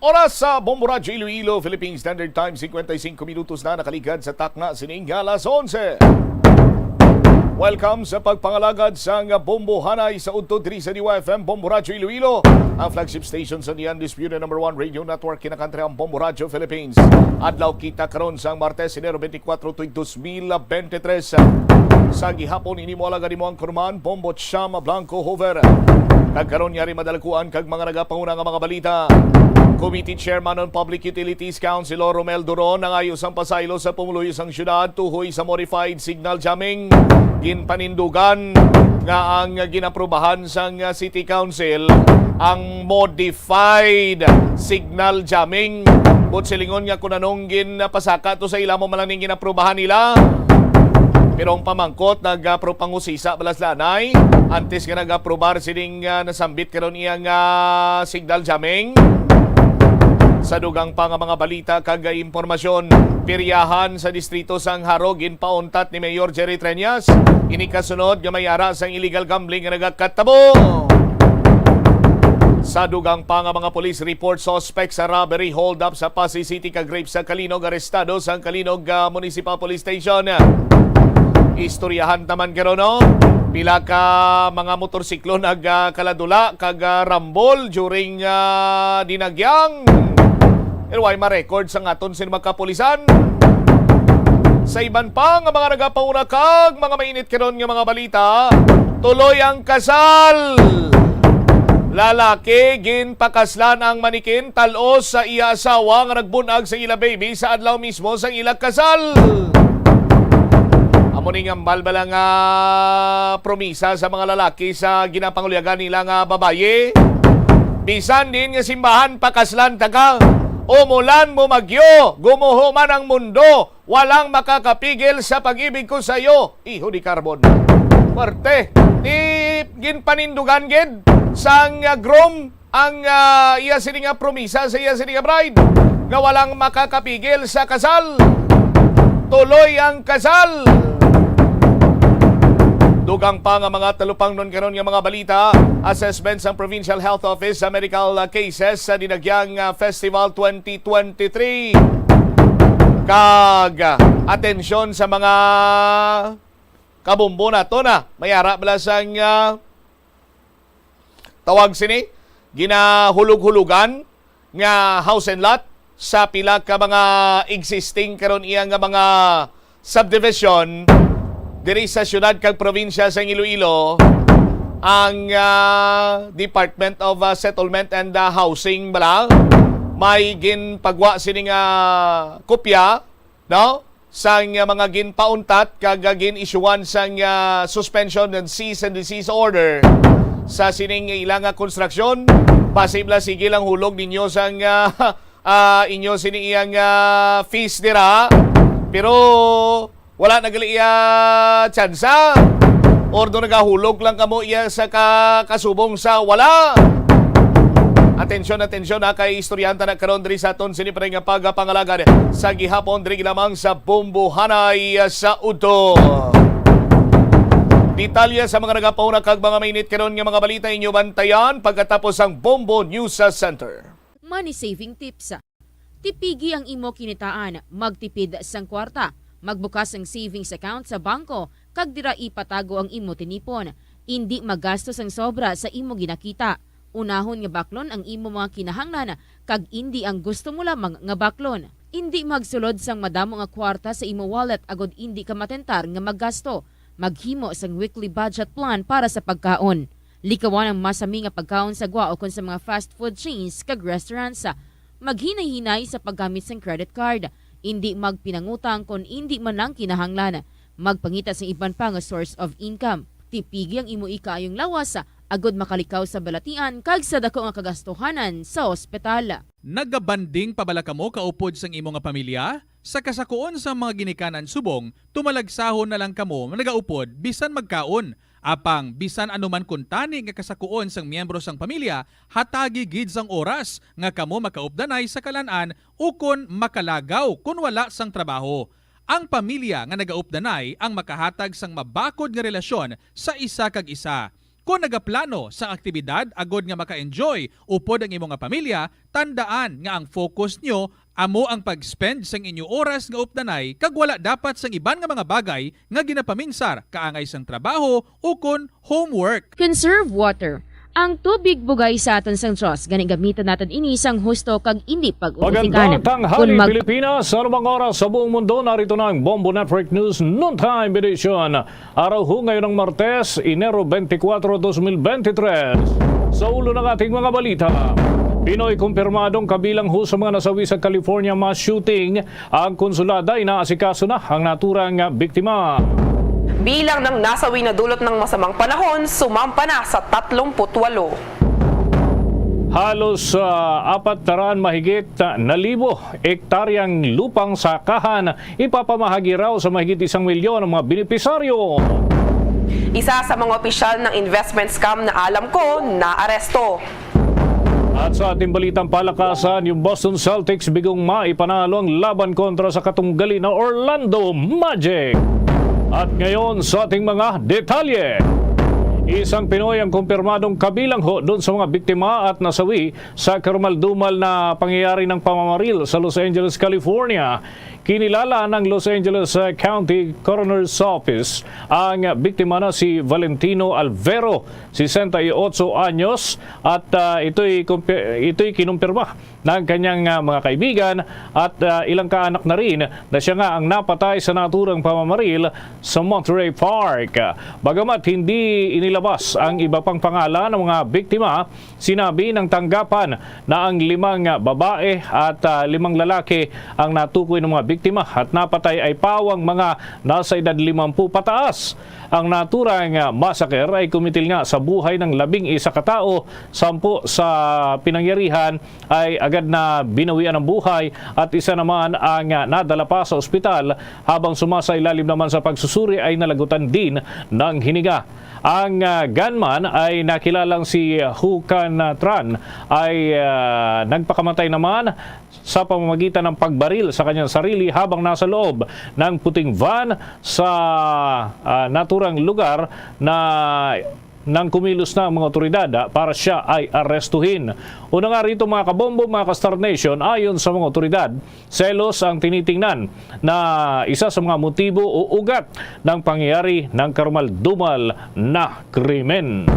Oras sa Bombo Radyo Iloilo, Philippine Standard Time, 55 minutos na nakaligad sa takna sining alas 11. Welcome sa pagpangalagad sa Bombo Hanay sa Udtod 3 sa DYFM Bombo Radyo Iloilo, ang flagship station sa the undisputed number 1 radio network kinakantry ang Bombo Radyo Philippines. Adlaw kita karon sa Martes, Enero 24, 2023. Sa gihapon ini mo alaga nimo ang kurman Bombo Chama Blanco Hover. Nagkaroon yari madalakuan kag mga nagapanguna nga mga balita. Committee Chairman on Public Utilities Councilor Romel Duron nangayos ang pasaylo sa pumuluyo sang syudad tuhoy sa modified signal jamming. Ginpanindugan nga ang ginaprubahan sang City Council ang modified signal jamming. Silingon nga kung anong ginapasaka to sa ilamo malaning ginaprubahan nila. Pero ang pamangkot nagpropangusisa balas lanay antes nga nag-aprobar sining nasambit karon iyang signal jamming. Sa dugang pa nga mga balita kag impormasyon, piryahan sa distrito sang Haro ginpauntat ni Mayor Jerry Treñas. Ini kasunod nga mayara sang illegal gambling nga nagakatabo. Sa dugang pa nga mga police report, suspect sa robbery hold up sa Pasay City kag rape sa Kalinog arestado sa Kalinog Municipal Police Station. Istoryahan taman karon no. Pila ka mga motorsiklo nagkaladula kag rambol during dinagyang. Pero ay ma-record sa ngaton sin magkapulisan. Sa iban pa nga mga nagapauna kag mga mainit karon nga mga balita, tuloy ang kasal. Lalaki ginpakaslan ang manikin talos sa iya asawa nga nagbunag sa ila baby sa adlaw mismo sang ilang kasal. Amo ning ambal bala nga promisa sa mga lalaki sa ginapangulyagan nila nga babaye. Bisan din nga simbahan pakaslan taga. Umulan mo magyo, gumuho man ang mundo, walang makakapigil sa pag-ibig ko sa iyo. Iho di Carbon. Parte, di ginpanindugan gid sang groom ang iya sini nga promisa sa iya sini nga bride nga walang makakapigil sa kasal. Tuloy ang kasal. Dugang pa nga mga talupang nun karon nga mga balita, assessment sa Provincial Health Office sa medical cases sa dinagyang Festival 2023. Kag atensyon sa mga kabumbo na to na mayara bala sang tawag sini ginahulog-hulugan nga house and lot sa pila ka mga existing karon iya nga mga subdivision diri sa syudad kag probinsya sa Iloilo. Ang Department of Settlement and Housing bala may ginpagwa sining kopya no sang mga ginpauntat kag gin-issuean sang suspension and cease and desist order sa sining ilang konstruksyon. Pasibla sige lang hulog ninyo sang inyo sining iyang fees dira pero wala nagali tsansa. Ordo nagahulog lang kamo iya sa kasubong sa wala. Atensyon kay istoryanta na karon diri sa aton sini nga pagpangalagad sa gihapon diri lamang sa Bombo Hanay sa Udto. Detalye sa mga nagapauna kag mga mainit karon nga mga balita inyo bantayan pagkatapos ang Bombo News Center. Money saving tips. Tipigi ang imo kinitaan, magtipid sang kwarta. Magbukas ang savings account sa bangko kag dira ipatago ang imo tinipon. Indi magastos ang sobra sa imo ginakita. Unahon nga baklon ang imo mga kinahanglan kag indi ang gusto mo lamang nga baklon. Indi magsulod sang madamo nga kwarta sa imo wallet agod indi ka matentar nga maggasto. Maghimo sang weekly budget plan para sa pagkaon. Likawan ang masami nga pagkaon sa gwa o kon sa mga fast food chains kag restaurants. Maghinay-hinay sa paggamit sang credit card. Hindi magpinangutang kung hindi man lang kinahanglan. Magpangita sa iban pa nga source of income. Tipigi ang imo ikayong lawas agod makalikaw sa balatian kag sa dako nga kagastuhanan sa ospital. Nagabanding pabala kamo kaupod sang imo nga pamilya? Sa kasakuon sa mga ginikanan subong, tumalagsahon na lang kamo nagaupod bisan magkaon. Apang bisan anuman kuntani nga kasakuon sang miyembro sang pamilya, hatagi gid sang oras nga kamo makaupdanay sa kalan-an ukon makalagaw kun wala sang trabaho. Ang pamilya nga nagaupdanay ang makahatag sang mabakod nga relasyon sa isa kag isa. Kung nagaplano sa aktibidad agod nga maka-enjoy upod ang imong nga pamilya, tandaan nga ang focus nyo amo ang pag-spend sang inyo oras nga updanay kag wala dapat sang iban nga mga bagay nga ginapaminsar kaangay sang trabaho o kon homework. Conserve water. Ang tubig bugay sa aton sang Diyos, gani gamitan natin ini sang husto kag hindi pag-uutikan. Magandang tanghali Pilipinas, sa anumang oras sa buong mundo, narito na ang Bombo Network News Noontime Edition. Araw ho ngayon ng Martes, Enero 24, 2023. Sa ulo ng ating mga balita, Pinoy kumpirmadong kabilang ho sa mga nasawi sa California mass shooting. Ang konsulada ay naasikaso na ang naturang biktima. Bilang ng nasawi na dulot ng masamang panahon, sumampa na sa 38. Halos 400 mahigit na libo ektaryang lupang sakahan ipapamahagi raw sa mahigit 1 milyon ng mga benepisaryo. Isa sa mga opisyal ng investment scam na alam ko na aresto. At sa ating balitang palakasan, yung Boston Celtics bigong maipanalo ang laban kontra sa katunggali na Orlando Magic. At ngayon sa ating mga detalye, isang Pinoy ang kumpirmadong kabilang ho doon sa mga biktima at nasawi sa karumaldumal na pangyayari ng pamamaril sa Los Angeles, California. Kinilala ng Los Angeles County Coroner's Office ang biktima na si Valentino Alvero, 68 anyos, at ito'y kinumpirma ng kanyang mga kaibigan at ilang kaanak na rin na siya nga ang napatay sa naturang pamamaril sa Monterey Park. Bagamat hindi inilabas ang iba pang pangalan ng mga biktima, sinabi ng tanggapan na ang 5 babae at 5 lalaki ang natukoy ng mga biktima at napatay ay pawang mga nasa edad 50 pataas. Ang naturang massacre ay kumitil nga sa buhay ng 11 katao, 10 sa pinangyarihan ay agad na binawian ng buhay at isa naman ang nadala pa sa ospital habang sumasailalim naman sa pagsusuri ay nalagutan din ng hininga. Ang gunman ay nakilalang si Hukan Tran ay nagpakamatay naman sa pamamagitan ng pagbaril sa kanyang sarili habang nasa loob ng puting van sa naturang lugar na nang kumilos na ang mga otoridad para siya ay arestuhin. Una nga rito mga kabombo, mga ka-Star Nation, ayon sa mga otoridad, selos ang tinitingnan na isa sa mga motibo o ugat ng pangyayari ng karumal-dumal na krimen.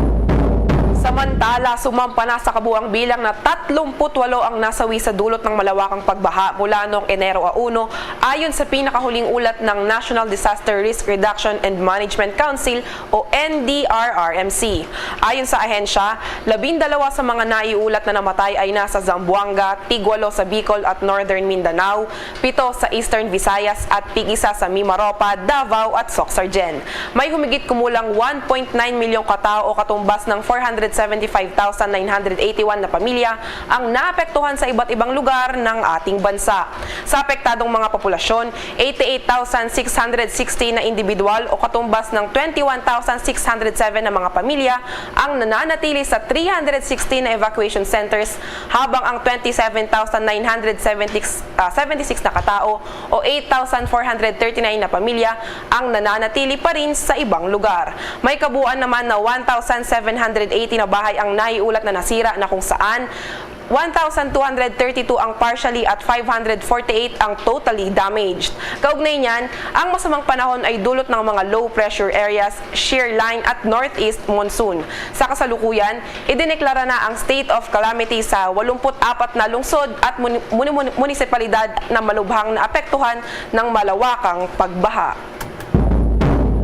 Samantala, sumampa na sa kabuang bilang na 38 ang nasawi sa dulot ng malawakang pagbaha mula noong Enero 1 ayon sa pinakahuling ulat ng National Disaster Risk Reduction and Management Council o NDRRMC. Ayon sa ahensya, 12 sa mga naiulat na namatay ay nasa Zamboanga, 8 sa Bicol at Northern Mindanao, 7 sa Eastern Visayas at 1 sa Mimaropa, Davao at Soxargen. May humigit kumulang 1.9 milyong katao o katumbas ng 475,981 na pamilya ang naapektuhan sa iba't ibang lugar ng ating bansa. Sa apektadong mga populasyon, 88,660 na individual o katumbas ng 21,607 na mga pamilya ang nananatili sa 316 na evacuation centers habang ang 27,976 na katao o 8,439 na pamilya ang nananatili pa rin sa ibang lugar. May kabuuan naman na 1,780 na bahay ang naiulat na nasira na kung saan 1,232 ang partially at 548 ang totally damaged. Kaugnay niyan, ang masamang panahon ay dulot ng mga low pressure areas, shear line at northeast monsoon. Sa kasalukuyan, idineklara na ang state of calamity sa 84 na lungsod at munisipalidad na malubhang naapektuhan ng malawakang pagbaha.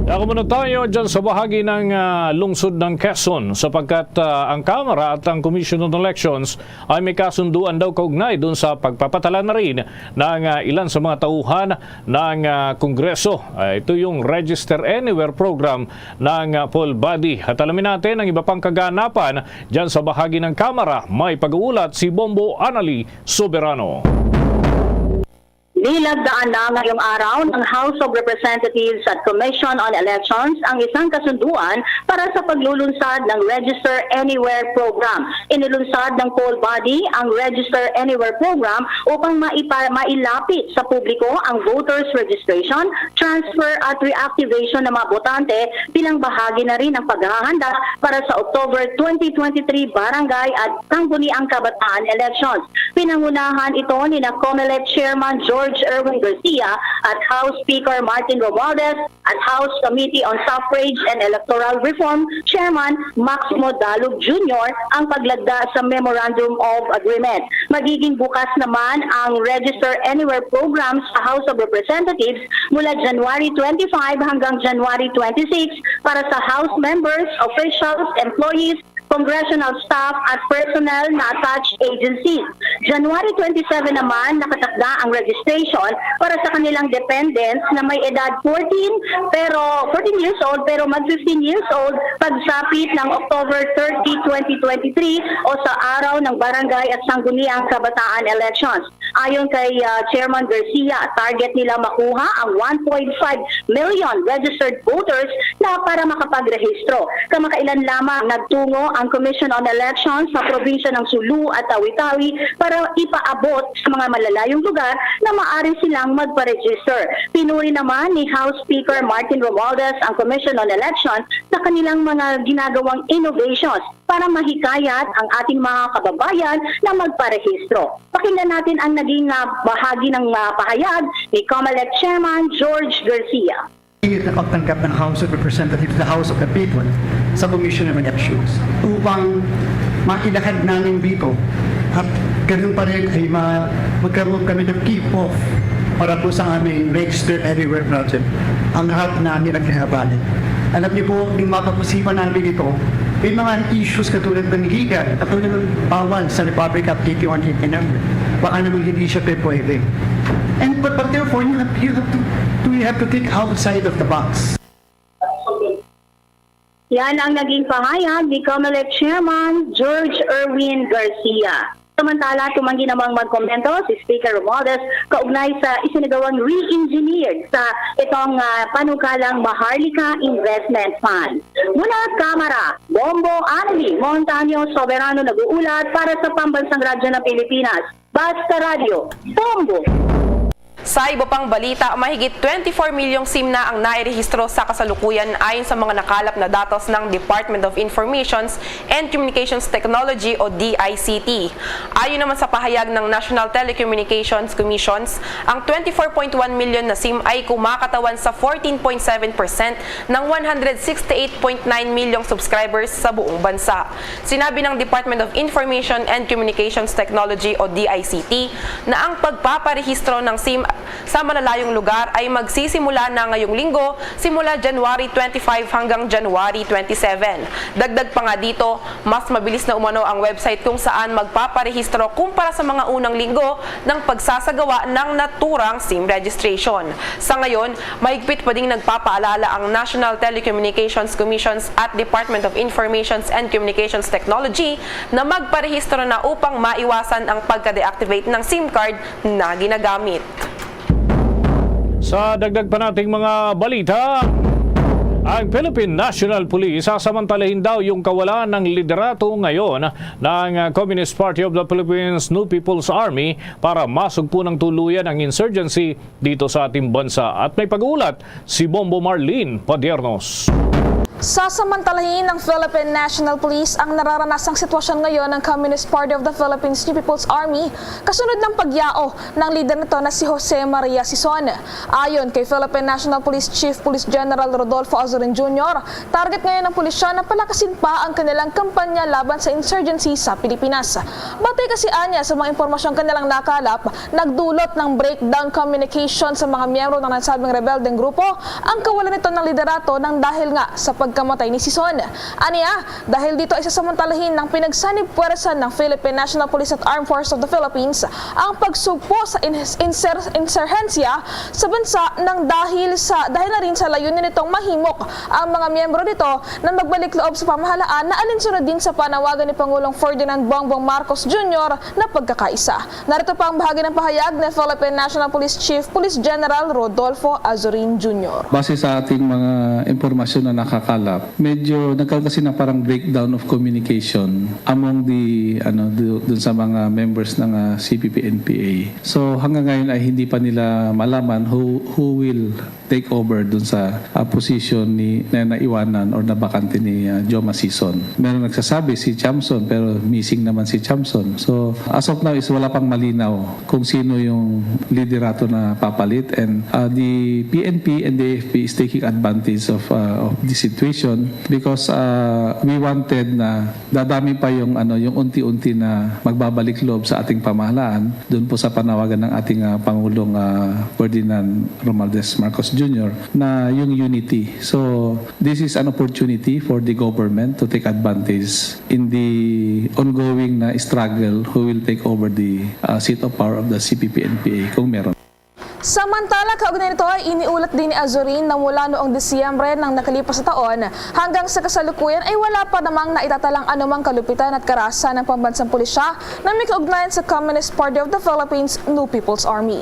Ako muna tayo dyan sa bahagi ng lungsod ng Quezon sapagkat ang Kamara at ang Commission on Elections ay may kasunduan daw kaugnay doon sa pagpapatala na rin ng ilan sa mga tauhan ng Kongreso. Ito yung Register Anywhere program ng poll body. At alamin natin ang iba pang kaganapan dyan sa bahagi ng Kamara. May pag-uulat si Bombo Anali Soberano. Nilagdaan na ngayong araw ng House of Representatives at Commission on Elections ang isang kasunduan para sa paglulunsad ng Register Anywhere program. Inilunsad ng poll body ang Register Anywhere program upang mailapit sa publiko ang voters registration, transfer at reactivation ng mga botante bilang bahagi na rin ng paghahanda para sa October 2023 Barangay at Sangguniang Kabataan Elections. Pinangunahan ito ni na COMELEC Chairman George Erwin Garcia at House Speaker Martin Romualdez at House Committee on Suffrage and Electoral Reform Chairman Maximo Dalug Jr. ang paglagda sa Memorandum of Agreement. Magiging bukas naman ang Register Anywhere program sa House of Representatives mula January 25 hanggang January 26 para sa House members, officials, employees, congressional staff at personnel na attached agencies. January 27 naman nakatakda ang registration para sa kanilang dependents na may edad 14 years old pero mag 15 years old pagsapit ng October 30, 2023 o sa araw ng Barangay at Sangguniang Kabataan Elections. Ayon kay Chairman Garcia, target nila makuha ang 1.5 million registered voters na para makapagrehistro. Kamakailan lamang nagtungo ang Commission on Elections sa probinsya ng Sulu at Tawi-Tawi para ipaabot sa mga malalayong lugar na maaari silang magpa-register. Pinuri naman ni House Speaker Martin Romualdez ang Commission on Elections sa kanilang mga ginagawang innovations para mahikayat ang ating mga kababayan na magparehistro. Pakinggan natin ang naging bahagi ng pahayag ni COMELEC Chairman George Garcia. Nakapagtanggap ng House of Representatives, the House of the People, sa Commission on Elections upang mailakad namin dito at ganun pa rin ay magkaroon kami ng kick-off para po sa aming Register Anywhere project ang lahat namin nagkahabali. Alam niyo po, yung mapag-usipan namin ito, may mga issues katulad ng legal, katulad ng bawal sa Republic Act 8189. Baka naman hindi siya pwede. And but therefore you have to think outside of the box. Yan ang naging pahayag ni COMELEC Chairman George Erwin Garcia. Samantala, tumanggi namang magkomento si Speaker Romualdez kaugnay sa isinagawang re-engineered sa itong panukalang Maharlika Investment Fund. Mula Kamara, Bombo Anali Montaño Soberano nag-uulat para sa Pambansang Radyo ng Pilipinas. Basta Radio, Bombo! Sa iba pang balita, mahigit 24 milyong SIM na ang nairehistro sa kasalukuyan ayon sa mga nakalap na datos ng Department of Information and Communications Technology o DICT. Ayon naman sa pahayag ng National Telecommunications Commission, ang 24.1 milyon na SIM ay kumakatawan sa 14.7% ng 168.9 milyong subscribers sa buong bansa. Sinabi ng Department of Information and Communications Technology o DICT na ang pagpaparehistro ng SIM sa malalayong lugar ay magsisimula na ngayong linggo simula January 25 hanggang January 27. Dagdag pa nga dito, mas mabilis na umano ang website kung saan magpaparehistro kumpara sa mga unang linggo ng pagsasagawa ng naturang SIM registration. Sa ngayon, mahigpit pa ding nagpapaalala ang National Telecommunications Commission at Department of Information and Communications Technology na magparehistro na upang maiwasan ang pagka-deactivate ng SIM card na ginagamit. Sa dagdag pa nating mga balita, ang Philippine National Police sasamantalahin daw yung kawalan ng liderato ngayon ng Communist Party of the Philippines New People's Army para masugpo ng tuluyan ang insurgency dito sa ating bansa. At may pag-uulat si Bombo Marlene Padiernos. Sasamantalahin ng Philippine National Police ang nararanasang sitwasyon ngayon ng Communist Party of the Philippines New People's Army kasunod ng pagyao ng lider nito na si Jose Maria Sison. Ayon kay Philippine National Police Chief Police General Rodolfo Azurin Jr., target ngayon ng pulisya na palakasin pa ang kanilang kampanya laban sa insurgency sa Pilipinas. Batay kasi anya sa mga impormasyong kanilang nakalap, nagdulot ng breakdown communication sa mga miyembro ng nasabing rebeldeng grupo ang kawalan nito ng liderato ng dahil nga sa pagkamatay ni Sison. Aniya, dahil dito ay sasamantalahin ng pinagsanib puwersa ng Philippine National Police at Armed Forces of the Philippines ang pagsugpo sa insurhensya sa bansa ng dahil na rin sa layunin nitong mahimok ang mga miyembro nito na magbalik loob sa pamahalaan na alinsunod din sa panawagan ni Pangulong Ferdinand Bongbong Marcos Jr. na pagkakaisa. Narito pa ang bahagi ng pahayag ni Philippine National Police Chief Police General Rodolfo Azurin Jr. Base sa ating mga impormasyon na nakakalap, medyo nagkaroon kasi ng parang breakdown of communication among dun sa mga members ng CPP-NPA. So hanggang ngayon ay hindi pa nila malaman who will take over dun sa position na naiwanan or nabakante ni Joma Sison. Meron nagsasabi si Chamson pero missing naman si Chamson. So as of now is wala pang malinaw kung sino yung liderato na papalit, and the PNP and the AFP is taking advantage of the situation because we wanted na dadami pa yung unti-unti na magbabalik loob sa ating pamahalaan doon po sa panawagan ng ating Pangulong Ferdinand Romualdez Marcos Jr. na yung unity. So this is an opportunity for the government to take advantage in the ongoing na struggle who will take over the seat of power of the CPP-NPA kung meron. Samantala, kaugnay nito ay iniulat din ni Azurin na mula noong Disyembre ng nakalipas na taon hanggang sa kasalukuyan ay wala pa namang naitatalang anumang kalupitan at karahasan ng pambansang pulisya na may kaugnayan sa Communist Party of the Philippines, New People's Army.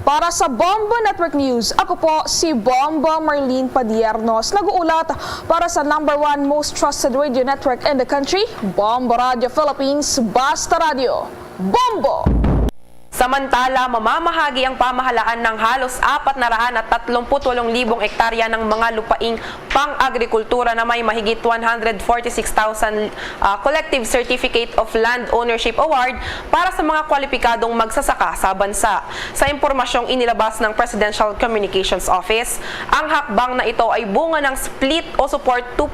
Para sa Bombo Network News, ako po si Bombo Marlene Padiernos, nag-uulat para sa #1 most trusted radio network in the country, Bombo Radio Philippines, Basta Radio. Bombo! Samantala, mamamahagi ang pamahalaan ng halos 438,000 hektarya ng mga lupaing pang-agrikultura na may mahigit 146,000 Collective Certificate of Land Ownership Award para sa mga kwalipikadong magsasaka sa bansa. Sa impormasyong inilabas ng Presidential Communications Office, ang hakbang na ito ay bunga ng split o support to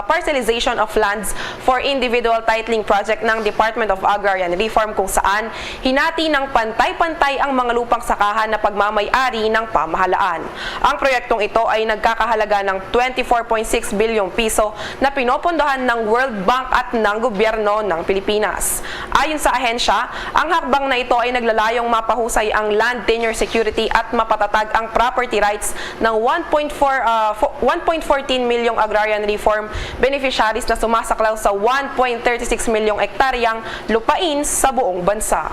parcelization of lands for individual titling project ng Department of Agrarian Reform kung saan hinati ng pantay-pantay ang mga lupang sakahan na pagmamay-ari ng pamahalaan. Ang proyektong ito ay nagkakahalaga ng 24.6 bilyong piso na pinopondohan ng World Bank at ng gobyerno ng Pilipinas. Ayon sa ahensya, ang hakbang na ito ay naglalayong mapahusay ang land tenure security at mapatatag ang property rights ng 1.14 milyong agrarian reform beneficiaries na sumasaklaw sa 1.36 milyong hektaryang lupain sa buong bansa.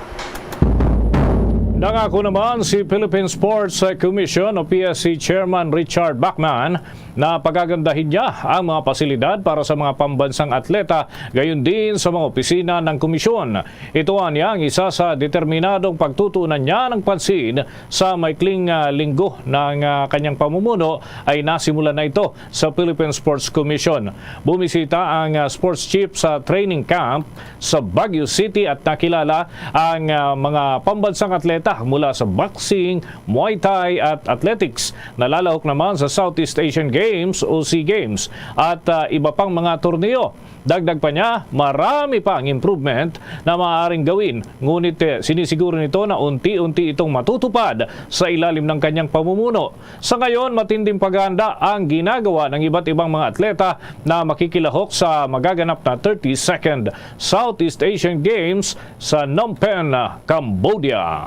Nangako naman si Philippine Sports Commission o PSC Chairman Richard Bachman na pagagandahin niya ang mga pasilidad para sa mga pambansang atleta, gayon din sa mga opisina ng komisyon. Ito ang isa sa determinadong pagtutuunan niya ng pansin sa maikling linggo ng kanyang pamumuno ay nasimula na ito sa Philippine Sports Commission. Bumisita ang sports chief sa training camp sa Baguio City at nakilala ang mga pambansang atleta mula sa boxing, Muay Thai at athletics. Nalalahok naman sa Southeast Asian Games o SEA Games at iba pang mga torneo. Dagdag pa niya, marami pang improvement na maaaring gawin. Ngunit sinisiguro nito na unti-unti itong matutupad sa ilalim ng kanyang pamumuno. Sa ngayon, matinding paghahanda ang ginagawa ng iba't ibang mga atleta na makikilahok sa magaganap na 32nd Southeast Asian Games sa Phnom Penh, Cambodia.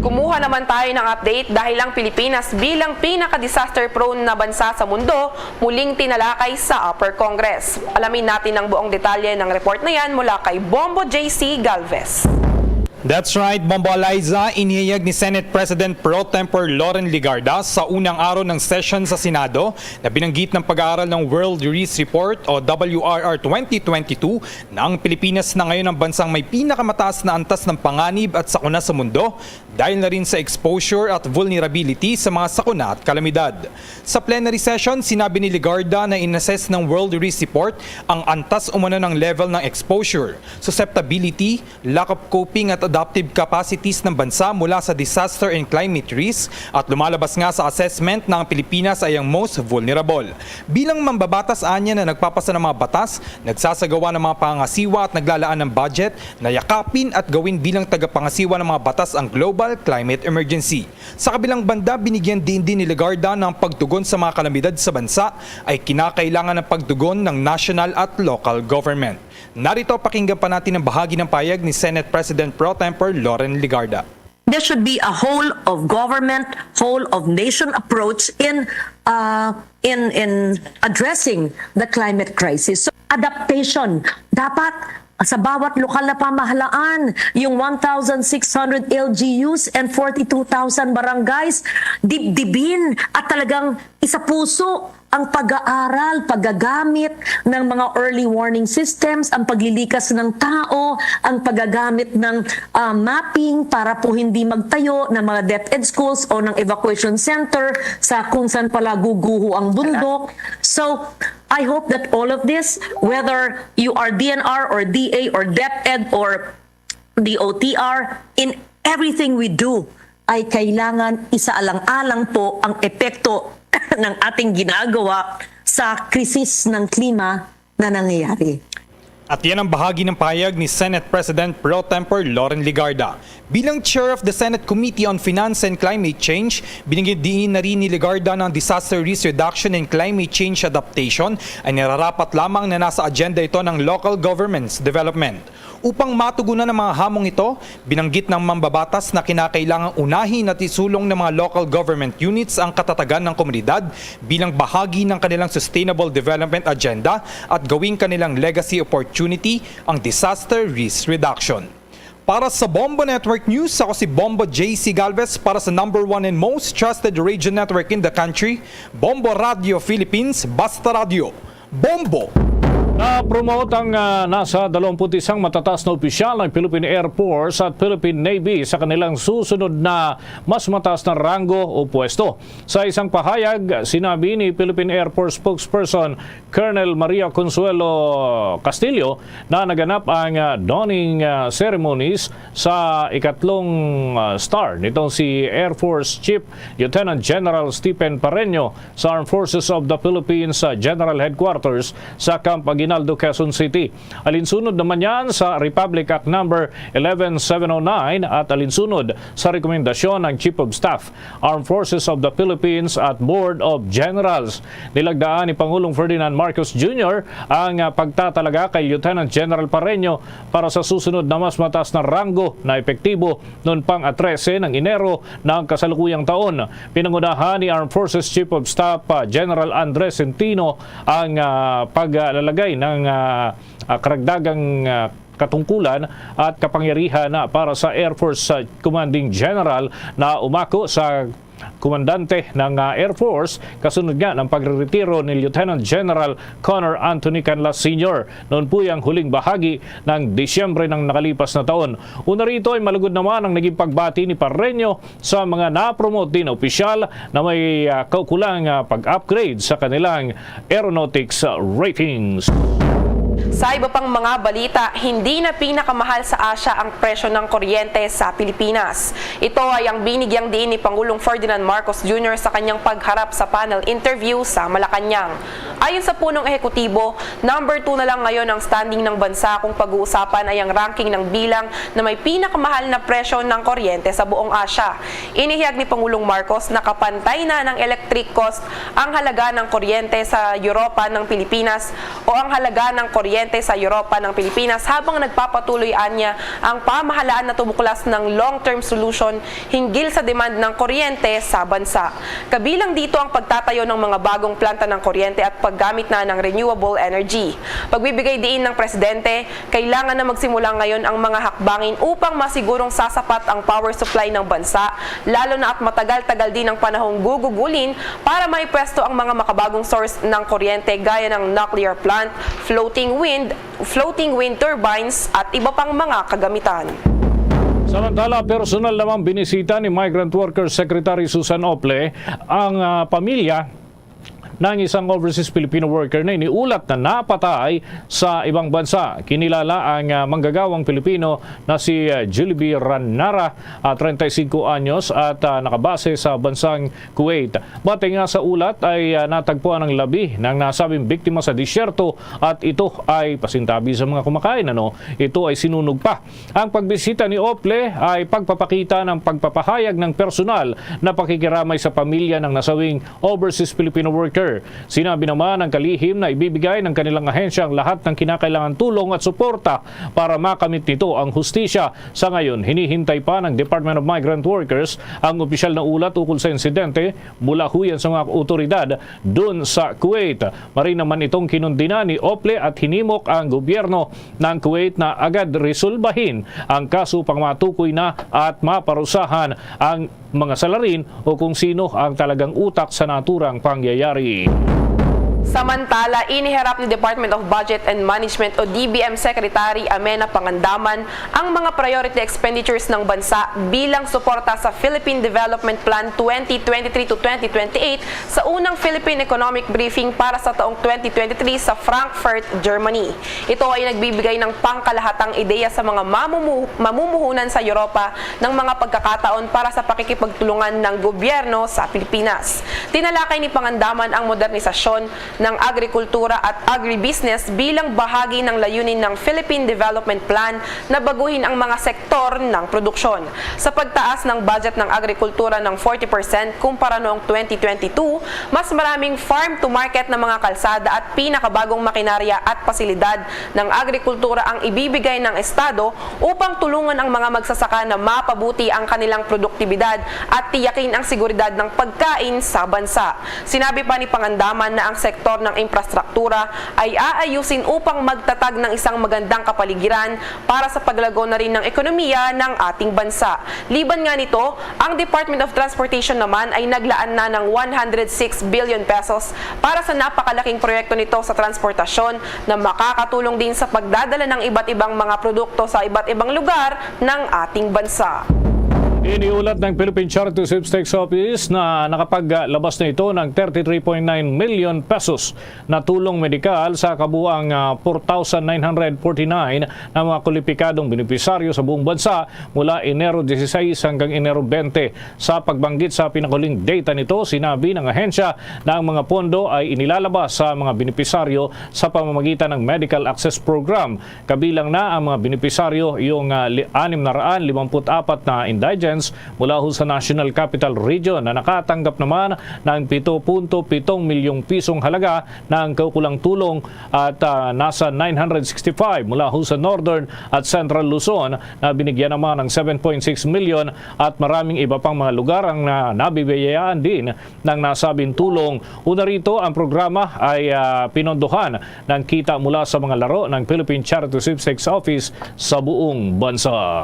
Kumuha naman tayo ng update dahil ang Pilipinas bilang pinaka-disaster prone na bansa sa mundo muling tinalakay sa Upper Congress. Alamin natin ang buong detalye ng report na yan mula kay Bombo JC Galvez. That's right, Bombo Eliza, inihayag ni Senate President Pro Tempore Loren Legarda sa unang araw ng session sa Senado na binanggit ng pag-aaral ng World Risk Report o WRR 2022 na ang Pilipinas na ngayon ang bansang may pinakamataas na antas ng panganib at sakuna sa mundo dahil na rin sa exposure at vulnerability sa mga sakuna at kalamidad. Sa plenary session, sinabi ni Legarda na inassess ng World Risk Report ang antas umano ng level ng exposure, susceptibility, lack of coping at adaptive capacities ng bansa mula sa disaster and climate risk at lumalabas nga sa assessment na ang Pilipinas ay ang most vulnerable. Bilang mambabatas anya na nagpapasa ng mga batas, nagsasagawa ng mga pangasiwa at naglalaan ng budget na yakapin at gawin bilang tagapangasiwa ng mga batas ang global global climate emergency. Sa kabilang banda, binigyan din ni Legarda ng pagtugon sa mga kalamidad sa bansa ay kinakailangan ng pagtugon ng national at local government. Narito, pakinggan pa natin ang bahagi ng payag ni Senate President Pro Tempore Loren Legarda. There should be a whole of government, whole of nation approach in addressing the climate crisis. So, adaptation dapat sa bawat lokal na pamahalaan, yung 1,600 LGUs and 42,000 barangays, dibdibin at talagang isapuso ang pag-aaral, paggagamit ng mga early warning systems, ang paglilikas ng tao, ang paggagamit ng mapping para po hindi magtayo ng mga DepEd schools o ng evacuation center sa kung saan pala guguho ang bundok. So, I hope that all of this, whether you are DNR or DA or DepEd or the OTR, in everything we do, ay kailangan isaalang-alang po ang epekto ng ating ginagawa sa krisis ng klima na nangyayari. At yan ang bahagi ng pahayag ni Senate President Pro Tempore Loren Legarda. Bilang Chair of the Senate Committee on Finance and Climate Change, binigyan din na rin ni Legarda ng Disaster Risk Reduction and Climate Change Adaptation ay nararapat lamang na nasa agenda ito ng local government's development. Upang matugunan ng mga hamong ito, binanggit ng mambabatas na kinakailangang unahin at isulong ng mga local government units ang katatagan ng komunidad bilang bahagi ng kanilang Sustainable Development Agenda at gawing kanilang legacy opportunity ang disaster risk reduction. Para sa Bombo Network News, ako si Bombo JC Galvez para sa #1 and most trusted radio network in the country, Bombo Radio Philippines, Basta Radio. Bombo! Na-promote ang nasa 21 matataas na opisyal ng Philippine Air Force at Philippine Navy sa kanilang susunod na mas mataas na ranggo o pwesto. Sa isang pahayag, sinabi ni Philippine Air Force spokesperson Colonel Maria Consuelo Castillo na naganap ang donning ceremonies sa ikatlong star nitong si Air Force Chief Lieutenant General Stephen Pareño sa Armed Forces of the Philippines General Headquarters sa Camp Aguinaldo, Quezon City. Alinsunod naman yan sa Republic Act No. 11709 at alinsunod sa rekomendasyon ng Chief of Staff, Armed Forces of the Philippines at Board of Generals. Nilagdaan ni Pangulong Ferdinand Marcos Jr. ang pagtatalaga kay Lieutenant General Pareño para sa susunod na mas mataas na ranggo na epektibo noon pang 13 ng Enero ng kasalukuyang taon. Pinangunahan ni Armed Forces Chief of Staff General Andres Centino ang paglalagay ng karagdagang katungkulan at kapangyarihan para sa Air Force Commanding General na umako sa komandante ng Air Force kasunod nga ng pagreretiro ni Lieutenant General Connor Anthony Canlas Sr. Noon po yung huling bahagi ng Disyembre ng nakalipas na taon. Una rito ay malugod naman ang naging pagbati ni Pareño sa mga na-promote din na opisyal na may kaukulang pag-upgrade sa kanilang aeronautics ratings. Sa iba pang mga balita, hindi na pinakamahal sa Asia ang presyo ng kuryente sa Pilipinas. Ito ay ang binigyang diin ni Pangulong Ferdinand Marcos Jr. sa kanyang pagharap sa panel interview sa Malacanang. Ayon sa punong ehekutibo, number 2 na lang ngayon ang standing ng bansa kung pag-uusapan ay ang ranking ng bilang na may pinakamahal na presyo ng kuryente sa buong Asia. Inihayag ni Pangulong Marcos na kapantay na ng electric cost ang halaga ng kuryente sa Europa ng Pilipinas o ang halaga ng kuryente sa Europa ng Pilipinas habang nagpapatuloy niya ang pamahalaan na tumuklas ng long-term solution hinggil sa demand ng kuryente sa bansa. Kabilang dito ang pagtatayo ng mga bagong planta ng kuryente at paggamit na ng renewable energy. Pagbibigay diin ng Presidente, kailangan na magsimula ngayon ang mga hakbangin upang masigurong sasapat ang power supply ng bansa, lalo na at matagal-tagal din ang panahong gugugulin para maipwesto ang mga makabagong source ng kuryente gaya ng nuclear plant, floating wind turbines at iba pang mga kagamitan. Samantala, personal namang binisita ni Migrant Workers Secretary Susan Ople ang pamilya ng isang overseas Filipino worker na iniulat na napatay sa ibang bansa. Kinilala ang manggagawang Pilipino na si Julie Ranara, 35 anyos at nakabase sa bansang Kuwait. Batay nga sa ulat ay natagpuan ang labi ng nasabing biktima sa disyerto at ito ay pasintabi sa mga kumakain. Ito ay sinunog pa. Ang pagbisita ni Ople ay pagpapakita ng pagpapahayag ng personal na pakikiramay sa pamilya ng nasawing overseas Filipino worker. Sinabi naman ng kalihim na ibibigay ng kanilang ahensya ang lahat ng kinakailangan tulong at suporta para makamit nito ang hustisya. Sa ngayon, hinihintay pa ng Department of Migrant Workers ang opisyal na ulat ukol sa insidente mula huyan sa mga otoridad dun sa Kuwait. Marin naman itong kinundina ni Ople at hinimok ang gobyerno ng Kuwait na agad resolbahin ang kaso pang matukoy na at maparusahan ang mga salarin o kung sino ang talagang utak sa naturang pangyayari. Samantala, iniharap ni Department of Budget and Management o DBM Secretary Amena Pangandaman ang mga priority expenditures ng bansa bilang suporta sa Philippine Development Plan 2023 to 2028 sa unang Philippine Economic Briefing para sa taong 2023 sa Frankfurt, Germany. Ito ay nagbibigay ng pangkalahatang ideya sa mga mamumuhunan sa Europa ng mga pagkakataon para sa pakikipagtulungan ng gobyerno sa Pilipinas. Tinalakay ni Pangandaman ang modernisasyon ng agrikultura at agribusiness bilang bahagi ng layunin ng Philippine Development Plan na baguhin ang mga sektor ng produksyon. Sa pagtaas ng budget ng agrikultura ng 40% kumpara noong 2022, mas maraming farm-to-market na mga kalsada at pinakabagong makinarya at pasilidad ng agrikultura ang ibibigay ng Estado upang tulungan ang mga magsasaka na mapabuti ang kanilang produktibidad at tiyakin ang seguridad ng pagkain sa bansa. Sinabi pa ni Pangandaman na ang sektor ng infrastruktura ay aayusin upang magtatag ng isang magandang kapaligiran para sa paglago na rin ng ekonomiya ng ating bansa. Liban nga nito, ang Department of Transportation naman ay naglaan na ng 106 billion pesos para sa napakalaking proyekto nito sa transportasyon na makakatulong din sa pagdadala ng iba't ibang mga produkto sa iba't ibang lugar ng ating bansa. Iniulat ng Philippine Charity Sweepstakes Office na nakapaglabas na ito ng 33.9 million pesos na tulong medikal sa kabuang 4,949 na mga kwalipikadong benepisaryo sa buong bansa mula Enero 16 hanggang Enero 20. Sa pagbanggit sa pinakuling data nito, sinabi ng ahensya na ang mga pondo ay inilalabas sa mga benepisaryo sa pamamagitan ng Medical Access Program. Kabilang na ang mga benepisaryo yung 654 na indigent mula sa National Capital Region na nakatanggap naman ng 7.7 milyong pisong halaga ng kaukulang tulong at nasa 965 mula sa Northern at Central Luzon na binigyan naman ng 7.6 milyon at maraming iba pang mga lugar ang nabibiyayaan din ng nasabing tulong. Una rito, ang programa ay pinondohan ng kita mula sa mga laro ng Philippine Charity Sweepstakes Office sa buong bansa.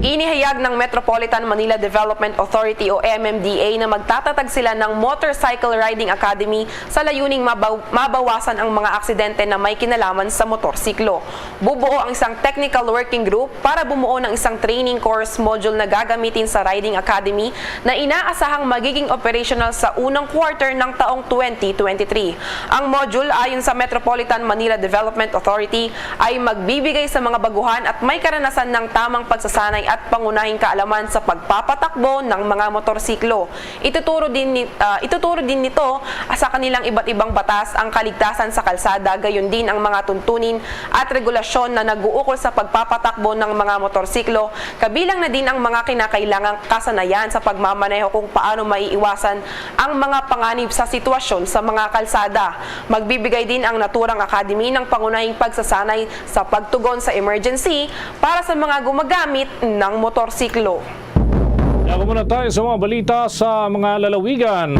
Inihayag ng Metropolitan Manila Development Authority o MMDA na magtatatag sila ng Motorcycle Riding Academy sa layuning mabawasan ang mga aksidente na may kinalaman sa motorsiklo. Bubuo ang isang technical working group para bumuo ng isang training course module na gagamitin sa Riding Academy na inaasahang magiging operational sa unang quarter ng taong 2023. Ang module ayon sa Metropolitan Manila Development Authority ay magbibigay sa mga baguhan at may karanasan ng tamang pagsasanay at pangunahing kaalaman sa pagpapatakbo ng mga motorsiklo. Ituturo din nito sa kanilang iba't ibang batas ang kaligtasan sa kalsada, gayon din ang mga tuntunin at regulasyon na nag-uukol sa pagpapatakbo ng mga motorsiklo, kabilang na din ang mga kinakailangang kasanayan sa pagmamaneho kung paano maiiwasan ang mga panganib sa sitwasyon sa mga kalsada. Magbibigay din ang naturang academy ng pangunahing pagsasanay sa pagtugon sa emergency para sa mga gumagamit ng motorsiklo. Ako muna tayo sa mga balita sa mga lalawigan.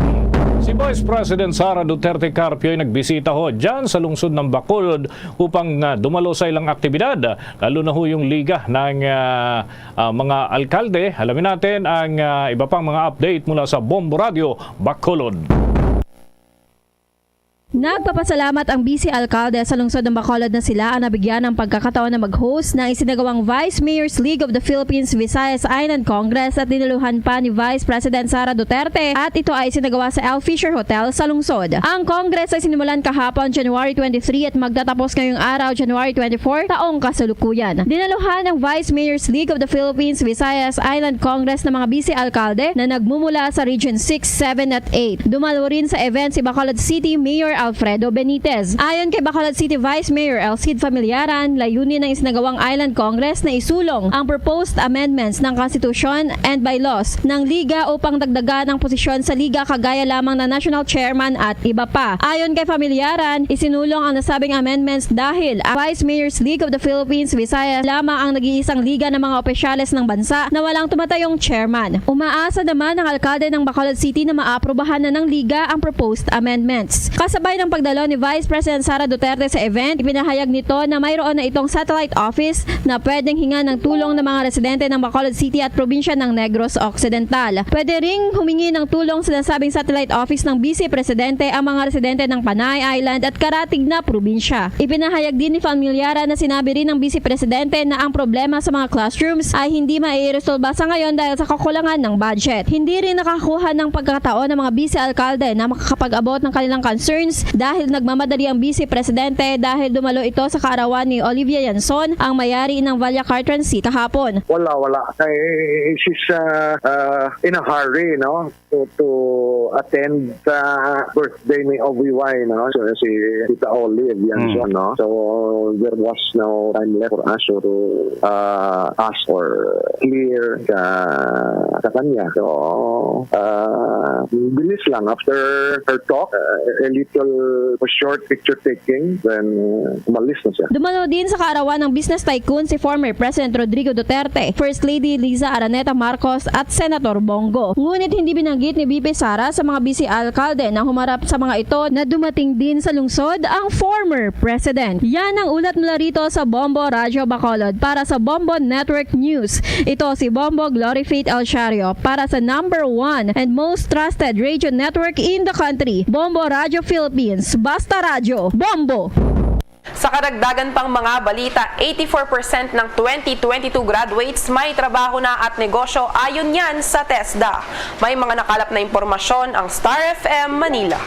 Si Vice President Sara Duterte Carpio ay nagbisita dyan sa lungsod ng Bacolod upang dumalo sa ilang aktibidad, lalo na yung liga ng mga alkalde. Alamin natin ang iba pang mga update mula sa Bombo Radio, Bacolod. Nagpapasalamat ang Vice Alcalde sa lungsod ng Bacolod na sila ang nabigyan ng pagkakataon na mag-host ng isinagawang Vice Mayor's League of the Philippines Visayas Island Congress at diniluhan pa ni Vice President Sara Duterte at ito ay isinagawa sa L. Fisher Hotel sa lungsod. Ang Congress ay sinimulan kahapon January 23 at magtatapos ngayong araw January 24 taong kasalukuyan. Dinaluhan ng Vice Mayor's League of the Philippines Visayas Island Congress ng mga Vice Alcalde na nagmumula sa Region 6, 7 at 8. Dumalo rin sa event si Bacolod City Mayor Alfredo Benitez. Ayon kay Bacolod City Vice Mayor Elcid Familiaran, layunin ng isinagawang Island Congress na isulong ang proposed amendments ng Constitution and bylaws ng Liga upang dagdagan ang posisyon sa Liga kagaya lamang na National Chairman at iba pa. Ayon kay Familiaran, isinulong ang nasabing amendments dahil ang Vice Mayor's League of the Philippines Visayas lamang ang nag-iisang liga ng mga opisyales ng bansa na walang tumatayong chairman. Umaasa naman ang alkalde ng Bacolod City na maaprubahan na ng Liga ang proposed amendments. Kasabay ng pagdalo ni Vice President Sara Duterte sa event, ipinahayag nito na mayroon na itong satellite office na pwedeng hinga ng tulong ng mga residente ng Bacolod City at probinsya ng Negros Occidental. Pwede ring humingi ng tulong sa nasabing satellite office ng Vice Presidente ang mga residente ng Panay Island at karatig na probinsya. Ipinahayag din ni Familiara na sinabi rin ng Vice Presidente na ang problema sa mga classrooms ay hindi mairesolba sa ngayon dahil sa kakulangan ng budget. Hindi rin nakakuha ng pagkakataon ng mga Vice Alcalde na makakapag-abot ng kanilang concerns dahil nagmamadali ang Vice Presidente dahil dumalo ito sa kaarawan ni Olivia Yanson, ang mayari ng Valia Car Transit kahapon. Wala. She's in a hurry, no? To attend birthday ni OVY, no? So si Tita Olive Yanson, no? So there was no time left for us to ask or clear sa kanya. So bilis lang after her talk, a little short picture taking, then umalis na siya. Dumalo din sa kaarawan ng business tycoon si former President Rodrigo Duterte, First Lady Liza Araneta Marcos at Senator Bongo. Ngunit hindi binanggit ni BP Sara sa mga Vice Alcalde na humarap sa mga ito na dumating din sa lungsod ang former President. Yan ang ulat mula rito sa Bombo Radyo Bacolod para sa Bombo Network News. Ito si Bombo Glory Faith Alchario para sa #1 and most trusted radio network in the country, Bombo Radio Philippines. Basta Radyo, Bombo! Sa karagdagan pang mga balita, 84% ng 2022 graduates may trabaho na at negosyo ayon yan sa TESDA. May mga nakalap na impormasyon ang Star FM Manila.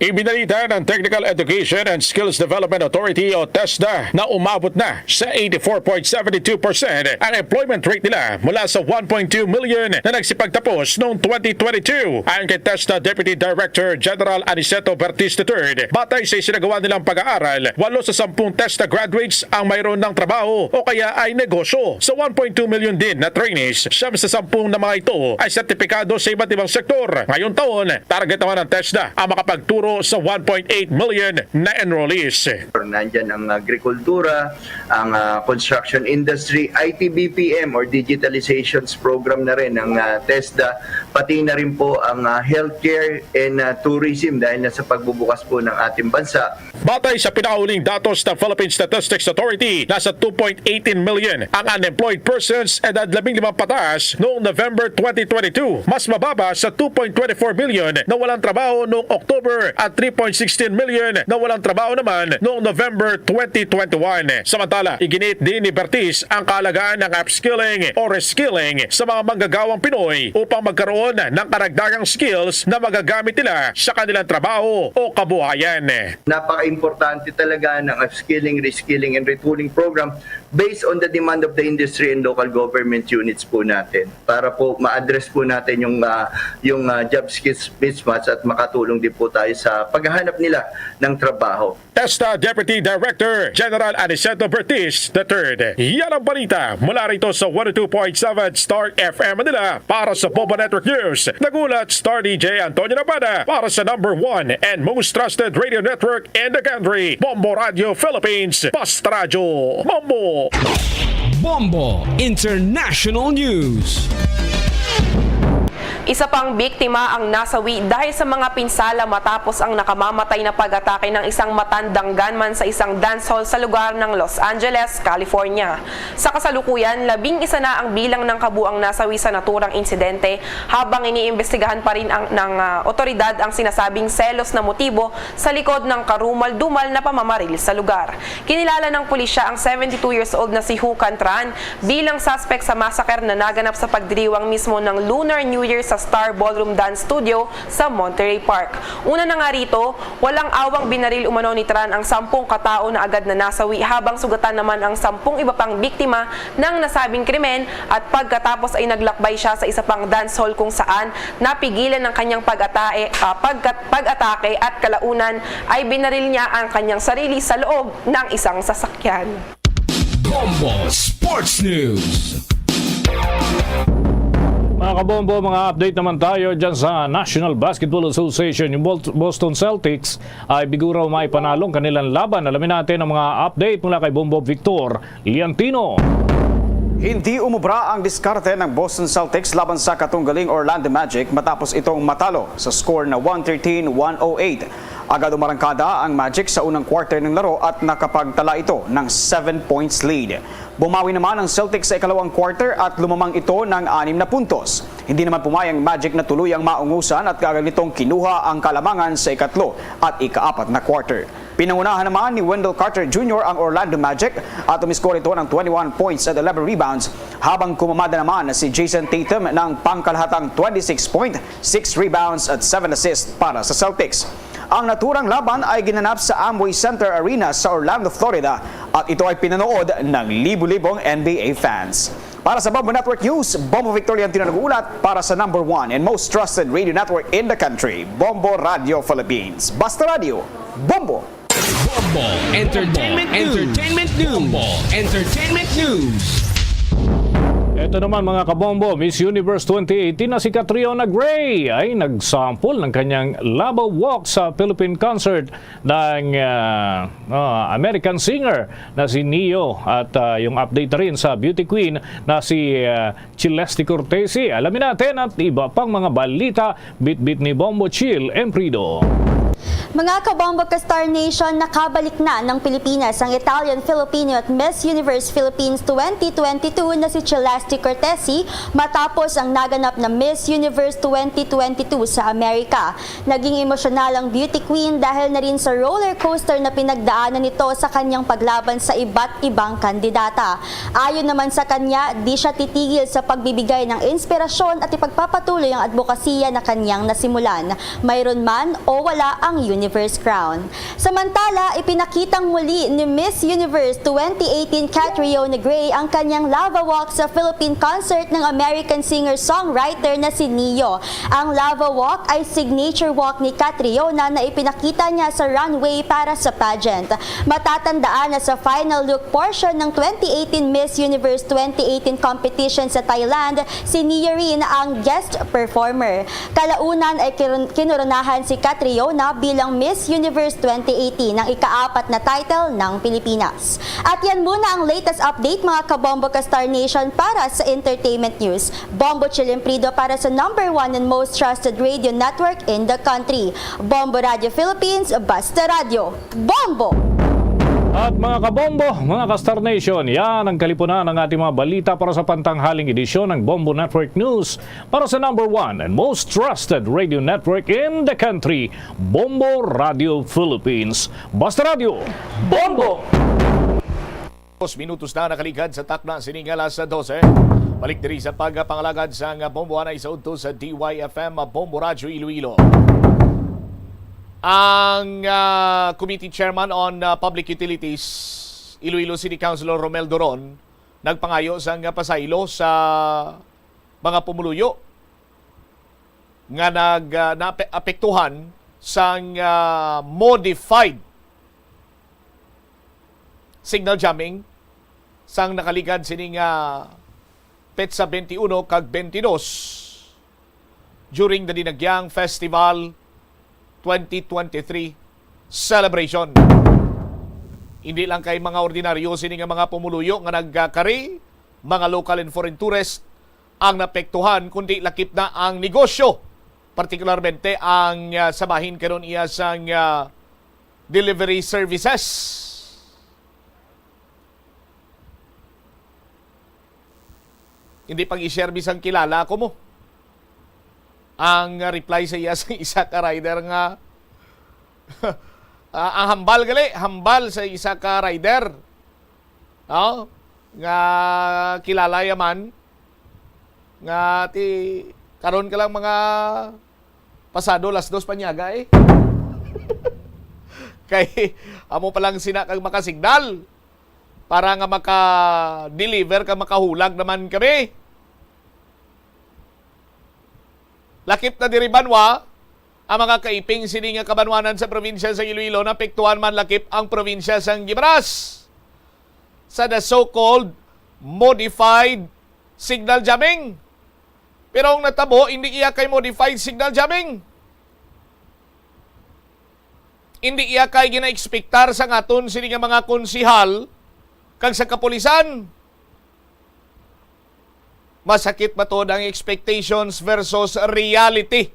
Ibinalita ng Technical Education and Skills Development Authority o TESDA na umabot na sa 84.72% ang employment rate nila mula sa 1.2 million na nagsipagtapos noong 2022. Ayon kay TESDA Deputy Director General Aniceto Bertis III, batay sa isinagawa nilang pag-aaral, 8 sa 10 TESDA graduates ang mayroon ng trabaho o kaya ay negosyo. Sa 1.2 million din na trainees, 9 sa 10 na mga ito ay sertipikado sa iba't ibang sektor. Ngayong taon, target naman ng TESDA ang makapagturo sa 1.8 million na enrollees. Nandyan ang agrikultura, ang construction industry, IT BPM or digitalizations program na rin ng TESDA, pati na rin po ang healthcare and tourism dahil nasa pagbubukas po ng ating bansa. Batay sa pinakauling datos ng Philippine Statistics Authority, nasa 2.18 million ang unemployed persons edad 15 pataas noong November 2022. Mas mababa sa 2.24 million na walang trabaho noong October at 3.16 million na walang trabaho naman noong November 2021. Samantala, iginit din ni Bertis ang kahalagahan ng upskilling o reskilling sa mga manggagawang Pinoy upang magkaroon ng karagdagang skills na magagamit nila sa kanilang trabaho o kabuhayan. Napaka-importante talaga ng upskilling, reskilling, and retooling program based on the demand of the industry and local government units po natin para po ma-address po natin yung job skills mismatch at makatulong din po tayo sa paghahanap nila ng trabaho. TESDA Deputy Director General Aniceto Bertis III. Yan ang balita mula rito sa 102.7 Star FM Manila para sa Bombo Network News. Nagulat Star DJ Antonio Nabada para sa #1 and most trusted radio network in the country, Bombo Radio Philippines. Basta Radyo, Bombo! Bombo International News. Isa pang biktima ang nasawi dahil sa mga pinsala matapos ang nakamamatay na pag-atake ng isang matandang gunman sa isang dance hall sa lugar ng Los Angeles, California. Sa kasalukuyan, 11 na ang bilang ng kabuang nasawi sa naturang insidente habang iniimbestigahan pa rin ng otoridad ang sinasabing selos na motibo sa likod ng karumal-dumal na pamamaril sa lugar. Kinilala ng pulisya ang 72 years old na si Hu Cantran bilang suspect sa massacre na naganap sa pagdiriwang mismo ng Lunar New Year sa Star Ballroom Dance Studio sa Monterey Park. Una na nga rito, walang awang binaril umano ni Tran ang 10 katao na agad na nasawi habang sugatan naman ang 10 iba pang biktima ng nasabing krimen at pagkatapos ay naglakbay siya sa isa pang dance hall kung saan napigilan ng kanyang pag-atake at kalaunan ay binaril niya ang kanyang sarili sa loob ng isang sasakyan. Bombo Sports News. Mga kabombo, mga update naman tayo dyan sa National Basketball Association. Yung Boston Celtics ay biguraw maipanalong kanilang laban. Alamin natin ang mga update mula kay Bombo Victor Liantino. Hindi umubra ang diskarte ng Boston Celtics laban sa katunggaling Orlando Magic matapos itong matalo sa score na 113-108. Agad umarangkada ang Magic sa unang quarter ng laro at nakapagtala ito ng 7 points lead. Bumawi naman ang Celtics sa ikalawang quarter at lumamang ito ng 6 na puntos. Hindi naman pumayang Magic na tuluyang maungusan at agad nitong kinuha ang kalamangan sa ikatlo at ika-4 na quarter. Pinangunahan naman ni Wendell Carter Jr. ang Orlando Magic at umiskor ito ng 21 points at 11 rebounds habang kumamada naman si Jason Tatum ng pangkalahatang 26 point, 6 rebounds at 7 assists para sa Celtics. Ang naturang laban ay ginanap sa Amway Center Arena sa Orlando, Florida at ito ay pinanood ng libu-libong NBA fans. Para sa Bombo Network News, Bombo Victoria ang nag-uulat para sa number 1 and most trusted radio network in the country, Bombo Radio Philippines. Basta Radio, Bombo! Bombo Entertainment News. Bombo Entertainment News. Ito naman mga kabombo, Miss Universe 2018 na si Catriona Gray ay nagsample ng kanyang Lava Walk sa Philippine concert ng American singer na si Neo at yung update rin sa beauty queen na si Celeste Cortesi. Alamin natin at iba pang mga balita bit-bit ni Bombo Chill Emprido. Mga kabombo ka Star Nation, nakabalik na ng Pilipinas ang Italian Filipino at Miss Universe Philippines 2022 na si Celeste Cortesi matapos ang naganap na Miss Universe 2022 sa Amerika. Naging emosyonal ang beauty queen dahil na rin sa roller coaster na pinagdaanan nito sa kanyang paglaban sa iba't ibang kandidata. Ayon naman sa kanya, di siya titigil sa pagbibigay ng inspirasyon at ipagpapatuloy ang advokasya na kanyang nasimulan, mayroon man o wala ang Universe crown. Samantala, ipinakitang muli ni Miss Universe 2018 Catriona Gray ang kanyang Lava Walk sa Philippine concert ng American singer-songwriter na si Neo. Ang Lava Walk ay signature walk ni Catriona na ipinakita niya sa runway para sa pageant. Matatandaan na sa final look portion ng 2018 Miss Universe 2018 competition sa Thailand, si Neo rin ang guest performer. Kalaunan ay kinoronahan si Catriona bilang Miss Universe 2018 ng ika-4 na title ng Pilipinas. At yan muna ang latest update mga kabombo ka Star Nation para sa entertainment news. Bombo Chilimprido para sa number 1 and most trusted radio network in the country. Bombo Radio Philippines, Basta Radio. Bombo! At mga kabombo, mga ka-Star Nation, yan ang kalipunan ng ating mga balita para sa pantanghaling edisyon ng Bombo Network News para sa number 1 and most trusted radio network in the country, Bombo Radio Philippines. Basta Radio, Bombo! Minutos na nakaligad sa takna siningala sa 12. Balik diri sa pagpangalagad sa Bombo Hanay sa udto sa DYFM Bombo Radio Iloilo. Ang Committee Chairman on Public Utilities, Iloilo City Councilor Romel Doron, nagpangayo sa pasaylo sa mga pumuluyo nga naapektuhan sa modified signal jamming sang nakaligad sining petsa 21 kag 22 during the Dinagyang Festival 2023 celebration. Hindi lang kay mga ordinaryo sini nga mga pumuluyo nga nagkari, mga local and foreign tourists ang napektuhan kundi lakip na ang negosyo. Partikularmente ang sabahin karon iya sang delivery services. Hindi pang i-service ang kilala ko mo. Ang reply sa iya sa isa ka rider nga ang hambal sa isa ka rider. No? Nga kilala yaman nga ti karon ka lang mga pasado las 2 panyaga eh. Kay amo pa lang sina kag makasignal para nga maka-deliver ka makahulag naman kami. Lakip na diri banwa ang mga kaiping sini nga kabanwanan sa probinsya sa Iloilo na pektuhan man lakip ang probinsya sa Gimaras sa the so-called modified signal jamming. Pero ang natabo, hindi iya kay modified signal jamming. Hindi iya kay gina-ekspektar sa ngaton sini nga mga konsihal kag sa kapulisan. Masakit ba to ang expectations versus reality?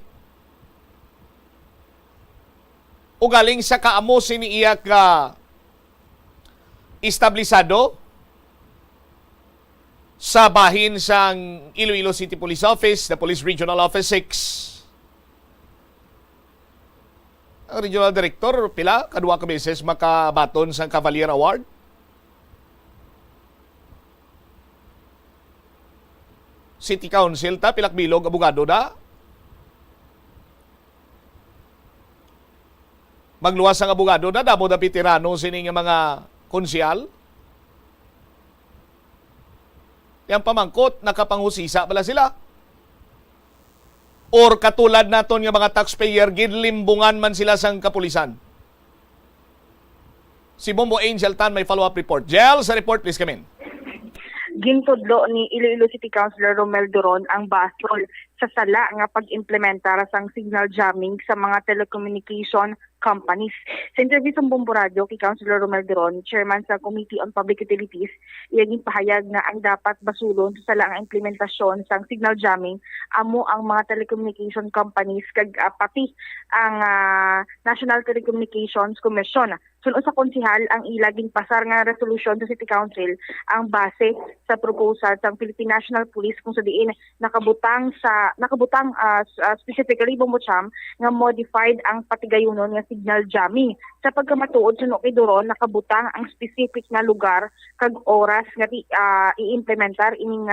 Ugaling sa kaamo sini iya ka establisado sa bahin sang Iloilo City Police Office, the Police Regional Office 6. Ang Regional Director, pila, kadua ka beses makabaton sa Cavalier Award. City Council ta, pilak bilog, abogado na. Magluwas ang abogado na, damo na pitirano sining mga konsyal. Yang pamangkot, nakapanghusisa pala sila. Or katulad naton nga mga taxpayer, ginlimbungan man sila sang kapulisan. Si Bombo Angel Tan may follow-up report. Jel, sa report please come in. Gintudlo ni Iloilo City Councilor Romel Duron ang basol sa sala nga pag-implementar sang signal jamming sa mga telecommunication companies. Sa interview sa Bombo Radio kay Councilor Romel Duron, chairman sa Committee on Public Utilities, iyaging pahayag na ang dapat basulon sa sala nga implementasyon sang signal jamming amo ang mga telecommunication companies kag pati ang National Telecommunications Commission. Sunod sa konsihal ang ilaging pasar nga resolution sa City Council ang base sa proposal sang Philippine National Police kung sa diin nakabutang specifically Bombocham nga modified ang patigayunon nga signal jamming. Sa pagkamatuod suno kay Duron nakabutang ang specific na lugar kag oras nga i-implementar ining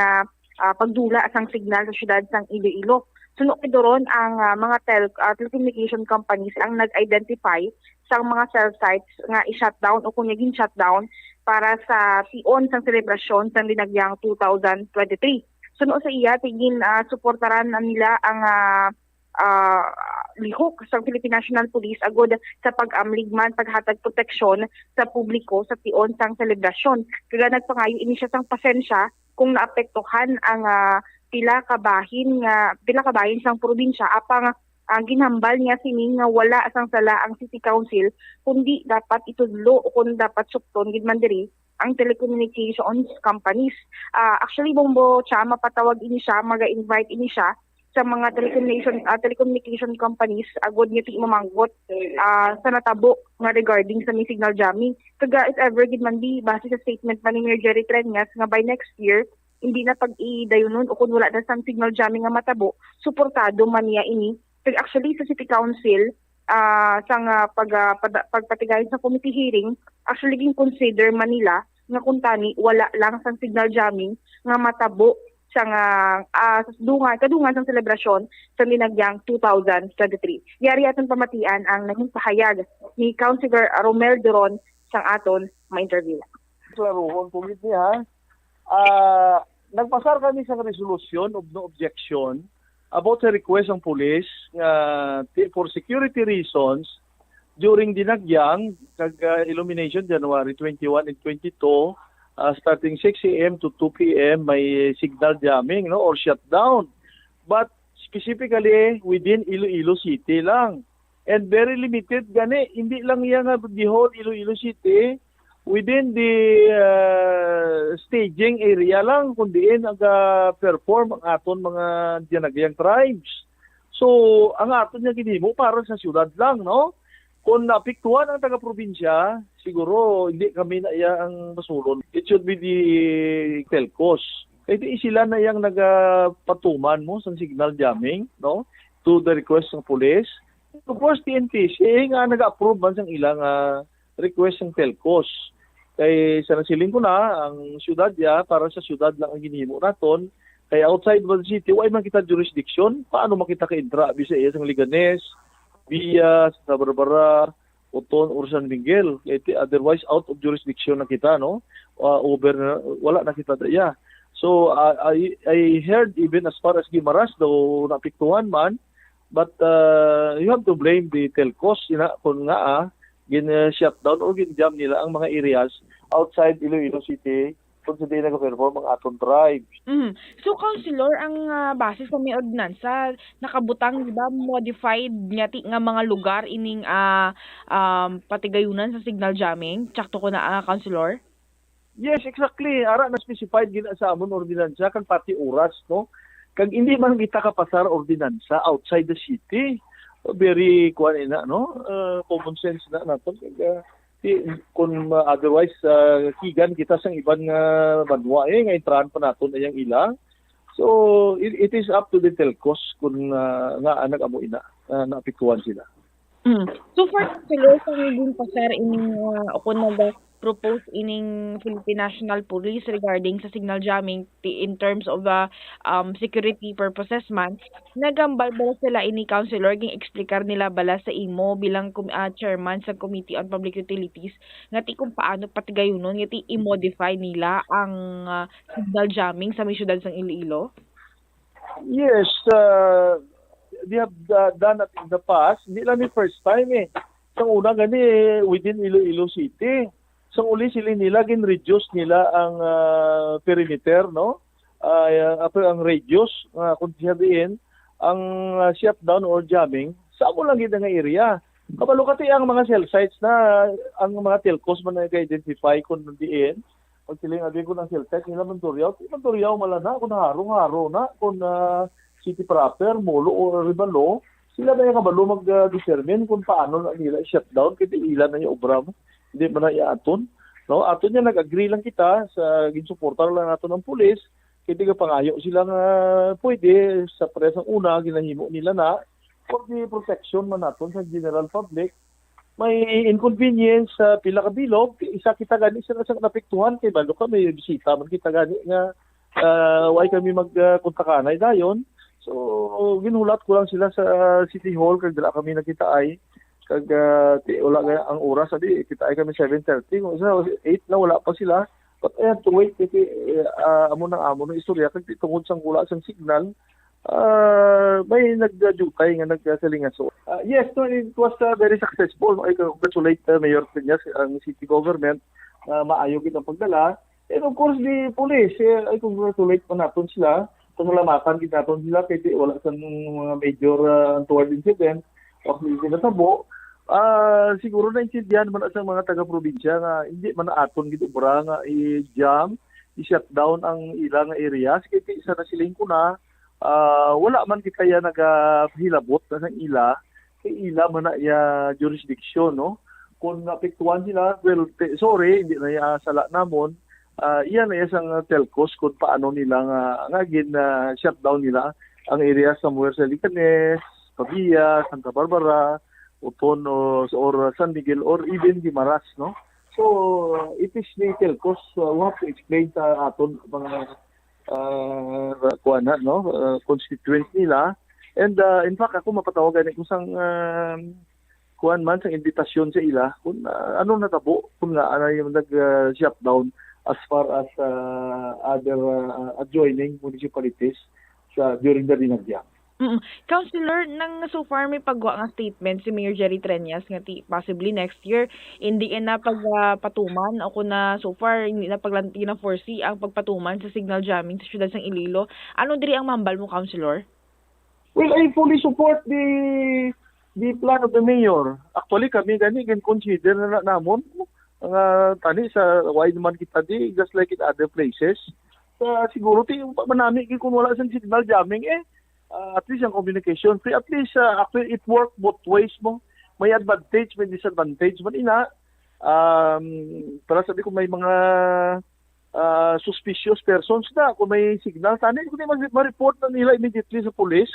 pagdula sang signal sa syudad sang Iloilo. Suno kay Duron ang mga telecommunication companies ang nag-identify sa mga cell sites nga i-shutdown o kung naging shutdown para sa tion sang selebrasyon sang dinagyang 2023. Suno sa iya, tigin suportaran na nila ang lihok sa Philippine National Police agod sa pag-amligman, paghatag proteksyon sa publiko sa tion sang selebrasyon. Kaya nagpangayo ini siya sang pasensya kung naapektuhan ang pila kabahin sang probinsya apang ang ginhambal niya sining nga wala sang sala ang City Council kundi dapat itudlo o kung dapat sukton gid man diri ang telecommunications companies. Actually Bombo Cham mapatawag ini siya, maga-invite ini siya sa mga telecommunication companies agod nga ti mamanggot sa natabo nga regarding sa may signal jamming. Kaga if ever gid man di base sa statement man ni Mayor Jerry Treñas nga by next year hindi na pag-idayunon o kung wala na sang signal jamming nga matabo, suportado man niya ini. Pero actually sa City Council sang pagpatigayon sa committee hearing, actually ging consider Manila nga kuntani wala lang sang signal jamming nga matabo sang kadungan sang selebrasyon sa dinagyang 2023. Yari aton pamatian ang naging pahayag ni Councilor Romel Duron sang aton ma-interview. Klarohon pumit niya. Nagpasar kami sa resolution of no objection about the request ng police for security reasons during dinagyang illumination January 21 and 22 starting 6 a.m. to 2 p.m. may signal jamming or shutdown, but specifically within Iloilo City lang and very limited gani, hindi lang yan the whole Iloilo City, within the staging area lang kundiin ang perform ang aton mga dinagyang tribes. So ang aton nga ginhimo para sa syudad lang, no? Kung naapektuhan ang taga-probinsya, siguro hindi kami na iya ang masulon. It should be the telcos. Kaya di sila na yung nagpatuman mo sa signal jamming, no? To the request ng police. Of course, TNTC nga nag-approve man sang ilang request ng telcos. Kaya sa nasiling ko na, ang syudad ya, para sa syudad lang ang ginhimo naton. Kaya outside of the city, why man kita jurisdiction? Paano makita ka-intra? Bisa iya sang Liganes, Via, Santa Barbara, Oton, or San Miguel. Otherwise, out of jurisdiction na kita, no? Wala na kita daya. So, I heard even as far as Guimaras, though napiktuhan man, but you have to blame the telcos, kung nga, gin-shutdown o gin-jam nila ang mga areas outside Iloilo City kung sa di nag-perform ang atong tribes. So, Councilor, ang base sa may ordinansa, nakabutang, di ba, modified nga nga mga lugar ining patigayunan sa signal jamming? Tsakto ko na, Councilor? Yes, exactly. Ara na specified gina sa amon ordinansa kag pati oras, no? Kag hindi man kita kapasar ordinansa outside the city. Very no? Common sense na naton kag kung otherwise kigan kita sang ibang banwa nga intrahan pa naton ayang ilang. So it is up to the telcos kung nga anak amo ina naapektuhan sila. So for Councilor, sa din pa sir ining kung propose ining Philippine National Police regarding sa signal jamming in terms of security purposes man, nagambal ba sila ini Councilor ging explicar nila bala sa imo bilang chairman sa Committee on Public Utilities ngati kung paano patigayunon ngati i-modify nila ang signal jamming sa may syudad sang Iloilo? Yes, they have done it in the past. Hindi lang yung first time eh. Sa una gani within Iloilo City. Sa uli sila nila gin-reduce nila ang perimeter, no? Ang radius, kung sabihin, ang shutdown or jamming, sa mo lang gid nga area. Kabalo kati ang mga cell sites na ang mga telcos man nag-identify kung nandiin. Pag sila nga ko ng cell site nila Manturriao malana kung harong-haro na kung city proper, Molo o Ribalo, sila na yung kabalo mag-determine kung paano na nila shutdown kasi ilan na yung obra mo. Hindi ba na iaton? No? Aton niya nag-agree lang kita sa ginsuportar lang nato ng pulis. Kaya di ka pangayo sila nga pwede sa presang una, ginahimo nila na for the protection man naton sa general public. May inconvenience sa pila ka bilog, isa kita gani sa napektuhan kay balo ka may bisita man kita gani nga why kami magkontakanay dayon. So ginulat ko lang sila sa City Hall kag dala kami nakita ay kag wala ang oras adi kita ay kami 7:30 kung sa 8 na wala pa sila but I have to wait kasi amo ng istorya kag tungod sang wala sang signal may nagdutay nga nagsalingaso. Yes, no, it was very successful. I congratulate Mayor Peñas ang city government maayo gid ang pagdala and of course the police I congratulate pa naton sila pasalamatan gid naton sila kay wala sang mga major untoward incident o hindi natabo. Siguro na intindihan man sa mga taga-probinsya nga hindi man aton gid obra nga i-jam, i-shutdown ang ilang areas kay isa na siling ko na wala man kita ya nagahilabot na sang ila kay ila man na ya jurisdiction, no? Kung napektuhan sila, well, sorry, hindi na ya sala namon. Iyan na isang telcos kung paano nila nga shutdown nila ang area somewhere sa Liganes, Pavia, Santa Barbara, Oton or San Miguel or even Guimaras, no? So it is the telcos who have to explain sa aton mga constituents nila. And in fact ako mapatawagan kung sang kuan man sa invitasyon sa ila kung ano natabo kung nga ano yung nag-shutdown as far as other adjoining municipalities during the dinagya. Councilor, nang so far may pagwa nga statement si Mayor Jerry Treñas nga possibly next year hindi na pagpatuman o kung na so far hindi na paglanti na foresee ang pagpatuman sa signal jamming sa syudad sang Iloilo. Ano diri ang mambal mo, Councilor? Well, I fully support the plan of the mayor. Actually kami gani consider na namon Mga tani sa wide man kita di, just like in other places. Siguro manami kung wala siyang signal jamming at least ang communication free, at least actually it work both ways mo. May advantage, may disadvantage man ina. Para sabi ko may mga suspicious persons na kung may signal sana kung ma-report na nila immediately sa police.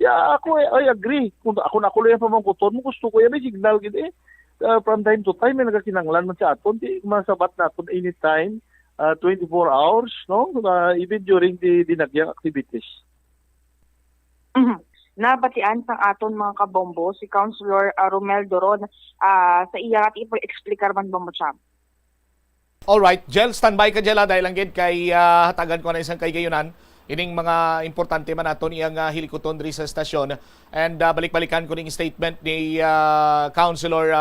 I agree. Kung ako lang pamangkuton mo, gusto ko may signal gid from time to time may nagakinanglan man sa aton, di masabat naton anytime, 24 hours, no? Even during the dinagyang activities. Nabatian sa aton mga kabombo si Councilor Romel Doron sa iya at ipo-explicar man ba mo siya. Alright, Jel, standby ka Jel dahil lang gid kay hatagan ko na isang kay gayunan. Ining mga importante man naton iyang hilikoton diri sa stasyon. And balik-balikan ko ning statement ni Councilor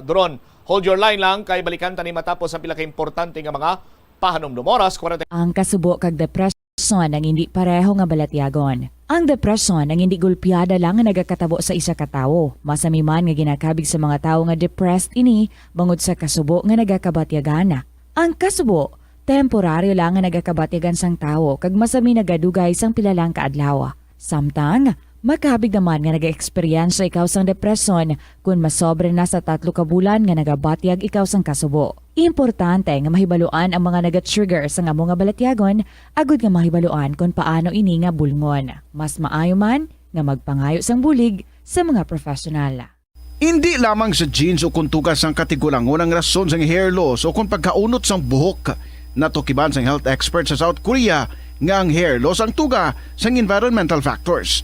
Doron. Hold your line lang kay balikan tani matapos ang pila ka importante nga mga pahanom oras. Ang kasubo kag depresyon ang hindi pareho nga balatyagon. Ang depresyon ang hindi gulpiyada lang nga nagakatabo sa isa ka tawo. Masami man nga ginakabig sa mga tawo nga depressed ini bangod sa kasubo nga nagakabatyagan. Ang kasubo temporaryo lang nga nagakabatyagan sang tawo kag masami nagadugay sang pilalang kaadlaw. Samtang makabig naman nga naga-experience ikaw sang depresyon kung masobre na sa 3 ka bulan nga nagabatyag ikaw sang kasubo. Importante nga mahibaluan ang mga naga-trigger sa amo nga balatyagon agud nga mahibaluan kung paano ini nga bulngon. Mas maayo man nga magpangayo sang bulig sa mga profesional. Hindi lamang sa genes o kung tugas ang katigulangon ang rason sang hair loss o kung pagkaunot sang buhok. Natukiban sang health expert sa South Korea nga ang hair loss ang tuga sang environmental factors.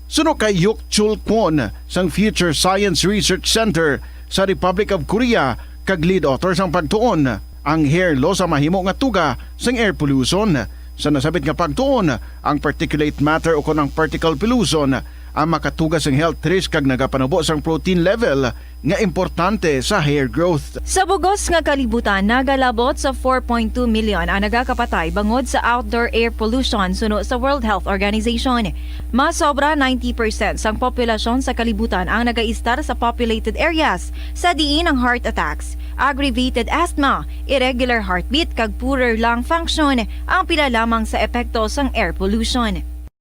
Suno kay Yuk Chul Kwon sang Future Science Research Center sa Republic of Korea kag lead author sang pagtuon ang hair loss ang mahimo nga tuga sang air pollution. Sa nasabit nga pagtuon ang particulate matter o kon ang particle pollution ang makatugas sang health risk kag nagapanubo sang protein level nga importante sa hair growth. Sa bugos nga kalibutan, nagalabot sa 4.2 million ang nagakapatay bangod sa outdoor air pollution suno sa World Health Organization. Mas sobra 90% sang populasyon sa kalibutan ang nagaistar sa populated areas sa diin ang heart attacks, aggravated asthma, irregular heartbeat kag poorer lung function ang pila lamang sa epekto sang air pollution.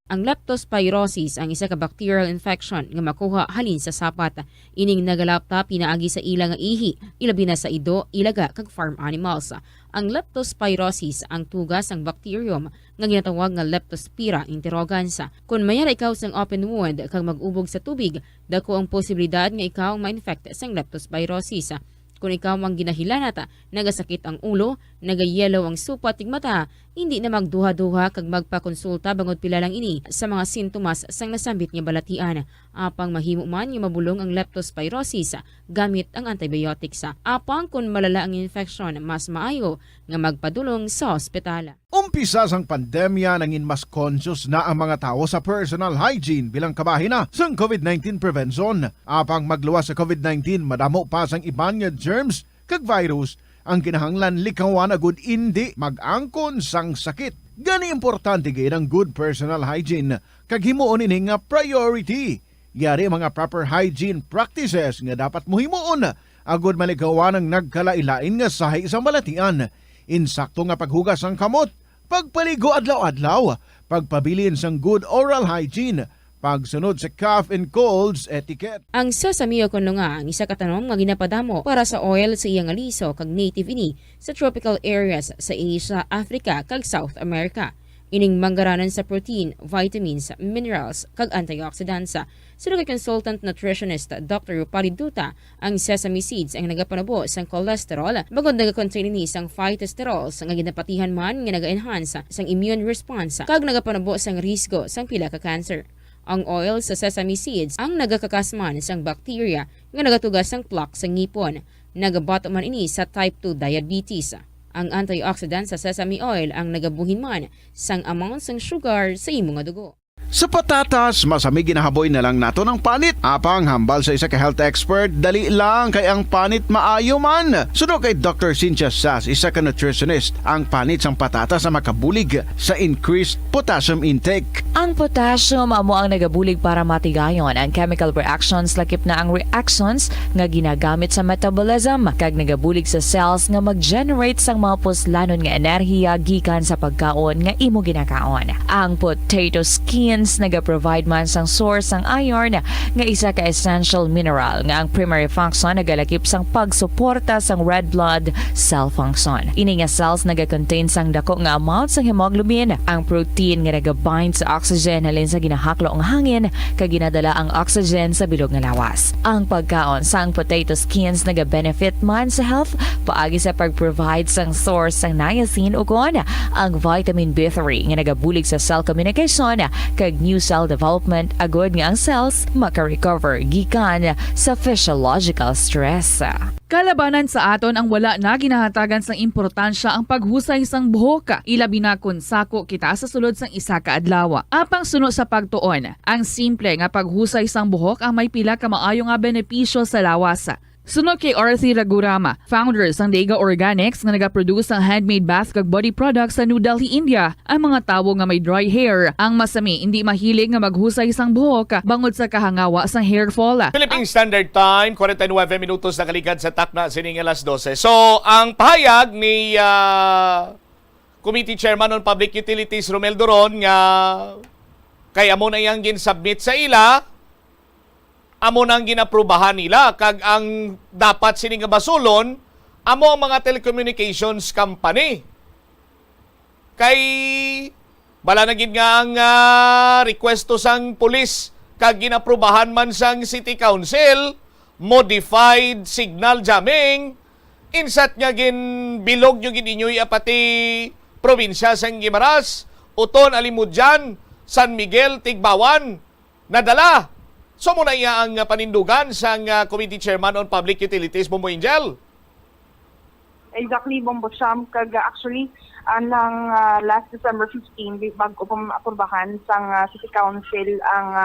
Ang leptospirosis ang isa ka bacterial infection nga makuha halin sa sapat. Ining nagalapta pinaagi sa ila nga ihi, ilabi na sa ido, ilaga kag farm animals. Ang leptospirosis ang tugas ng bacterium nga ginatawag nga Leptospira interrogans. Kung mayara ikaw sang open wound kag mag-ubog sa tubig, dako ang posibilidad nga ikaw ma-infect sang leptospirosis. Kung ikaw mang ginahilanata, nagasakit ang ulo, nagayelo ang supa tig mata, hindi na magduha-duha kag magpakonsulta bangod pila lang ini sa mga sintomas sang nasambit nga balatian. Apang mahimo man nga mabulong ang leptospirosis gamit ang antibiotics. Apang kung malala ang infection, mas maayo nga magpadulong sa ospital. Umpisa sang pandemya nangin mas conscious na ang mga tao sa personal hygiene bilang kabahina sang COVID-19 prevention. Apang magluwas sa COVID-19, madamo pa sang iban nga germs kag virus ang kinahanglan likawan agud indi mag-angkon sang sakit. Gani importante gid ang good personal hygiene kag himuon ini nga priority. Yari mga proper hygiene practices nga dapat mohimuon agud malikawan ang nagkalailain nga sahi sa balatian. Insakto nga paghugas sang kamot, pagpaligo adlaw-adlaw, pagpabilin sang good oral hygiene, pagsunod sa cough and colds etiquette. Ang sesame o kuno nga ang isa ka tanom nga ginapadamo para sa oil sa iyang aliso kag native ini sa tropical areas sa Asia, Africa kag South America. Ining manggaranan sa protein, vitamins, minerals kag antioxidants. Sino kay consultant nutritionist Dr. Rupali Duta, ang sesame seeds ang nagapanabo sang cholesterol bagod nagakontain ini sang phytosterols nga ginapatihan man nga naga-enhance sang immune response kag nagapanabo sang risgo sang pila ka cancer. Ang oil sa sesame seeds ang nagakakasman sang bacteria nga nagatugas sang plaque sa ngipon. Nagabato man ini sa type 2 diabetes. Ang antioxidant sa sesame oil ang nagabuhin man sang amount sang sugar sa imong dugo. Sa patatas, masami ginahaboy na lang nato ng panit. Apang hambal sa isa ka health expert, dali lang kay ang panit maayo man. Suno kay Dr. Cynthia Sass, isa ka nutritionist, ang panit sang patatas na makabulig sa increased potassium intake. Ang potassium amo ang nagabulig para matigayon ang chemical reactions lakip na ang reactions nga ginagamit sa metabolism kag nagabulig sa cells nga mag-generate sang mga puslanon nga enerhiya gikan sa pagkaon nga imo ginakaon. Ang potato skins naga-provide man sang source sang iron nga isa ka essential mineral nga ang primary function nagalakip sang pagsuporta sang red blood cell function. Ini nga cells naga-contain sang dako nga amount sang hemoglobin, ang protein nga naga-bind sa oxygen halin sa ginahaklo ang hangin kag ginadala ang oxygen sa bilog nga lawas. Ang pagkaon sang potato skins naga-benefit man sa health paagi sa pag-provide sang source sang niacin ug ang vitamin B3 nga nagabulig sa cell communication kag new cell development agod nga ang cells maka-recover gikan sa physiological stress. Kalabanan sa aton ang wala na ginahatagan sang importansya ang paghusay sang buhok, ilabi na kun sako kita sa sulod sang isa ka adlaw. Apang suno sa pagtuon, ang simple nga paghusay sang buhok ang may pila ka maayo nga benepisyo sa lawas. Sunod kay Arthi Ragurama, founder sang Dega Organics nga nagaproduce ng handmade bath kag body products sa New Delhi, India. Ang mga tawo nga may dry hair, ang masami hindi mahilig nga maghusay sang buhok bangod sa kahangawa sang hair fall. Philippine Standard Time, 49 minutos na kaligad sa takna sining alas 12. So, ang pahayag ni Committee Chairman on Public Utilities Romel Doron nga kay amo na yang gin-submit sa ila, amo nang ginaprubahan nila kag ang dapat sining nga basulon amo ang mga telecommunications company. Kay bala na gid nga ang requesto sang pulis kag ginaprubahan man sang City Council modified signal jamming insat nga gin bilog nyo gid inyoy apati probinsya sang Guimaras, Uton, Alimudjan, San Miguel, Tigbawan nadala. So muna iya ang panindugan sang Committee Chairman on Public Utilities, Bombo Angel. Exactly, Bombo Sham. Kag actually, nang last December 15, bago po apurbahan sang City Council ang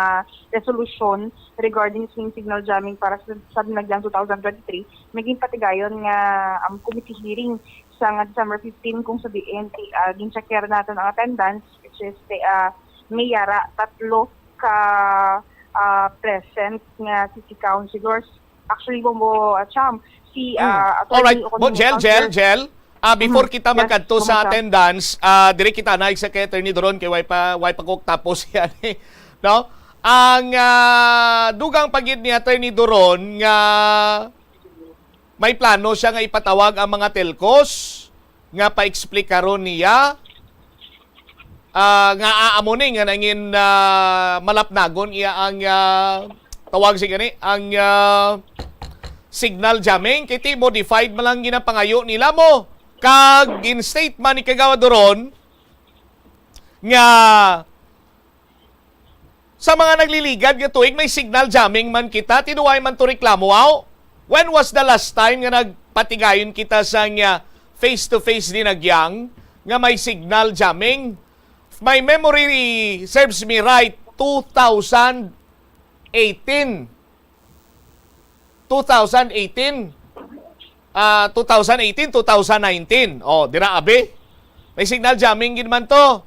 resolution regarding swing signal jamming para sa Dinagyang 2023. Maging patigayon nga ang committee hearing sang December 15 kung sabihin, gin-checker natin ang attendance, which is may yara, 3 ka present nga City Councilors. Actually, Bombo Cham, si Alright, Gel. Before kita magkadto sa attendance, dire kita na sa kay Attorney Doron kay way pa kok tapos yan no? Ang dugang pagid ni Attorney Doron nga may plano siya nga ipatawag ang mga telcos nga pa-explikaron niya nga aamunin nga nangin malapnagon iya ang tawag siya gani ang signal jamming kiti modified malang ginapangayo nila mo kag in statement ni Kagawa Doron nga sa mga nagliligad nga tuig may signal jamming man kita tinuway man to reklamo. When was the last time nga nagpatigayon kita sa face to face dinagyang nga may signal jamming? My memory serves me right, 2018. 2018, 2019. Oh, dira abe. May signal jamming gid man to.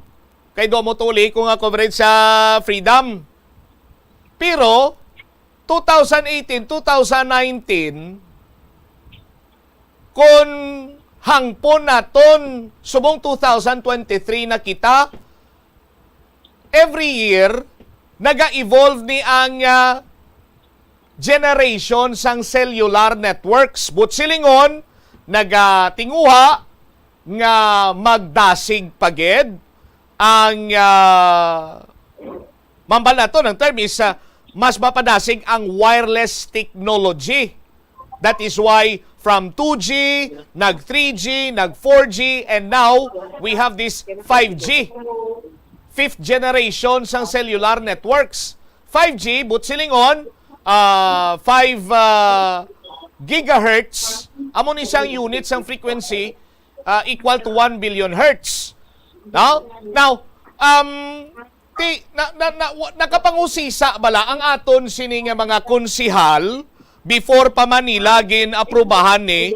Kay do mo tuli kung nga coverage sa Freedom. Pero 2018, 2019 kung hangpon naton subong 2023 na kita, every year naga-evolve ni ang generation sang cellular networks. But silingon, nagatinguha nga magdasig pagid ang mambal na to ng term is mas mapadasig ang wireless technology. That is why from 2G, nag 3G, nag 4G, and now we have this 5G. Fifth generation sang cellular networks. 5G, but silingon, 5 gigahertz, amon isang unit sang frequency equal to 1 billion hertz. Now, nakapangusisa bala ang aton sini nga mga konsihal before pa Manila aprubahan ni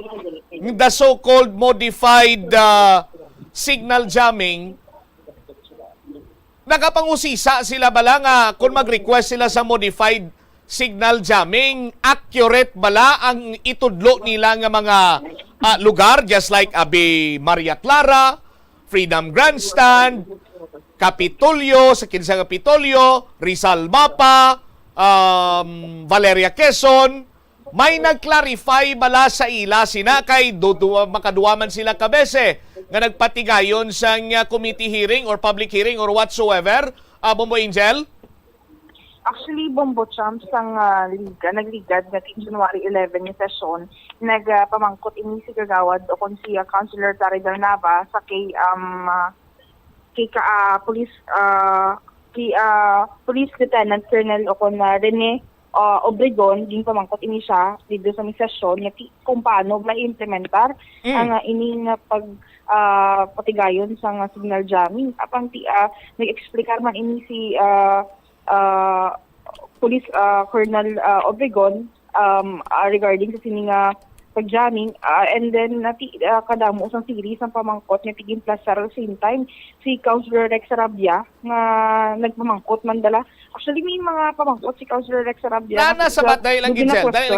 the so-called modified signal jamming. Nakapangusisa sila bala nga kung mag-request sila sa modified signal jamming, accurate bala ang itudlo nila nga mga lugar, just like Abi Maria Clara, Freedom Grandstand, Kapitolyo, sa Kinsang Kapitolyo, Rizal Mapa, Valeria Quezon. May nag-clarify bala sa ila sinakay makaduwaman sila kabese nga nagpatigayon sa committee hearing or public hearing or whatsoever. Bombo Angel? Actually, Bombo Champs, ang nagligad na January 11 yung session, nagpamangkot ini si Kagawad o kung siya Councilor Taridel Nava sa Police Lieutenant Colonel o kung Rene Obregon, din pamangkot ini siya dito sa session kung paano ma-implementar ang ining patigayon sa signal jamming. Apang nag-explikar man ini si Police Colonel Obregon regarding sa sining pag-jamming, and then kadamo sang series ang pamangkot nga tiging plus sa same time si Councilor Rex Arabia nga nagpamangkot mandala. Actually may mga pamangkot si Councilor Rex Arabia nasabat dahil lang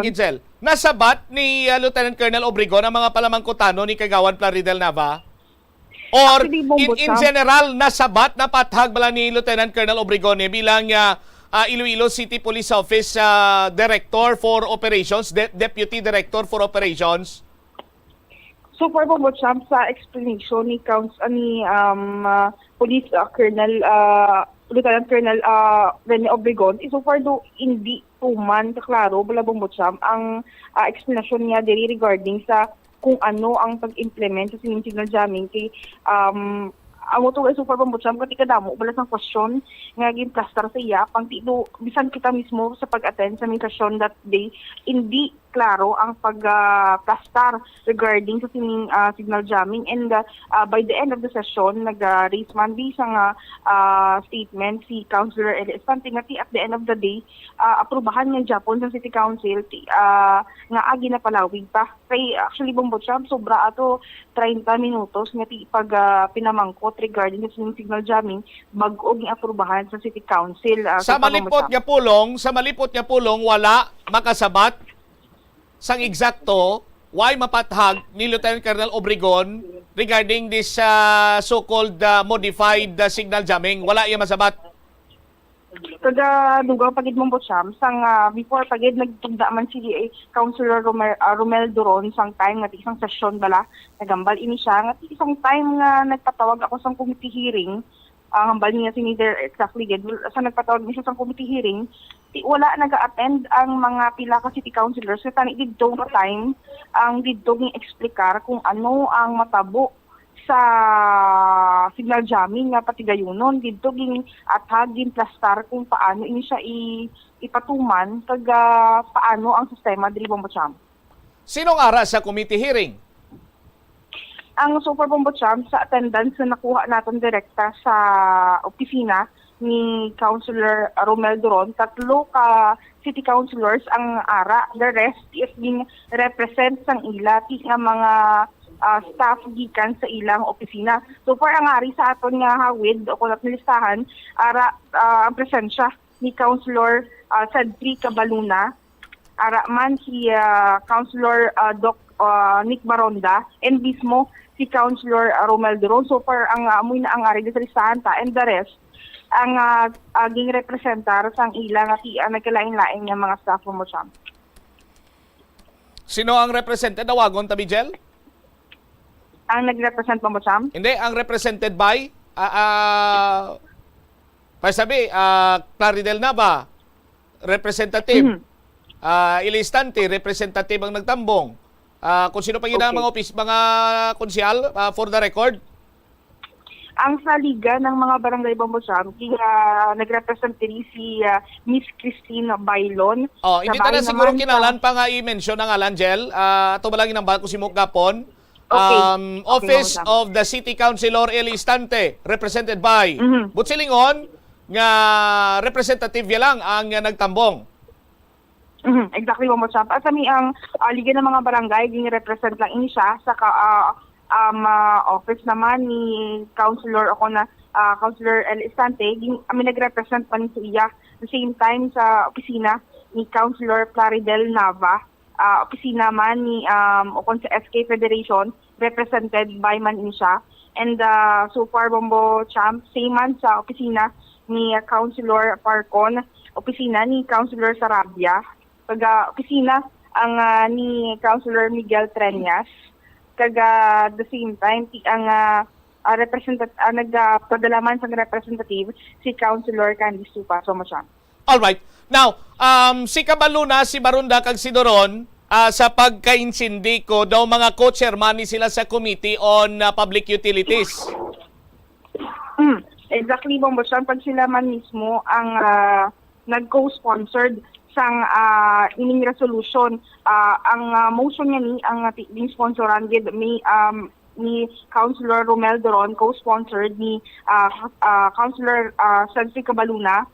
Gitzel. Nasabat ni Lieutenant Colonel Obregon ang mga palamangkotano ni Kagawan Plaridel Nava? Or in general nasabat na pathag bala ni Lieutenant Colonel Obregon bilang Iloilo City Police Office Director for Operations, Deputy Director for Operations? So for Bombo Champ, sa explanation ni Police Colonel Lieutenant Colonel Rene Obregon, so far do hindi tuman kaklaro bala Bombo Champ ang explanation niya diri regarding sa kung ano ang pag-implement sa signal jamming kay ang ito ay super pambutsam kasi kadamo balas ng question nga plaster sa iya pang tilo bisan kita mismo sa pag-attend sa session that day hindi klaro ang pag-plaster regarding sa signal jamming, and by the end of the session nag-raise man isang statement si Councilor Eli Estante nga at the end of the day aprubahan ng Japon sa City Council nga agi na palawig pa kay actually Bombocham sobra ato 30 minutos nga pag pinamangkot regarding sa signal jamming bag-o ging aprubahan sa City Council. Sa malipot nga pulong wala makasabat sang eksakto why mapathag ni Lieutenant Colonel Obregon regarding this so-called modified signal jamming. Wala yung masabat. Kada dugang pagid mong Bocham sang before pagid nagtugda man si Councilor Romel Duron sang time nga isang session bala nagambal ini siya nga isang time nga nagpatawag ako sang committee hearing hambal niya si Neither exactly sa nagpatawag niya sa committee hearing wala nag-attend ang mga pila ka city councilors sa tani didto nga time ang didto ging eksplikar kung ano ang matabo sa signal jamming nga patigayunon didto ging athag ging plastar kung paano ini siya ipatuman kag paano ang sistema diri Bombocham. Sinong ara sa committee hearing? Ang Super Bombocham sa attendance na nakuha naton direkta sa opisina ni Councilor Romel Duron, 3 ka city councilors ang ara. The rest is being represent sang ila nga mga staff gikan sa ilang opisina. So far ang ari sa aton nga hawid o kunat nilistahan ara ang presensya ni Councilor Cedric Cabaluna, ara man si Councilor Doc Nick Baronda, and mismo si Councilor Romel Duron. So far ang amoy na ang ari sa listahan ta, and the rest ang aging representar sang ilang at nagkalain-lain ng mga staff mo siya. Sino ang represented? Tawagon, Tabigel? Ang nag-represent mo siya? Hindi, ang represented by pasabi, Plaridel Nava, representative. Eli Estante, representative ang nagtambong. Kung sino pa yun ang mga konsyal, for the record? Ang sa liga ng mga barangay Bombocham, nag-represent din si Miss Christine Bailon. Hindi na siguro kinalan pa nga i-mention ng Alangel. Ito ba lang inambal ko si Mugapon. Office of the City Councilor Eli Estante, represented by Butsilingon, nga representative lang ang nagtambong. Exactly, Bombo Champ. At kami ang liga ng mga barangay, gini-represent lang ini siya sa office naman ni Councilor ako na Councilor El Estante, kami nag-represent pa ni sa iya. At the same time sa opisina ni Councilor Plaridel Nava, opisina man ni ukon sa SK Federation, represented by man ini siya. And so far, Bombo Champ, same man sa opisina ni Councilor Parcon, opisina ni Councilor Sarabia, opisina ang ni Councilor Miguel Treñas, the same time ang nagpadalaman sa representative si Councilor Candy Supa. So mo siya. Alright. Now, si Cabaluna, si Barunda, kag si Doron, sa pagka-insindi ko, daw mga co-chairman ni sila sa Committee on Public Utilities. Exactly, Bombo Sean. Pag sila man mismo ang nag-co-sponsored sang ining resolution, ang motion niya ni ang din sponsoran gid ni Councilor Romel Doron, co-sponsored ni Councilor Sansi Cabaluna,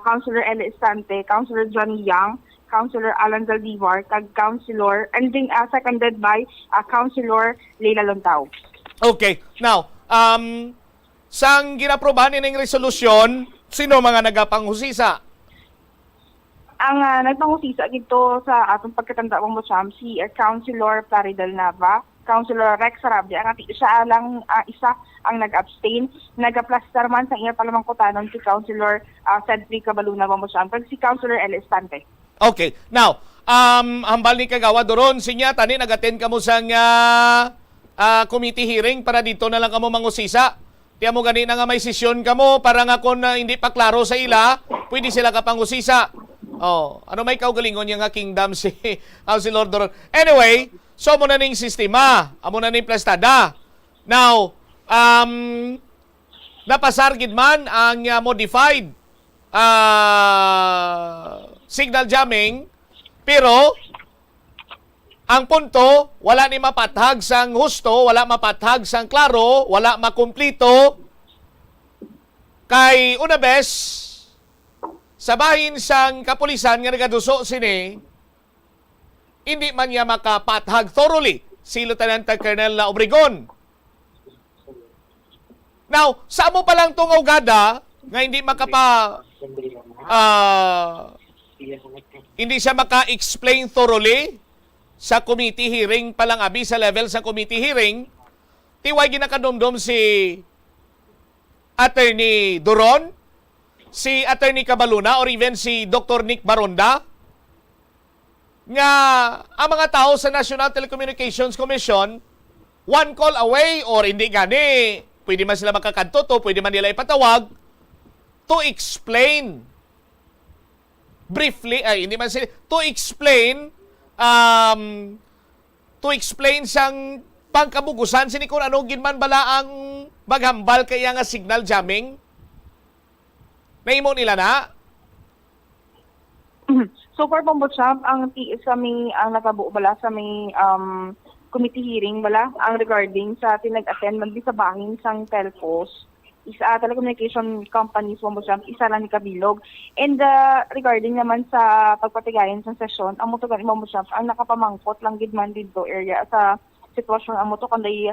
Councilor El Estante, Councilor John Yang, Councilor Alan Zaldivar, kag Councilor, and then seconded by Councilor Leila Lontao. Okay. Now, sang ginaprobahan ng resolusyon, sino mga nagapanghusisa? Ang nagpangusisa dito sa atong pagkatanda mo Cham, si Councilor Plaridel Nava, Councilor Rex Sarabia, ang siya lang isa ang nag-abstain. Nag-plaster man sa iya palamangkutanon si Councilor Cedric Cabaluna mo Cham, si Councilor El Estante. Okay. Now, hambal ni Kagawa Doron, sinya tani nag-attend kamo sang committee hearing para dito na lang kamo mangusisa. Tiyan mo ganina nga may sesyon kamo para nga kung hindi pa klaro sa ila, pwede sila kapangusisa. Oh, ano may kaugalingon yung nga kingdom si Councilor Doron. Anyway, so mo na ning sistema, amo na ning plastada. Now, napasargid man ang modified signal jamming, pero ang punto, wala ni mapathag sang husto, wala mapathag sang klaro, wala makumplito. Kay una bes, sa bahin sang kapulisan nga nagaduso sini, hindi man niya makapathag thoroughly si Lieutenant Colonel Obregon. Now, sa mo pa lang tungaw gada nga hindi hindi siya maka-explain thoroughly sa committee hearing palang abi sa level sa committee hearing, tiway ginakadomdom si Attorney Doron, si Attorney Cabaluna, or even si Dr. Nick Baronda, nga ang mga tao sa National Telecommunications Commission, one call away, or hindi gani, pwede man sila makakantoto, pwede man nila ipatawag, to explain briefly, hindi man sila, to explain sang pangkabugusan, sini kung ano ginman bala ang maghambal kaya nga signal jamming. Naimo nila na? So far, Bombo Champ, ang nakabuo bala sa may committee hearing bala, ang regarding sa tinag-attend man sa bahin sang telcos, isa telecommunication companies, Bombo Champ, isa lang ni Kabilog. And regarding naman sa pagpatigayan sa session, ang moto ni Bombo Champ, ang nakapamangkot lang gidman dito area sa sitwasyon ang moto kanday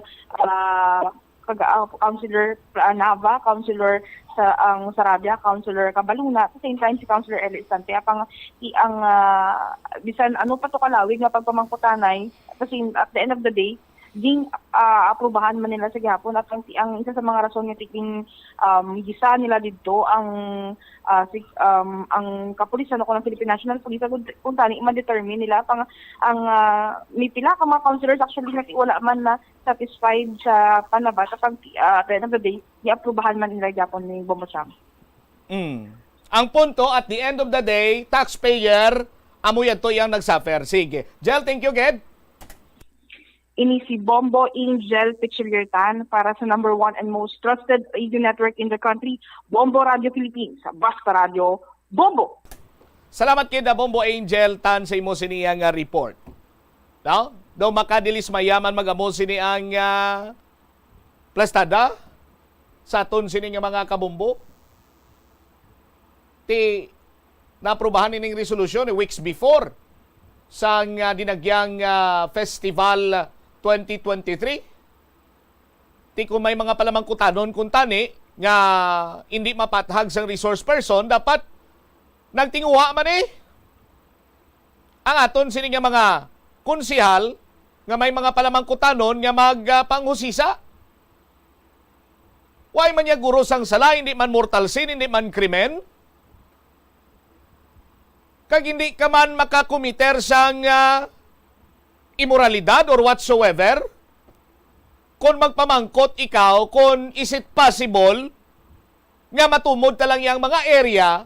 Councilor Nava, Councilor ang Sarabia, Councilor Cabaluna, at the same time si Councilor Eli Estante, ang bisan ano pa to kalawig nga pagpamangkutanay, kasi at the end of the day, ding aprubahan man nila sa gihapon, at ang isa sa mga rason nga tiking gisa nila dito ang kapulisan ako ng Philippine National Police kung tani ma-determine nila may pila ka mga councilors actually wala man na satisfied sa panabata pag at the end of the day i-aprubahan man nila gihapon ni Bombo Cham. Ang punto, at the end of the day, taxpayer amo yan to yung nagsuffer. Sige. Jel, thank you, Ged. Ini si Bombo Angel Pichiliertan para sa number 1 and most trusted radio network in the country, Bombo Radio Philippines, Basta Radio, Bombo! Salamat kida Bombo Angel tan sa imo siniyang report. No? Daw makadilis mayaman magamo siniyang plastada sa aton sini nga mga kabombo. ti naaprubahan ining resolusyon weeks before sa dinagyang Festival 2023. Ti kung may mga palamangkutanon kung tani nga hindi mapathag sang resource person, dapat nagtinguha man ang aton sini nga mga konsihal nga may mga palamangkutanon nga magpanghusisa. Why man niya guro sang sala, hindi man mortal sin, hindi man krimen. Kag hindi ka man makakomiter sang immoralidad or whatsoever, kung magpamangkot ikaw, kung is it possible nga matumod talang yang mga area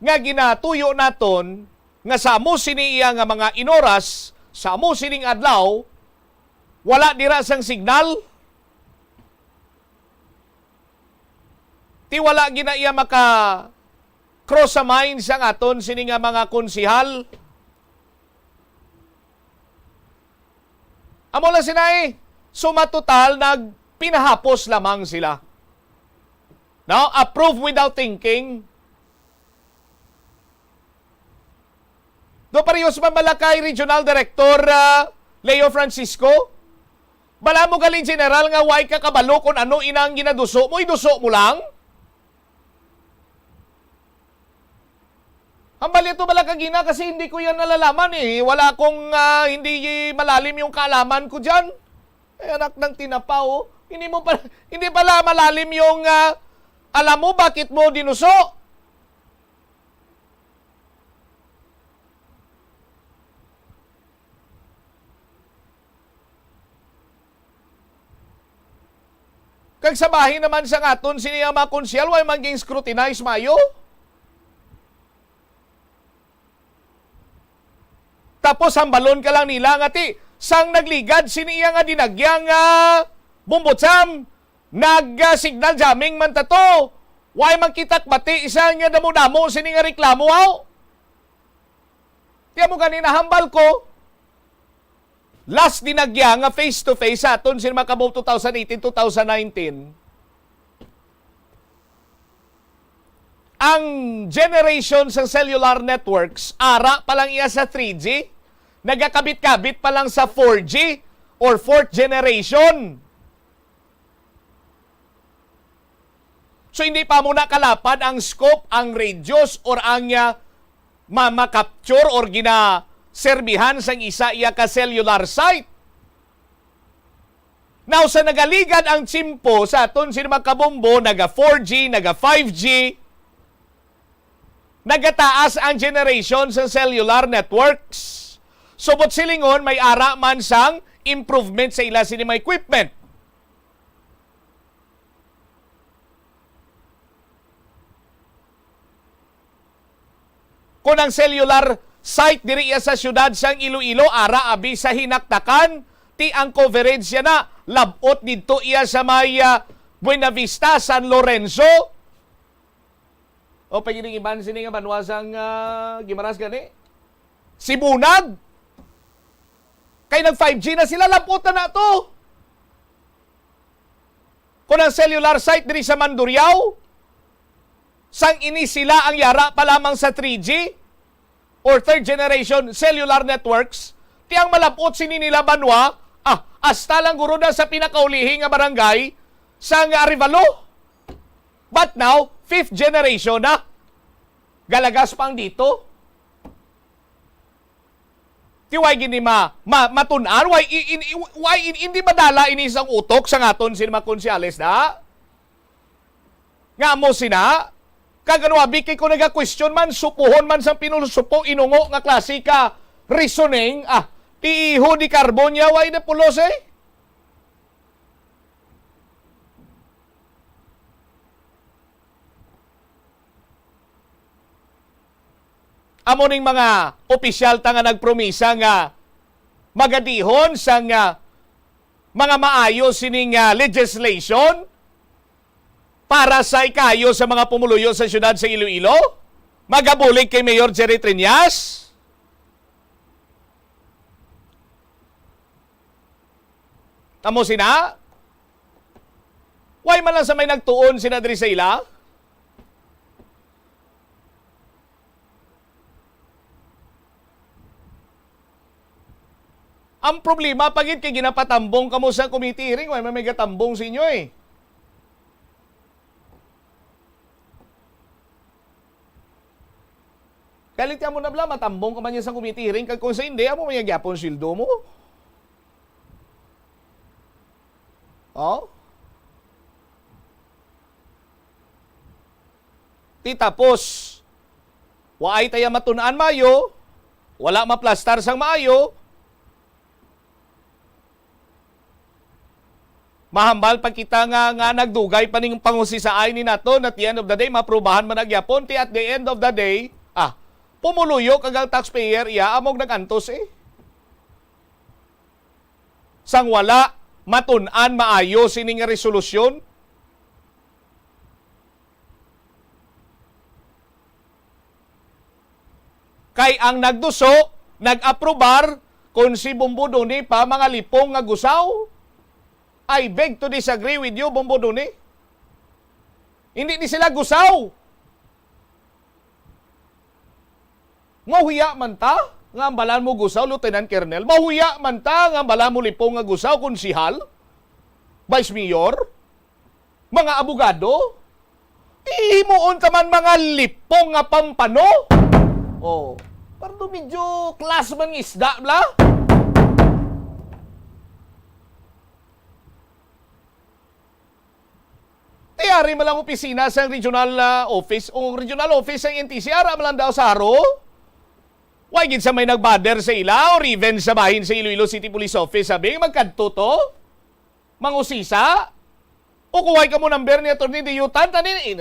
nga ginatuyo naton nga sa amo siniya nga mga inoras, sa amo sining adlaw, wala dira sang signal. Ti wala ginaiya maka cross sa mind sang aton sini nga mga konsihal. Amo lang sinay, sumatotal nagpinahapos lamang sila. Now, approve without thinking. Do parehas man Malacay Regional Director Leo Francisco, bala mo galing general nga way ka kabalo kung ano inang ginaduso mo, iduso mo lang. Hambal ito balakagina kasi hindi ko yan nalalaman Wala akong hindi malalim yung kaalaman ko dyan. Anak ng tinapaw, hindi pala malalim yung alam mo bakit mo dinuso. Kag sa bahin naman sa aton siniya mga konsyal, way maging scrutinize mayo. Tapos hambalon ka lang nila nga ti, sang nagligad siniya nga dinagyang bumbotsam, nag-signal jamming man tato. Way magkitak bati isang nga damo-damo sini nga reklamo haw. Tiyan mo kanina hambal ko, last dinagya nga face-to-face aton sin Makabog 2018-2019, ang generation sa cellular networks, ara pa lang iya sa 3G, nagakabit-kabit pa lang sa 4G or 4th generation. So hindi pa muna kalapad ang scope, ang radius, or ang mamakapture or gina-serbihan sang isa iya ka cellular site. Now, sa nagaligad ang tsimpo sa aton sin Makabombo, naga 4G, naga 5G, nagataas ang generation sa cellular networks. Subot silingon, may ara man sang improvement sa ila sinima equipment. Kung ang cellular site diri sa syudad sang Iloilo, ara abi sa hinaktakan, ti ang coverage siya na, labot dito iya sa may Buena Vista, San Lorenzo. O pagiling iban sini nga banwasang Gimaras gani. Sibunag. Kay nag 5G na sila, laputan na to. Kung ang cellular site diri sa Mandurriao, sang ini sila ang yara pa lamang sa 3G or third generation cellular networks, tiyang malapot sini nila Banwa, hasta lang guro na sa pinakaulihi nga barangay sa Arivalo. But now, 5th generation na. Galagas pang dito. Tiway gini matunan, why hindi madala ini isang utok sa ngaton sin mga konsyales na? Nga mo sina, kaganuabi kay ko naga-question man, supuhon man sa pinulsupo, inungo nga klasika reasoning, tiiho di karbonya, why na pulos Amo ning mga opisyal ta nga nagpromisa nga magadihon sa nga mga maayos sining legislation para sa ikayo sa mga pumuluyo sa syudad sa Iloilo. Magabulig kay Mayor Jerry Triñas. Amo sina? Why man lang sa may nagtuon sina diri sa ila? Ang problema, pagit kay ginapatambong kamo sa committee hearing, may gatambong sa inyo eh. Kalit mo na bla, matambong ka man niya sa committee hearing, kag kung sa hindi, amo may gyapon sildo mo. Oh? Tapos, waay tayo matunaan mayo, wala maplastar sang maayo, mahambal pag kita nga nagdugay pa ning pangusisaan ni nato, at the end of the day, maprubahan man nagyapon, at the end of the day, pumuluyo kagang taxpayer, amog nagantos eh. Sang wala, matun-an maayo sining resolusyon. Kay ang nagduso, nag-aprobar, kung si Bombo Duni pa mga lipong nga gusaw. I beg to disagree with you, Bombo Duni. Hindi ni sila gusaw. Mahuya man ta, nga ambalan mo gusaw, Lieutenant Colonel. Mahuya man ta, nga ambalan mo lipong nga gusaw, konsihal, vice mayor, mga abogado. Ihimuon ka man mga lipong nga pampano. Oh, parang medyo class man ng isda, bla? Tiyari malang opisina sa regional office o regional office ng NTCR, malang daw sa haro. Why gid sa may nagbader sa ila o even sa bahin sa Iloilo City Police Office, sabi, magkadto to? Mangusisa? O kuway ka mo number ni Atty. Diyutan, tanin,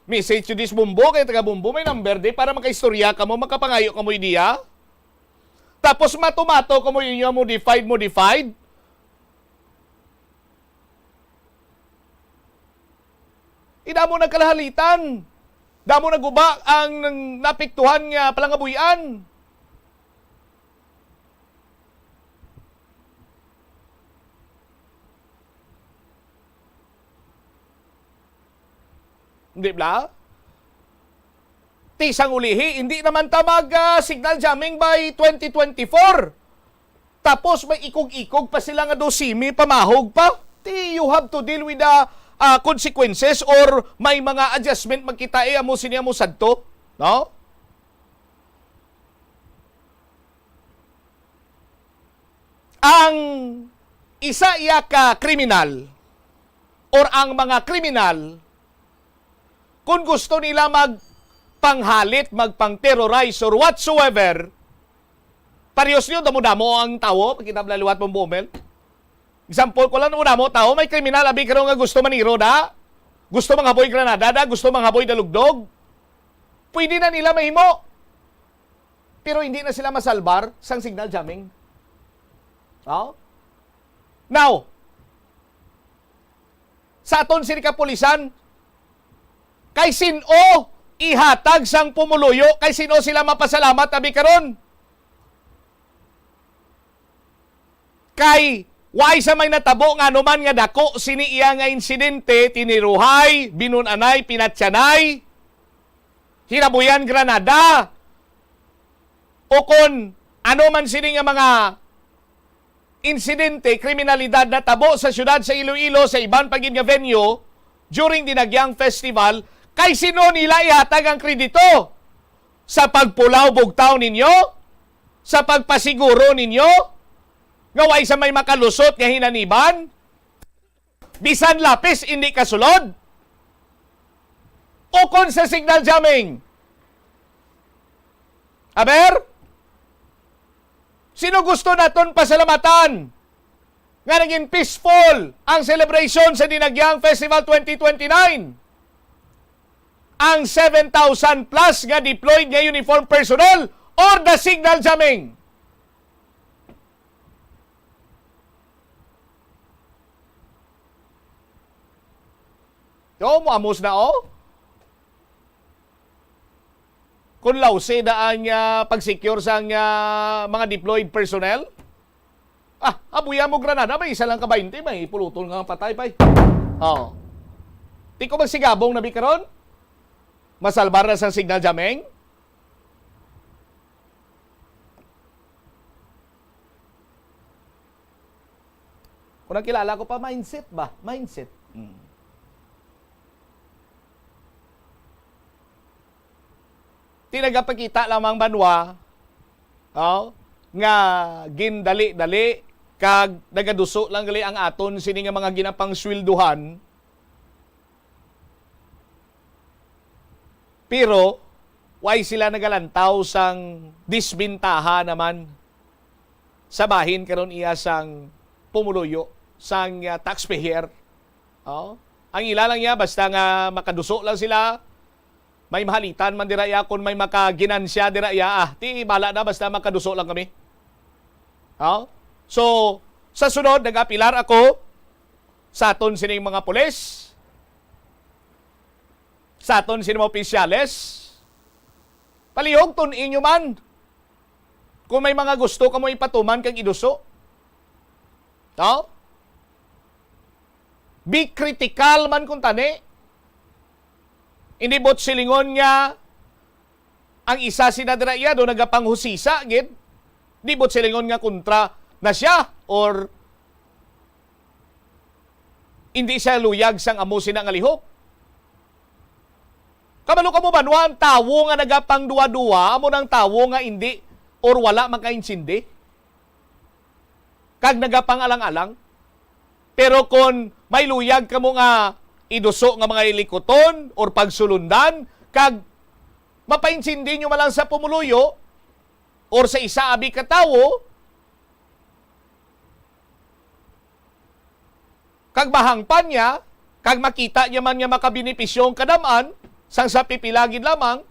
message to this Bumbo, kaya taga Bumbo, may number di para makaistorya ka mo, makapangayo ka mo idea. Tapos matumato ka mo yun modified. Ida mo nagkalahalitan. Damo naguba ang napiktuhan nga palangabuyan. Hindi ba? Tisang ulihi, hindi naman tamag signal jamming by 2024. Tapos may ikog-ikog pa sila nga dosimi, pamahog pa. You have to deal with the consequences or may mga adjustment magkita amo siniya mo sadto. No? Ang isa iya ka kriminal or ang mga kriminal, kung gusto nila magpanghalit, magpang-terrorize or whatsoever, parehas nyo, damo-damo ang tao, pagkita blaliwat mong bumel. Example ko lang, una mo, tao, may kriminal, abi ka nga gusto maniro da, gusto manghaboy granada da, gusto manghaboy dalugdog, pwede na nila mahimo. Pero hindi na sila masalbar sang signal jamming. Oh? Now, sa aton sini kapulisan, kay sino ihatag sang pumuluyo, kay sino sila mapasalamat abi karon? Kay why sa may natabo nga naman nga dako sini iya nga insidente, tiniruhay, binunanay, pinatsyanay, hinabuyan granada, o kon ano man sini nga mga insidente, kriminalidad na tabo sa syudad sa Iloilo, sa iban pagin nga venue, during Dinagyang Festival, kay sino nila ihatag ang kredito? Sa pagpulaw bugtaw ninyo? Sa pagpasiguro ninyo? Ngaway sa may makalusot nga hinaniban? Bisan lapis, hindi kasulod? O kon sa signal jamming? Aber? Sino gusto naton pasalamatan? Nga naging peaceful ang celebration sa Dinagyang Festival 2029? Ang 7,000 plus nga deployed nga uniform personnel or the signal jamming? Yo, muamos na kung lawse na ang pag-secure sa mga deployed personnel? Abuya mo granada, may isa lang ka 20, may pulutol nga patay pa. Di ko magsigabong na bikaron? Masalbar na sa signal jamming? Kung nakilala ko pa, mindset ba? Mindset. Tinagapakita lamang banwa, nga gindali-dali, kag nagaduso lang gali ang aton sini nga mga ginapang swelduhan. Pero, why sila nagalantaw sang disbintaha naman sa bahin karon iya sang pumuluyo sang taxpayer. Ang ilalang niya basta nga makaduso lang sila, may mahalitan man diraya kung may makaginansya diraya, ti bala na basta makaduso lang kami. So, sa sunod nag-apilar ako sa aton sining mga pulis, sa aton sining mga opisyales, palihog tun inyo man. Kung may mga gusto ka mo ipatuman kang iduso. Be critical man kung tani. Hindi bot silingon nga ang isa sinadraya do nagapanghusisa gid. Di bot silingon nga kontra na siya or hindi siya luyag sang amo sina nga lihok. Kabalo ka mo banwa ang tawo nga nagapang duwa-duwa, amo ng tawo nga hindi or wala makaintindi. Kag nagapang alang-alang. Pero kung may luyag ka mo nga iduso nga mga ilikoton or pagsulundan, kag mapaintindi nyo malang sa pumuluyo or sa isa abi katawo, kag mahangpan niya, kag makita niya man niya makabinipisyong kadaman, sang sa pipilagid lamang,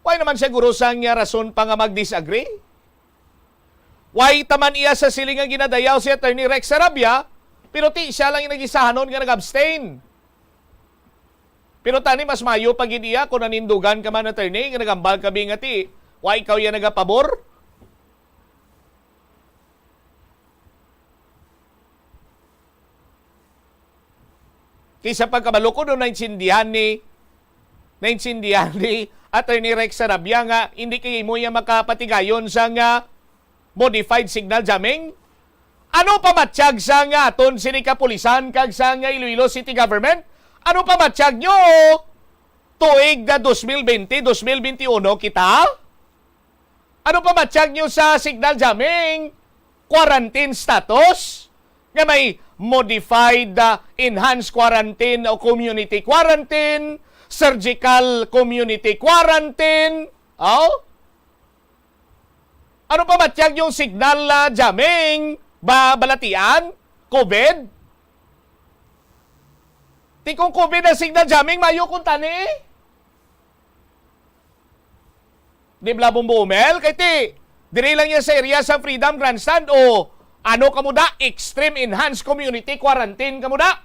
why naman siguro sang niya rason pa nga mag-disagree? Why taman iya sa silingang ginadayaw si Attorney Rex Sarabia, pero siya lang yung nag-isahanon nga nag-abstain. Pero tani mas mayo pag iya kung nanindugan ka man, attorney, nga nagambal ka nga why ikaw yan nagapabor? Kisa pagkabalo ko doon naintindihan ni Attorney Rex Sarabia nga hindi kayo mo yan makapatigayon sa nga modified signal jamming. Ano pa matsyag sa nga aton sini kapulisan kag sa nga Iloilo City Government? Ano pa matsyag nyo? Tuig na 2020-2021 kita? Ano pa matsyag nyo sa signal jamming? Quarantine status? Nga may modified enhanced quarantine o community quarantine, surgical community quarantine. Ano pa matsyag yung signal jamming? Balatian? COVID? Kung COVID na signal jamming, mayo kung tani. Di blabong bumel? Kaya dire lang niya sa area sa Freedom Grandstand o ano kamuda? Extreme Enhanced Community Quarantine kamuda?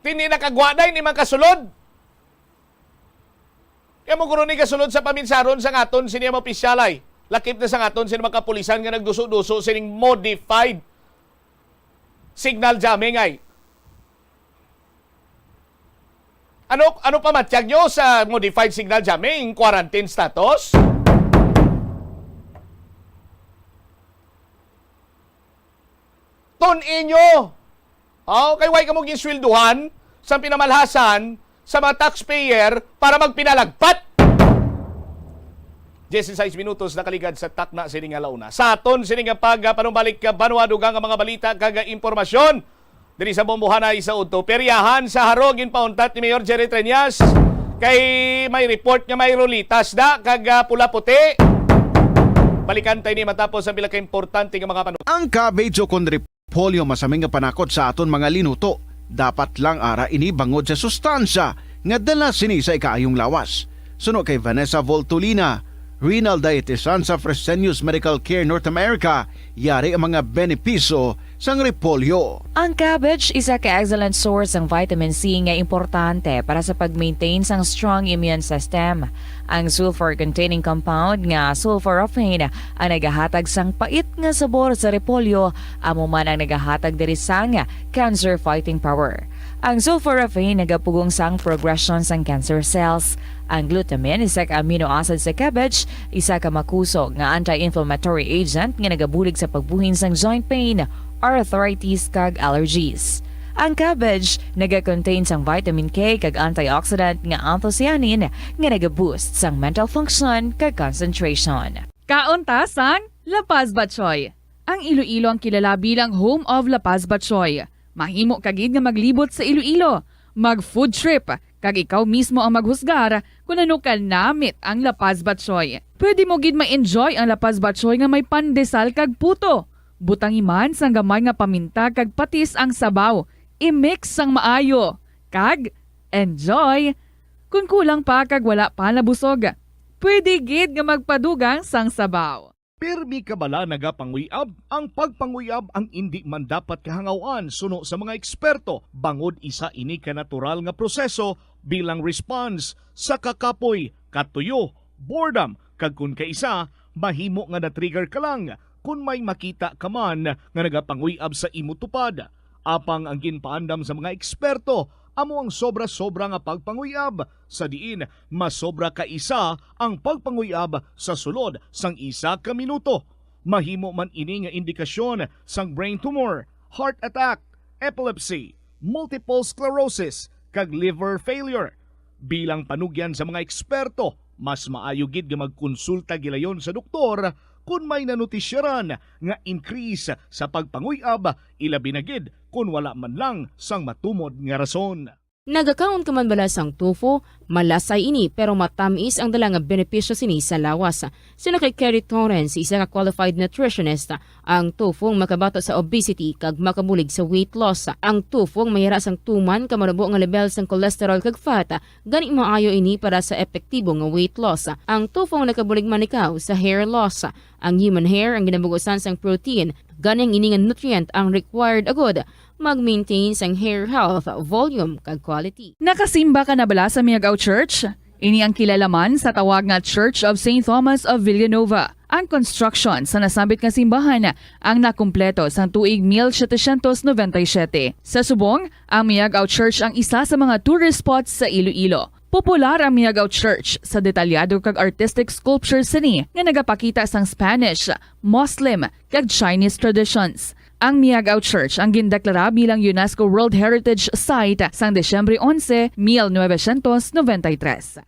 Tini nakagwaday ni mga kasulod. Kaya mo guro ni kasulod sa paminsaron sa ngaton siniyang opisyalay. Lakip na sa ngaton sino mga kapulisan nga nagduso-duso sining modified signal jamming ay. Ano pa matiyag nyo sa modified signal jamming? Quarantine status? Tunin nyo! Kay why ka mo ginswelduhan sa pinamalhasan sa mga taxpayer para magpinalagpat? 16 minutos nakaligad sa takna sining alauna. Sa aton sining pagpanumbalik ka banwa dugang mga balita kag impormasyon diri sa Bombohanay sa Udto. Peryahan sa harogin pauntat ni Mayor Jerry Treñas kay may report nga may rolitas da kag pula puti. Balikan tayo ni matapos ang pila ka importante nga mga panumbalik. Ang kabedyo kon repolyo masaming nga panakot sa aton mga linuto. Dapat lang ara ini bangod sa sustansya nga dala sini sa ikaayong lawas. Suno kay Vanessa Voltolina, renal dietitian sa Fresenius Medical Care North America, yari ang mga benepisyo sang repolyo. Ang cabbage isa ka excellent source ng vitamin C nga importante para sa pag-maintain sang strong immune system. Ang sulfur-containing compound nga sulforaphane ang nagahatag sang pait nga sabor sa repolyo, amo man ang nagahatag diri sang cancer-fighting power. Ang sulforaphane nagapugong sang progression sang cancer cells. Ang glutamine isa ka amino acid sa cabbage, isa ka makusog nga anti-inflammatory agent nga nagabulig sa pagbuhin sang joint pain, arthritis kag allergies. Ang cabbage naga-contain sang vitamin K kag antioxidant nga anthocyanin nga naga-boost sang mental function kag concentration. Kaunta sang La Paz Batchoy. Ang Iloilo ang kilala bilang home of La Paz Batchoy. Mahimo kagid nga maglibot sa Iloilo, mag-food trip, kag ikaw mismo ang maghusgar kung ano ka namit ang La Paz Batchoy. Pwede mo gid ma-enjoy ang La Paz Batchoy nga may pandesal kag puto. Butang iman sang gamay nga paminta kag patis ang sabaw. I-mix sang maayo. Kag, enjoy! Kung kulang pa kag wala pa nabusog, pwede gid nga magpadugang sang sabaw. Pirmi ka bala nagapanguyab? Ang pagpanguyab ang hindi man dapat kahangawan suno sa mga eksperto. Bangod isa ini ka natural nga proseso bilang response sa kakapoy, katuyo, boredom, kag kun kaisa, mahimo nga na-trigger ka lang kung may makita ka man nga nagapanguyab sa imo tupad. Apang ang ginpaandam sa mga eksperto, amo ang sobra-sobra nga pagpanguyab, sa diin mas sobra ka isa ang pagpanguyab sa sulod sang isa ka minuto. Mahimo man ini nga indikasyon sang brain tumor, heart attack, epilepsy, multiple sclerosis, kag liver failure. Bilang panugyan sa mga eksperto, mas maayo gid nga magkonsulta gilayon sa doktor kung may nanutisyaran nga increase sa pagpanguyab, ilabi na gid kung wala man lang sang matumod nga rason. Nagakaon ka man bala sang tofu, malasay ini pero matamis ang dala nga benepisyo sini sa lawas. Sina kay Kerry Torrens, isa ka qualified nutritionist, ang tofu ang makabato sa obesity kag makabulig sa weight loss. Ang tofu ang mayara sang tuman ka manubo nga level sang cholesterol kag fat, gani maayo ini para sa epektibo nga weight loss. Ang tofu ang nakabulig man ikaw sa hair loss. Ang human hair ang ginabugusan sang protein, ganing ini nga nutrient ang required agod mag-maintain sang hair health, volume, kag quality. Nakasimba ka na bala sa Miagao Church? Ini ang kilalaman sa tawag nga Church of St. Thomas of Villanova. Ang construction sa nasambit nga simbahan ang nakumpleto sa tuig 1797. Sa subong, ang Miagao Church ang isa sa mga tourist spots sa Iloilo. Popular ang Miagao Church sa detalyado kag artistic sculptures sini nga nagapakita sang Spanish, Muslim, kag Chinese traditions. Ang Miagao Church ang gindeklara bilang UNESCO World Heritage Site sang Desyembre 11, 1993.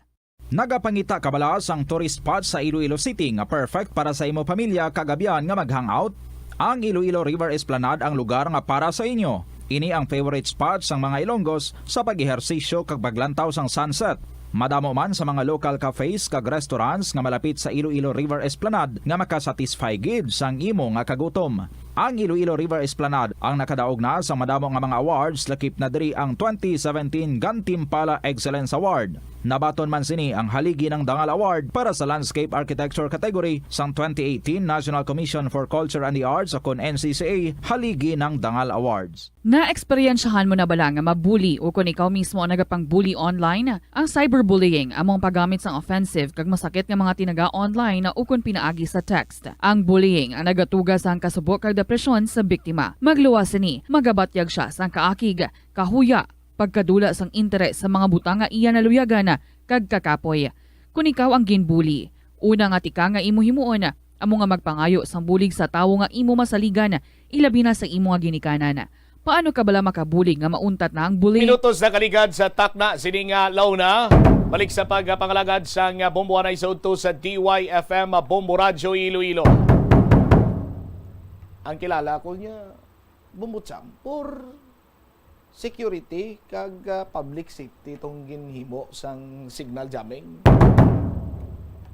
Nagapangita kabala sang tourist spot sa Iloilo City nga perfect para sa imo pamilya kagabihan nga mag-hangout. Ang Iloilo River Esplanade ang lugar nga para sa inyo. Ini ang favorite spot sang mga Ilonggos sa pag-ehersisyo kag paglantaw sang sunset. Madamo man sa mga local cafes kag restaurants nga malapit sa Iloilo River Esplanade nga makasatisfy gid sang imo nga kagutom. Ang Iloilo River Esplanade ang nakadaog na sa madamo nga mga awards, lakip na diri ang 2017 Gantimpala Excellence Award. Nabaton man sini ang haligi ng Dangal Award para sa Landscape Architecture category sang 2018 National Commission for Culture and the Arts o kon NCCA haligi ng Dangal Awards. Na-eksperyensyahan mo na bala nga mabuli o kung ikaw mismo ang nagapang-bully online? Ang cyberbullying among paggamit sang offensive kag masakit nga mga tinaga online na ukon pinaagi sa text. Ang bullying ang nagatuga sang kasubok kag depresyon sa biktima. Magluwas ni, magabatyag siya sang kaakig, kahuya, pagkadula sang interes sa mga butang nga iya naluyagan kag kakapoy. Kung ikaw ang ginbuli, una nga tika nga imo himuon, amo nga magpangayo sang bulig sa tawo nga imo masaligan, ilabi na sa imo nga ginikanan. Paano ka bala makabulig nga mauntat na ang bullying? Minutos na kaligad sa takna sining launa. Balik sa pagpangalagad sang Bombo Hanay sa udto sa DYFM Bombo Radio Iloilo. Ang kilala ko niya Bombo Champor, security kag public safety itong ginhimo sang signal jamming.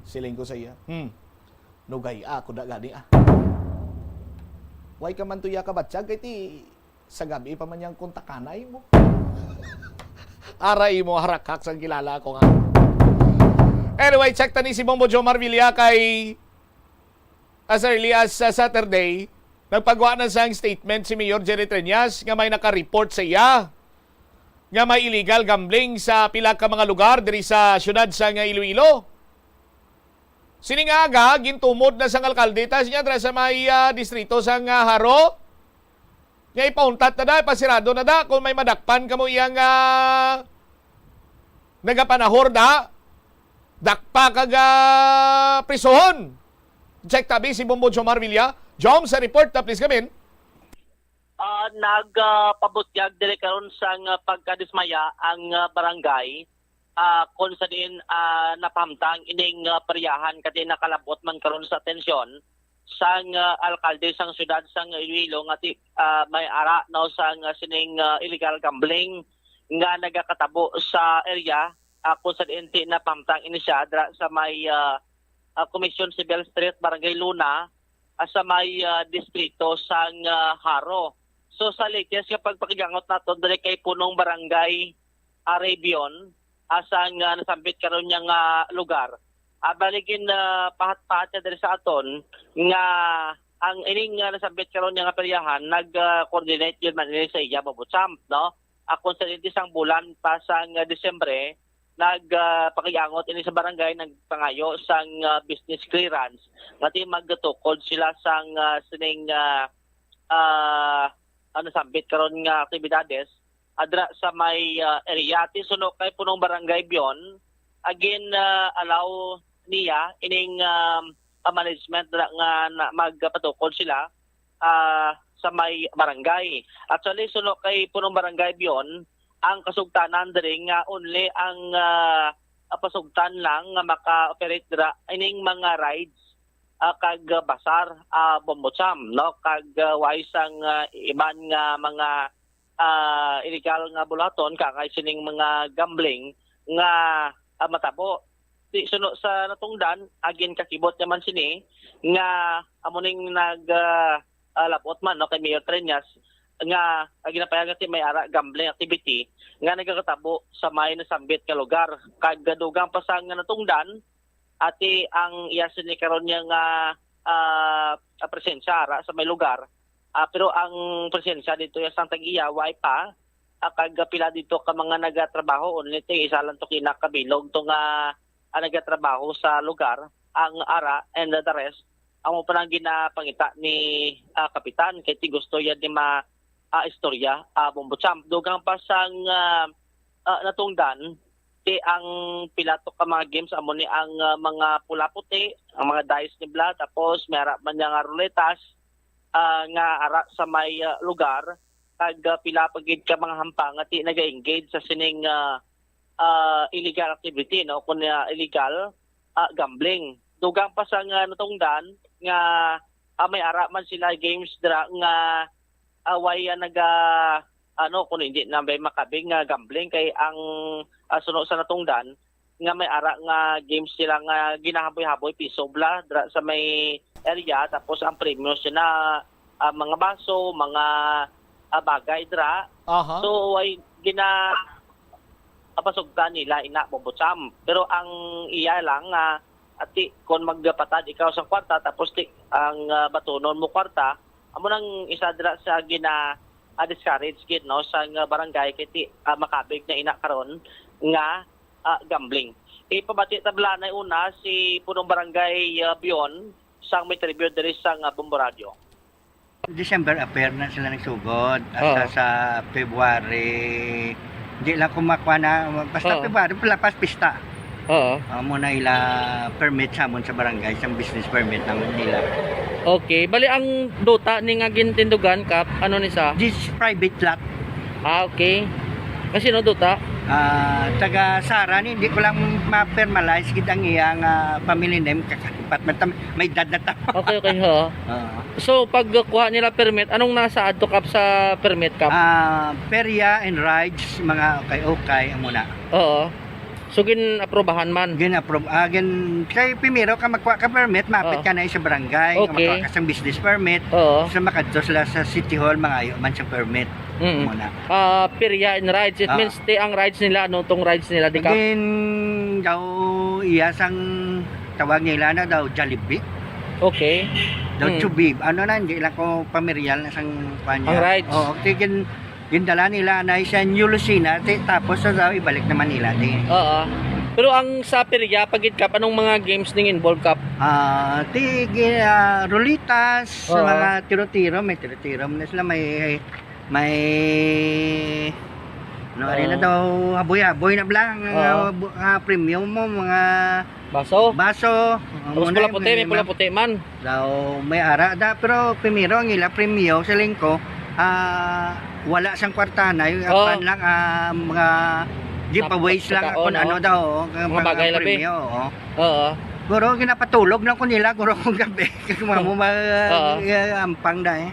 Siling ko sa iya. Nugay ako da gani Way ka man tuya ka batsyag iti sa gabi pa man yang kontakanay mo. Aray mo harakak sang kilala ko nga. Anyway, check tani si Bombo Jomar Villa kay as early as Saturday. Nagpagawa na sang statement si Mayor Jerry Treñas nga may naka-report sa iya nga may illegal gambling sa pila ka mga lugar diri sa syudad sa Iloilo. Siningaga gintumod na sang alkalde ta siya sa may distrito sang Haro. Nga ipauntat na da, pasirado na da, kung may madakpan ka mo iyang nagapanahor da, dakpa kag prisohon. Check tabi si Bombo Jomar Villa. Jom, sa report na please kami. Nagpabutyag dire karon sang pagkadismaya ang barangay kung sa din napamtang ining peryahan kati nakalabot man karon sa atensyon sang alkalde sang syudad sang Iloilo nga may ara no sang sining illegal gambling nga nagakatabo sa area kung sa din napamtang ini siya sa may Commission Civil Street, Barangay Luna, sa may distrito sang Haro. So sa latest kapag pakigangot nato dali kay punong barangay Arabion asang nasambit karon nya nga lugar. Baligin pahat-pahat diri sa aton nga ang ining nasambit karon nya nga peryahan nag-coordinate yun man sa iya Babutsam, no? Kung sa isang bulan pa sang Disyembre nagpakigangot ini sa barangay nagpangayo sang business clearance ngati magtukod sila sang sining sambit karon nga aktibidades adra sa may area ti suno kay punong barangay Bion again allow niya ining management nga magpatukod sila sa may barangay. Actually suno kay punong barangay Bion ang kasugtanan diri nga only ang pasugtan lang nga maka-operate dira ining mga rides kag basar Bombotsam, no, kag wais ang iban nga mga illegal nga bulaton kakay sining mga gambling nga matabo. Di suno sa natungdan agin kakibot naman sini nga amuning labot man no kay Mayor Treñas nga ginapayagan ti may ara gambling activity nga nagakatabo sa may nasambit nga lugar kag dugang pasang nga natungdan ati ang iyasin ni karon niya nga presensya ara sa may lugar pero ang presensya dito ya sang tag-iya way pa kag pila dito ka mga nagatrabaho only ti isa lang to kinakabilog to nga nagatrabaho sa lugar ang ara and the rest ang mo pa nang ginapangita ni kapitan kay ti gusto yan ni istorya Bombotsam dugang pasang natungdan ti ang pilato ka mga games amo ni ang mga pula puti ang mga dice ni Bla tapos mayara man nga ruletas nga ara sa may lugar kag pila pagid ka mga hampang ti naga-engage sa sining illegal activity no kun illegal gambling dugang pasang natungdan nga may ara man sila games dira nga away kung hindi na may makabing nga gambling kay ang suno sa natungdan nga may ara nga games sila nga ginahaboy-haboy piso bla dra sa may area tapos ang premiums na mga baso, mga bagay dra. So ay pasugtan nila ina Bombotsam. Pero ang iya lang ati kung magpatad ikaw sa kwarta tapos ang batunon mo kwarta amo nang isa dira sa discourage gid no sa barangay kiti makabig na ina karon nga gambling. Ipabati tabla na una si punong barangay Bion sang may tribute diri sang Bombo Radio. December affair na sila nagsugod at sa February di lang kumakwa na basta February palapas pista. Muna ila permit sa amon sa barangay, isang business permit naman nila. Okay, bali ang dota ni nga gintindugan kap ano ni sa? This private lot. Okay. Kasi no dota? Taga Sara ni hindi ko lang ma-formalize gid ang iyang family name kakalipat may dad na ta. Okay ho. So pag kuha nila permit, anong nasa adto kap sa permit kap? Perya and rides mga okay muna. Oo. So gin-aprobahan man? Gin-approve. Kay primero ka magkuha ka permit, mapit ka na sa barangay, magkuha ka sa business permit, sa makadto sila sa City Hall, mangayo man sa permit. Muna. Perya and rides, it means ang rides nila, ano tong rides nila? Again, daw iyasang tawag nila na daw Jollibee. Okay. Daw Chubib. Ano na, hindi lang ko pamiryal na sang panya. Ang rides? Oo, tigin yung dala nila na isa New Lucina tapos daw ibalik naman nila Oo. Pero ang sa Perya, pagit kap, anong mga games ning involved kap? Rolitas, Oo. mga tiro-tiro, may tiro-tiro na sila, may ano Oo. rin na daw, haboy-haboy na lang, Oo. premium mo, mga Baso? Tapos muna, pula puti, may pula puti man. daw may ara da, pero primero ang ila premium sa lingko, wala sang kwartana, yung Oo. apan lang mga giveaways lang Pagkataon, kung ano oo. daw, Mga bagay labi. premium, oo. Oo. Guro ginapatulog na ko nila guro kung gabi kasi mga mo Oo. ampang da eh.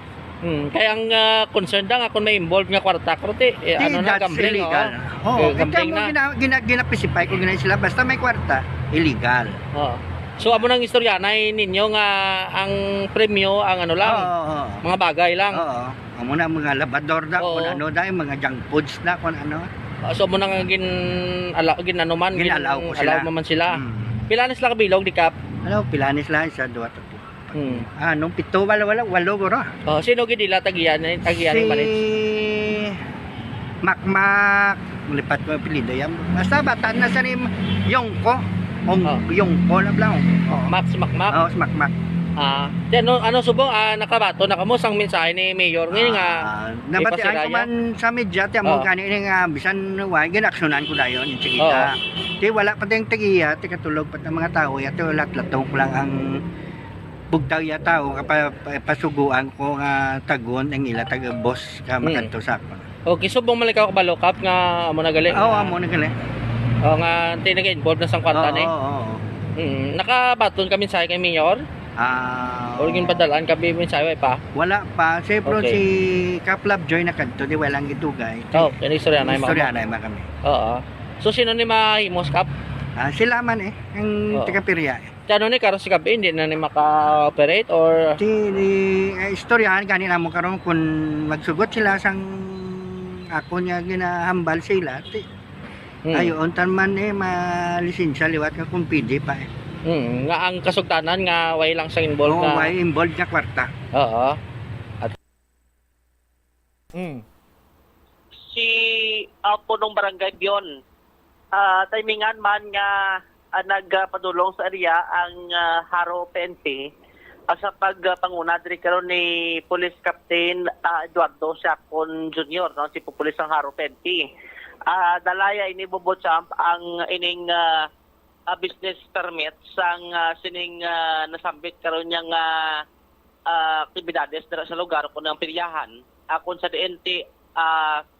Kaya ang concern lang ako may involved nga kwarta krote. Ano na That's gambling illegal. Oo. Gambling Gambling mo na. ginapisipay ko gina sila basta may kwarta, illegal. Oo. So amo nang istorya na ninyo nga ang premyo ang ano lang, Oo. mga bagay lang. Oo. Amo na mga labador da Oo. kung ano da, mga junk foods na kung ano. So mo nang ano man, Ginalaw ko sila. alaw mo man sila. Pila na sila kabilog di kap? Ano, pilanis lang isa, duwa to. Hmm. Nung pito, walo guro. Oh, sino gidila tagiyan ni Si manage? Makmak, lipat ko ang apelido yan. Basta bata na sa rin Yongko. Yongko na lang. Max Makmak. Oo, si Makmak. Ano subong nakabato na kamo sang mensahe ni Mayor ngayon nga. Nabatian ko man sa media, tiyan mo Oo. kanina nga, bisan wag, ginaksyonan ko dayon, yung chikita. Di wala pa tayong tagiya, ti katulog pa ng mga tao, yato lat-latong ko lang ang bugtaw ya tao, pasuguan ko nga tagon, ang ila taga-boss ka makanto sa ako. Okay, subong malikaw ka balokap nga amo na gali. Oo, amo na gali. Oo nga, nag-involve na sang kwarta ni. Oo. Nakabaton kami sa kay Mayor? O gin padalaan kami mensahe pa? Wala pa. Siyempre Okay. si Kaplab Joy na kanto, di walang itugay. Oh, kini istorya na Istorya na yung kami. Oo. So sino ni mahimos kap? Sila man ang Oo. taga-Pirya. Kano ni karon si kap hindi na ni maka-operate or Istoryahan kanina mo karon kung magsugot sila sang ako niya ginahambal sila. Ayon tan man malisensya liwat ka kung PD pa eh. Nga ang kasugtanan nga way lang sa involved Oo, nga. may involved nga kwarta. Oo. Si punong barangay Bion, timingan man nga nagpadulong sa area ang Haro PNP sa pagpanguna diri karon ni Police Captain Eduardo Siacon Jr. no, si Police ang Haro PNP. Dalaya ini bubotsamp ang ining business permit sang sining nasambit karon yang aktibidades dira sa lugar kun ang piryahan. Kung sa DNT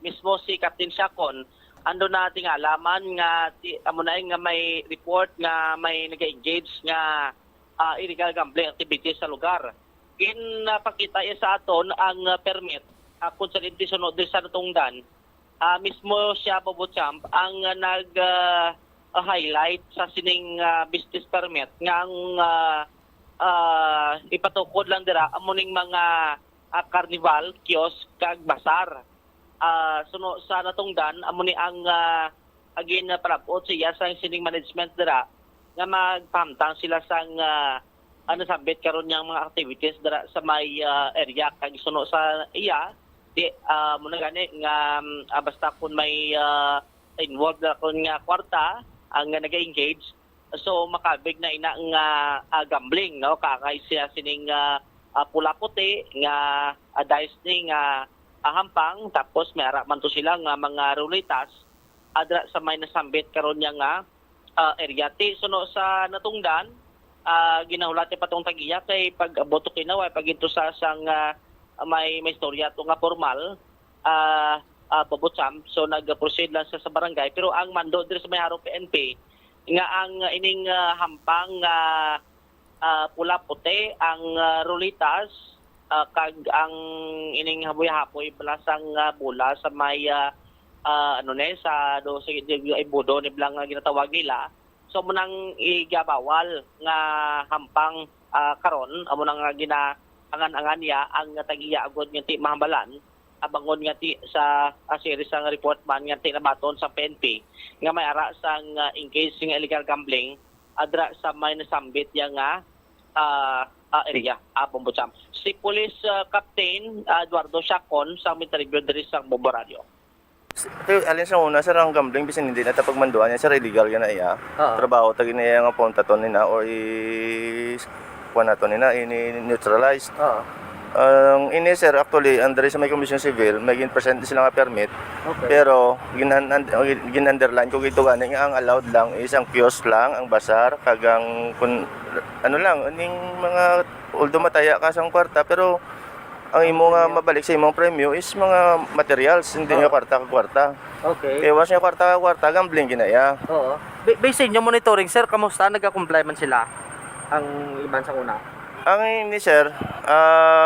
mismo si Captain Siacon ando na tingalaman nga amo na nga may report nga may nag-engage nga illegal gambling activities sa lugar. Ginapakita sa aton ang permit kung sa DNT sunod sa natungdan. Mismo siya Bobochamp ang highlight sa sining business permit nga ang ipatukod lang dira amuning mga carnival, kiosk kag basar. Suno sa natungdan amuni ang again palabot siya sa sining management dira nga magpamtang sila sang sabit karon yang mga activities dira sa may area kag suno sa iya di muna gani nga basta kun may involved na kun nga kwarta ang nag-engage so makabig na ina nga gambling no kakay siya sining pula puti nga dice ni nga hampang tapos may ara man to sila nga mga rulitas adra sa may nasambit karon nya nga area ti suno sa natungdan ginahulat patong tagiya kay pag aboto kinaway pag ito sa sang may istorya to nga formal Bobotsam so nag-proceed lang sa barangay pero ang mando diri sa may Haro PNP nga ang ining hampang pula puti ang rulitas kag ang ining haboy-hapoy balasang bola sa may sa do sa ibudo ni blang ginatawag nila so munang igabawal nga hampang karon amo nang angan-angan niya ang tagiya agod nga ti mahambalan abangon nga ti sa series ang report man nga ti nabaton sa PNP nga may ara sang engage nga illegal gambling adra sa may nasambit ya nga area Bombochamp. Si Police Captain Eduardo Siacon sa Mintaribyo diri sa Bombo Radio. alin sa una, sir, ang gambling, bisan hindi na tapagmanduan niya, sir, illegal yan na iya. Trabaho, tagi na iya nga punta to nina, or kuha na to nina, ini-neutralized. Ang ini, sir, actually, under sa may commission civil, may percent sila nga permit. Pero, ginunderline ko ito gani nga, ang allowed lang is ang kiosk lang, ang basar, kagang, ano lang, aning mga, although mataya ka sa kwarta, pero, ang imo nga mabalik sa imong premyo is mga materials, hindi nga kwarta. Okay. Kaya once nga kwarta, gambling ginaya. Oo. Based sa inyo monitoring, sir, kamusta? Nagka-comply man sila ang iban sa una? Ang ini, sir,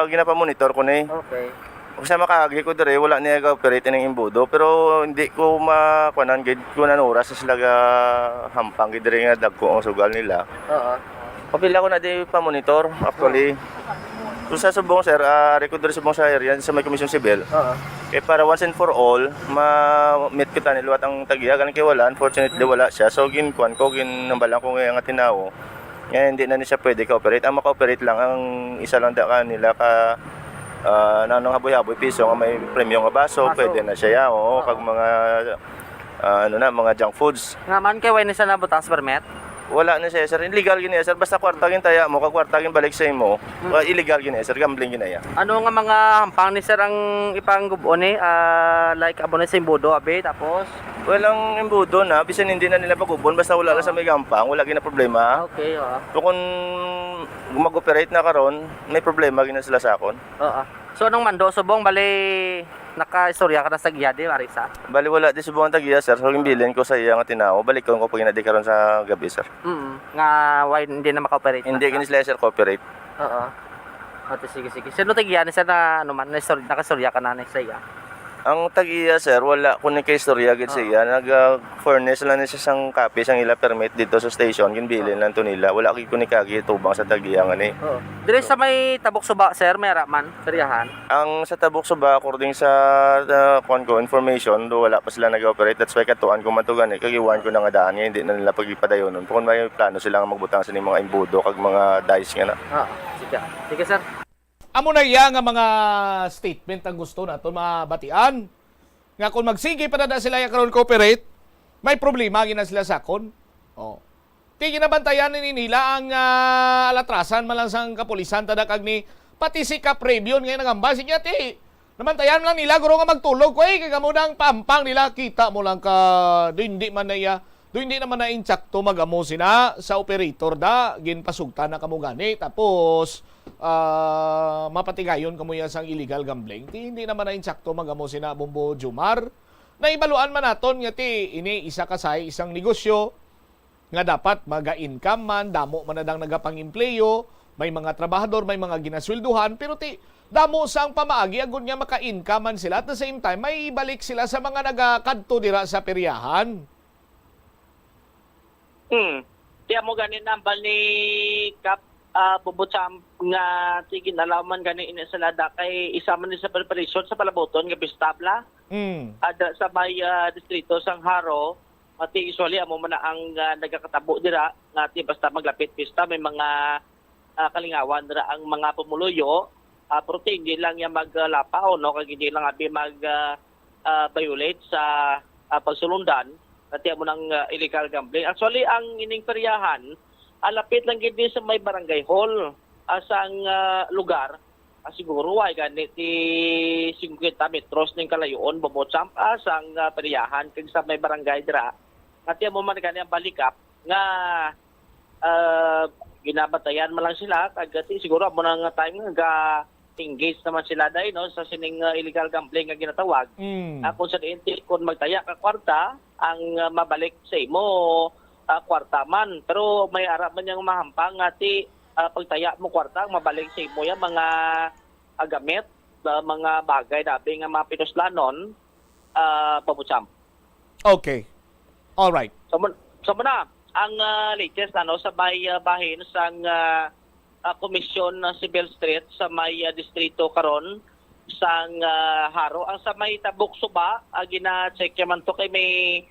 ginapa-monitor ko na eh. Okay. Kung sa makagli ko dire, wala niya ga-operate ng imbudo, pero hindi ko makuanan, ko na oras sa sila hampang, dire nga dagko ang sugal nila. Kapila ko na di pa-monitor, actually. Kung sa subong, sir, record rin subong sa area, sa may commission civil. Kaya para once and for all, ma-meet kita niluwat ang tagiya, ganun kayo wala, unfortunately wala siya. So, ginkuan ko, ginambalan ko ngayon nga tinawo. Ngayon, hindi na niya pwede ka-operate. Ang maka-operate lang, ang isa lang da kanila ka, nanong haboy-haboy piso, nga may premyo nga baso, pwede na siya, kag mga, mga junk foods. Ngaman kayo, wala na siya nabutas permit? Wala na siya, sir. Illegal gina, sir. Basta kwartagin taya mo, kag kwartagin balik sa imo. Illegal gina, sir. Gambling gina ya. Ano nga mga hampang ni sir ang ipanggubo ni? Like abo na sa imbudo, abe, tapos? Walang imbudo na, bisan hindi na nila pagubon, basta wala lang sa may gampang, wala gina problema. Okay, So kung mag-operate na karon, may problema gina sila sa akon. So anong mando, subong, bali, naka-istorya ka na sa giyadi, Marisa? Bali wala di subong tagiya, sir. So bilin ko sa iya nga tinawo, balik ko pag inadi karon sa gabi, sir. Nga, why hindi na maka-operate? Hindi gina sila, sir, cooperate. Sige. Sino tagiya ni sir na, naka-istorya ka na sa iya? Ang tag-iya, sir, wala ko ni kay istorya gid siya. Nag-furnish lang niya sang copy sang ila permit dito sa station, ginbilin lang to nila. Wala kay ko ni kagi tubang sa tag-iya nga ni. Dire sa may tabok suba, sir, may raman, peryahan. Ang sa tabok suba, according sa information, do wala pa sila nag-operate. That's why katuan ko man to gani. Kagiwan ko na nga daan nga, hindi na nila pagipadayon nun. Kung may plano sila nga magbutang sa mga imbudo kag mga dice nga na. Sige, sir. Amo na iya nga mga statement ang gusto nato mabatian. Nga kung magsige pa na sila karon cooperate, may problema gina sila sakon. Ti ginabantayan ni nila ang alatrasan man lang sang kapulisan tada kag ni pati si Cap Rebion nga nagamba siya ti. Nabantayan lang nila guro nga magtulog ko kay kamo nang pampang nila kita mo lang ka hindi man na iya. Hindi naman na insakto magamo sina sa operator da ginpasugta na kamo gani tapos mapatigayon kamo yan sang illegal gambling. Hindi naman na insakto magamo sina Bombo Jumar. Naibaluan man naton nga ti ini isa kasay isang negosyo nga dapat maga-income man, damo man na dang nagapang-empleyo, may mga trabahador, may mga ginaswelduhan, pero ti damo sang pamaagi agon nga maka-income man sila at the same time may ibalik sila sa mga nagakadto dira sa peryahan. Tiya mo ganin nambal ni Cap Bubutsam nga sige nalaman gani inisalada kay isa man ni sa preparation sa palaboton nga pistabla. Ada sa may distrito sang Haro, ati usually amo man ang nagakatabo dira nga ati basta maglapit pista may mga kalingawan dira ang mga pumuluyo. Pero hindi lang ya maglapaw no kag hindi lang abi mag violate sa pagsulundan. At mo ng illegal gambling. Actually, ang ining peryahan, alapit lang gid sa may barangay hall asang lugar. Siguro ay ganit ti 50 metros ning kalayoon Bobotsam asang peryahan kag sa may barangay dira. At mo man gani ang balikap nga ginabatayan man lang sila kag siguro mo nang time nga engage naman sila dahil no sa sining illegal gambling nga ginatawag. Kung sa diinti kung magtaya ka kwarta ang mabalik sa imo kwarta man, pero may ara man yang mahampang ati pagtaya mo kwarta mabalik sa imo yang mga gamit, mga bagay dabi nga mga pinoslanon Pabutsam. Okay. All right. So muna ang latest sa bahin sang komisyon ng Civil Street sa may distrito karon sang Haro ang sa may Tabok Suba gina-check man to kay may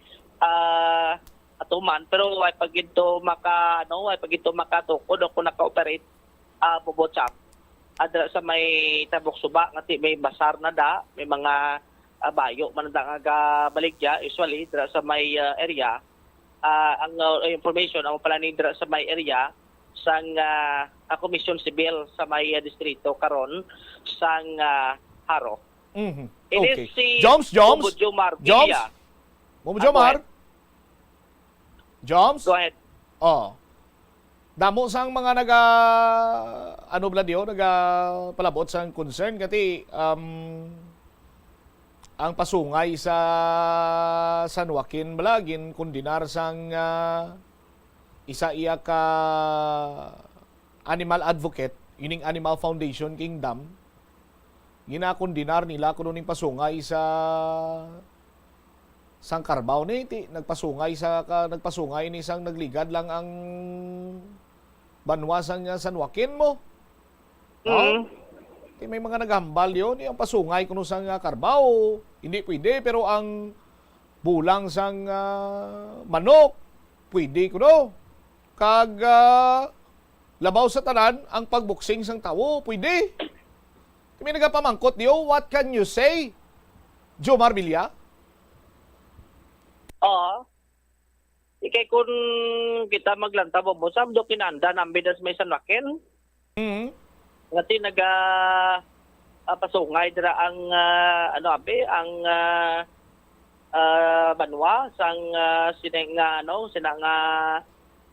atuman pero ay pag ito makatukod o kung naka-operate Bobotsam ada sa may Tabok Suba ngati may basar na da may mga bayo man nga baligya usually dira sa may area. Ang information ang pala ni dira sa may area sang komisyon sibil sa may distrito karon sang Haro. It is si Joms. Bubujumar Villa. Bubujumar. Joms? Go ahead. Oh. Damo sang mga palabot sang concern kati ang pasungay sa San Joaquin balagin kundinar sang isa iya ka animal advocate ining Animal Foundation Kingdom ginakundinar nila kuno ning pasungay sa sang Carabao ni ti nagpasungay ni sang nagligad lang ang banwa sang San Joaquin mo. Ti may mga naghambal yon ang pasungay kuno sang Carabao hindi pwede pero ang bulang sang manok pwede kuno kag labaw sa tanan ang pagbuksing sang tawo pwede. Ti may nagapamangkot diyo, what can you say? Jomar Villa? Ikay kung kita maglanta mo sabdo kinanda ng bidas may San Joaquin. Ngati pasungay dira ang banwa sang sineng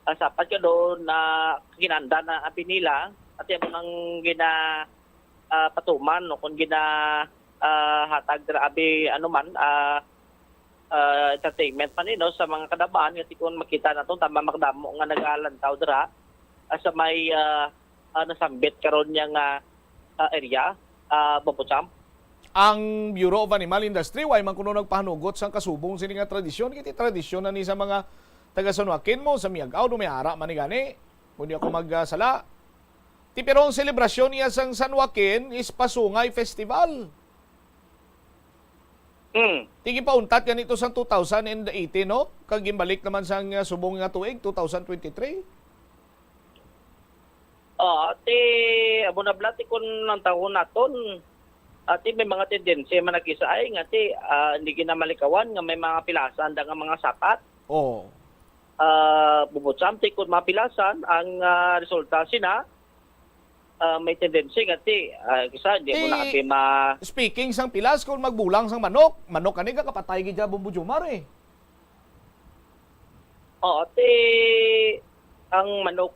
sapat ka doon na kinanda na api nila at yan nang patuman no kung hatag dira abi entertainment pa no sa mga kadabaan kasi kung makita na ito tama makadamo nga nag-alantaw dira sa may nasambit karon niya nga area Bobocham. Ang Bureau of Animal Industry way man kuno nagpahanugot sang kasubong sini nga tradisyon kiti tradisyon na ni sa mga taga San Joaquin mo sa Miagaw do may ara man ni gani kundi ako magsala. Ti pero ang selebrasyon niya sang San Joaquin is Pasungay Festival. Tigi pauntat ganito sang 2018 no? Kag gimbalik naman sang subong nga tuig 2023. Amo na blati kun ng taon naton. May mga tendency man nagisaay nga hindi ginamalikawan nga may mga pilasan da nga mga sapat. Bubutsam ti kun mapilasan ang resulta sina may tendency nga kisa di mo na Speaking sang pilas kung magbulang sang manok kani ka kapatay gid Bubujumar eh. Ang manok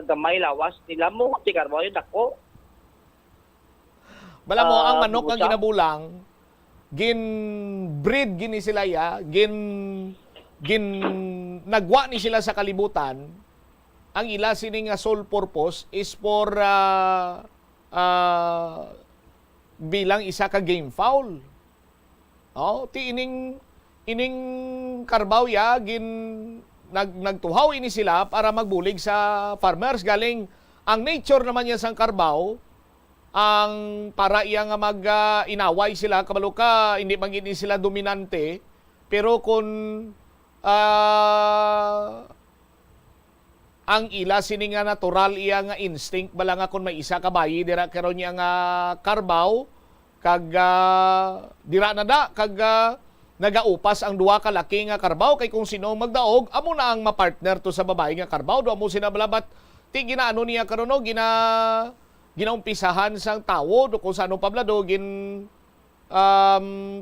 gamay lawas nila mo ti Carabao yun ako. Bala mo ang manok nga ginabulang breed gini sila nagwa ni sila sa kalibutan. Ang ila sining sole purpose is for bilang isa ka game fowl. Ti ining Carabao nagtuhaw ini sila para magbulig sa farmers galing ang nature naman niya sang Carabao ang para iya nga inaway sila kabalo ka hindi magini sila dominante pero kung ang ila sini nga natural iya nga instinct bala nga kung may isa ka bayi dira karon niya nga Carabao kag dira na da kag nagaupas ang duwa ka laki nga Carabao kay kung sino magdaog amo na ang mapartner to sa babae nga Carabao do amo sinabalabat ti ginaano niya karon no ginaumpisahan sang tawo do kung sano pablado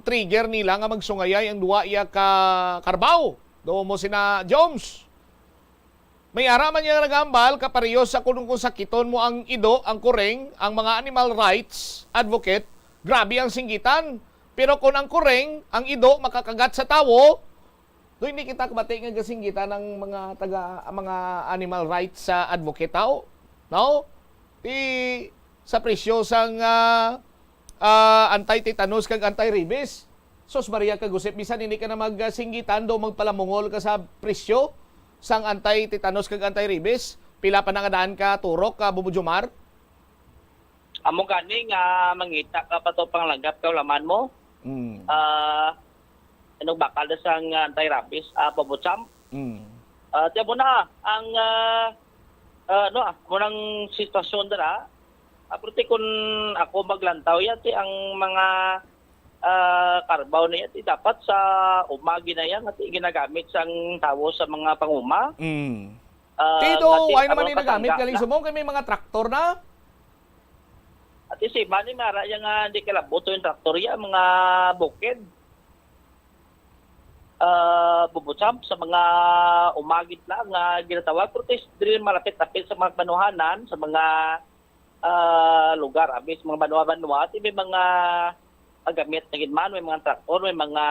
trigger nila nga magsungayay ang duwa iya ka Carabao do mo sina Joms. May araman niya nagambal kapareho sa kung sakiton mo ang ido, ang kureng, ang mga animal rights advocate, grabe ang singgitan. Pero kung ang kureng, ang ido makakagat sa tawo, do hindi kita kabati nga gasinggitan ng mga animal rights advocate tao. No? Sa presyo sang anti-tetanus kag anti-rabies. Sos Maria kagusip bisan hindi ka na magsinggitan do magpalamungol ka sa presyo sang anti-tetanus kag anti-rabies, pila pa nangadaan ka turok ka Bubujumar? Amo gani nga mangita ka pa to panglanggap ka laman mo. Bakal da sang anti-rabies Bobocham. Tiabo na ang munang sitwasyon dara Aprote kung ako maglantaw yati ang mga karbaw na yati dapat sa umagi na yan at ginagamit sang tawo sa mga panguma. Tito, why naman ginagamit galing sumong kay may mga traktor na? At si Bani Mara yung hindi kalaboto yung traktor ya, mga bukid. Bubutsamp sa mga umagit na nga ginatawag. Protest din malapit-lapit sa mga banuhanan, sa mga lugar. Abis mga banwa-banwa, at may mga gamit na ginman, may mga traktor, may mga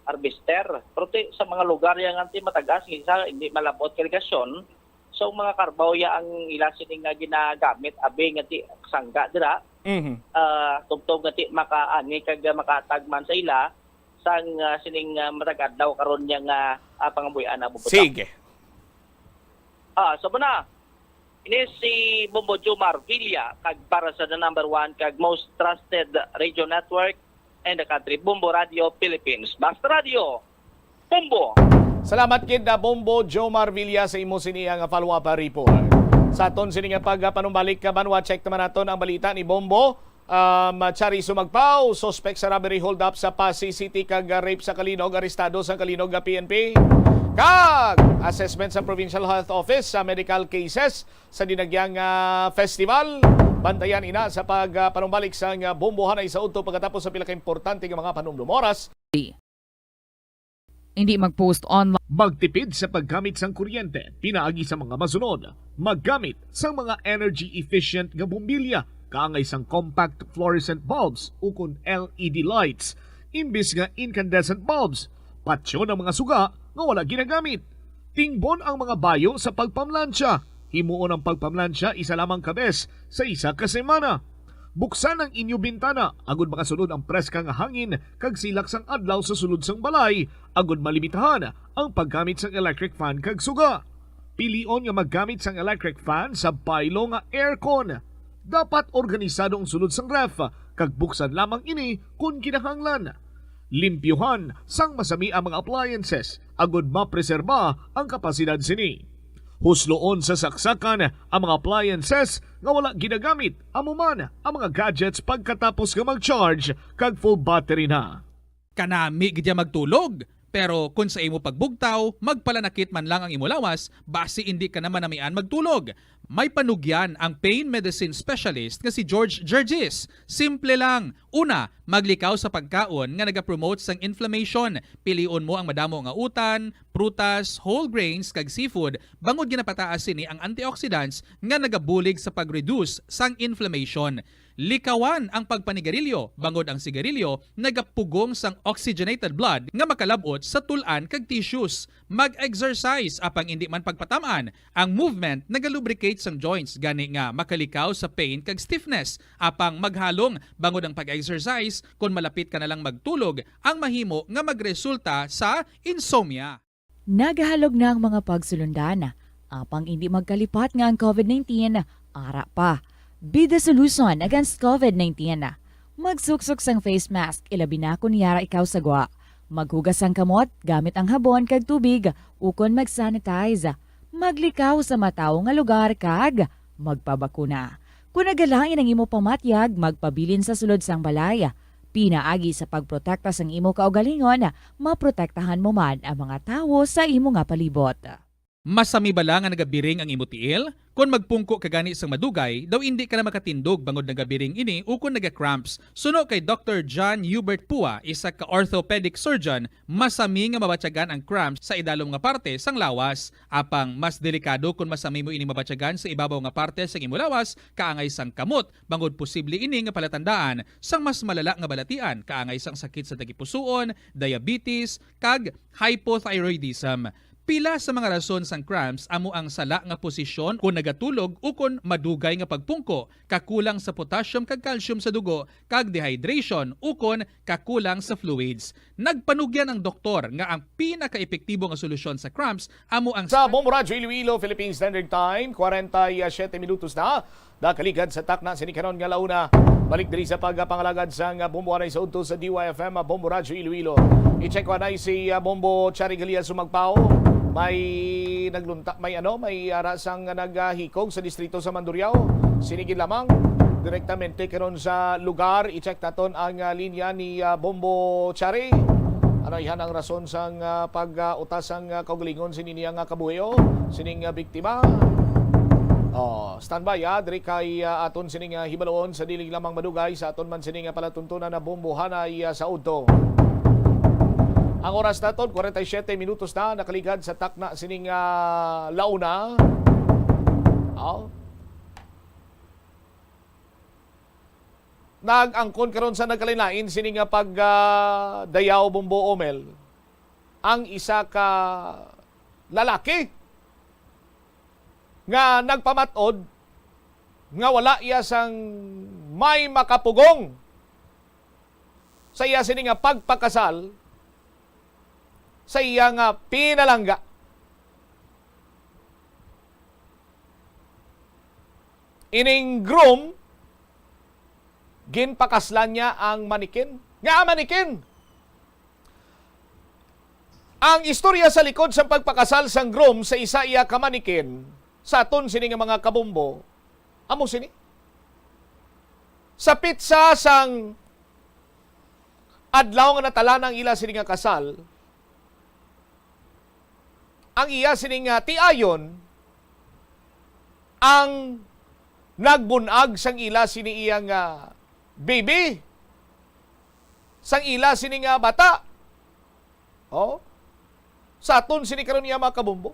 harvester. Protest sa mga lugar yung anti matagas, hindi malabot kaligasyon. So mga karbaw ya ang ila sining nga ginagamit abi nga ti sangga dira. Tugtog nga ti makaani kag makatagman sa ila sang sining matagad daw karon nya nga pangabuyan na bubuta. Sige. So muna ini si Bombo Jomar Villa kag para sa the number 1 kag most trusted radio network in the country, Bombo Radio Philippines. Basta Radio Bombo. Salamat kid na Bombo Jomar Villa sa imo siniya nga follow-up report. Sa aton sini nga pagpanumbalik ka banwa, check naman naton ang balita ni Bombo. Chari sumagpaw, suspect sa robbery hold up sa Pasay City kag rape sa Kalinog, arestado sa Kalinog nga PNP. Kag assessment sa Provincial Health Office sa medical cases sa dinagyang festival. Bantayan ina sa pagpanumbalik sa bombohan ay sa udto pagkatapos sa pila ka importante nga mga panumdum oras. Hindi mag-post online. Magtipid sa paggamit sang kuryente, pinaagi sa mga masunod. Maggamit sa mga energy-efficient nga bombilya, kaangay sang compact fluorescent bulbs ukon LED lights, imbis nga incandescent bulbs. Patsyo ng mga suga nga wala ginagamit. Tingbon ang mga bayo sa pagpamlansya. Himuon ang pagpamlansya isa lamang kabes sa isa ka semana. Buksan ang inyo bintana, agud makasunod ang preskang hangin kag silak sang adlaw sa sulod sang balay, agud malimitahan ang paggamit sang electric fan kag suga. Pilion nga maggamit sang electric fan sa baylo nga aircon. Dapat organisado ang sulod sang ref, kag buksan lamang ini kung kinahanglan. Limpyuhan sang masami ang mga appliances, agud mapreserba ang kapasidad sini. Husloon sa saksakan ang mga appliances nga wala ginagamit amuman ang mga gadgets pagkatapos nga mag-charge kag full battery na. Kanami gidya magtulog, pero kung sa imo pagbugtaw, magpalanakit man lang ang imo lawas, basi hindi ka naman namian magtulog. May panugyan ang pain medicine specialist nga si George Gergis. Simple lang. Una, maglikaw sa pagkaon nga nagapromote sang inflammation. Pilion mo ang madamo nga utan, prutas, whole grains kag seafood bangod ginapataas sini ang antioxidants nga nagabulig sa pag-reduce sang inflammation. Likawan ang pagpanigarilyo bangod ang sigarilyo nagapugong sang oxygenated blood nga makalabot sa tulan kag tissues. Mag-exercise apang hindi man pagpatamaan. Ang movement nagalubricate sang joints gani nga makalikaw sa pain kag stiffness. Apang maghalong bangod ang pag-exercise kung malapit ka na lang magtulog ang mahimo nga magresulta sa insomnia. Nagahalog na ang mga pagsulundan. Apang hindi magkalipat nga ang COVID-19, ara pa. Be the solution against COVID-19. Magsuksok sang face mask, ilabi na kung yara ikaw sagwa. Maghugas ang kamot, gamit ang habon kag tubig, ukon mag-sanitize. Maglikaw sa mataw nga lugar kag magpabakuna. Kung nagalain ang imo pamatyag, magpabilin sa sulod sang balay. Pinaagi sa pagprotekta sang imo kaugalingon, maprotektahan mo man ang mga tawo sa imo nga palibot. Masami ba lang nga nagabiring ang imo tiil? Kung magpungko ka gani sang madugay, daw hindi ka na makatindog bangod nagabiring ini o kung naga-cramps. Suno kay Dr. John Hubert Pua, isa ka orthopedic surgeon, masami nga mabatyagan ang cramps sa idalom nga parte sang lawas. Apang mas delikado kung masami mo ini mabatyagan sa ibabaw nga parte sang imo lawas, kaangay sang kamot, bangod posible ini nga palatandaan sang mas malala nga balatian, kaangay sang sakit sa tagipusoon, diabetes, kag hypothyroidism. Pila sa mga rason sang cramps amo ang sala nga posisyon kung nagatulog o kung madugay nga pagpungko, kakulang sa potassium kag calcium sa dugo, kag dehydration o kung kakulang sa fluids. Nagpanugyan ang doktor nga ang pinaka-epektibo nga solusyon sa cramps amo ang sa Bombo Radio Iloilo, Philippine Standard Time, 47 minutos na. Dakaligad sa takna sinikanon nga launa. Balik diri sa pagpangalagad sang bombohanay sa udto sa DYFM Bombo Radio Iloilo. I-check ko na si Bombo Chari Galia sumagpao. May naglunta, may ara sang naghikog sa distrito sa Mandurriao. Sinigid lamang direktamente karon sa lugar. I-check naton ang linya ni Bombo Chari. Ano ihan ang rason sang pag-utas ang kaugalingon sini niya nga kabuyo, sining biktima. Standby diri kay aton sining hibaloon sa dili lamang madugay sa aton man sining palatuntunan na bombohanay sa udto. Ang oras naton 47 minutos na nakaligad sa takna sining launa. Nag-angkon karon sa nagkalinain sining pag-dayaw Bombo Omel ang isa ka lalaki nga nagpamatod nga wala iya sang may makapugong sa iya sining pagpakasal sa iya nga pinalangga. Ining groom ginpakaslan niya ang manikin. Nga manikin! Ang istorya sa likod sa pagpakasal sang groom sa isa iya ka manikin sa aton sini nga mga kabombo, amo sini. Sa pitsa sang adlaw nga natala ng ila sini nga kasal, ang iya sini nga tiayon ang nagbunag sang ila sini iya nga baby sang ila sini nga bata. Sa aton sini karon niya mga kabombo.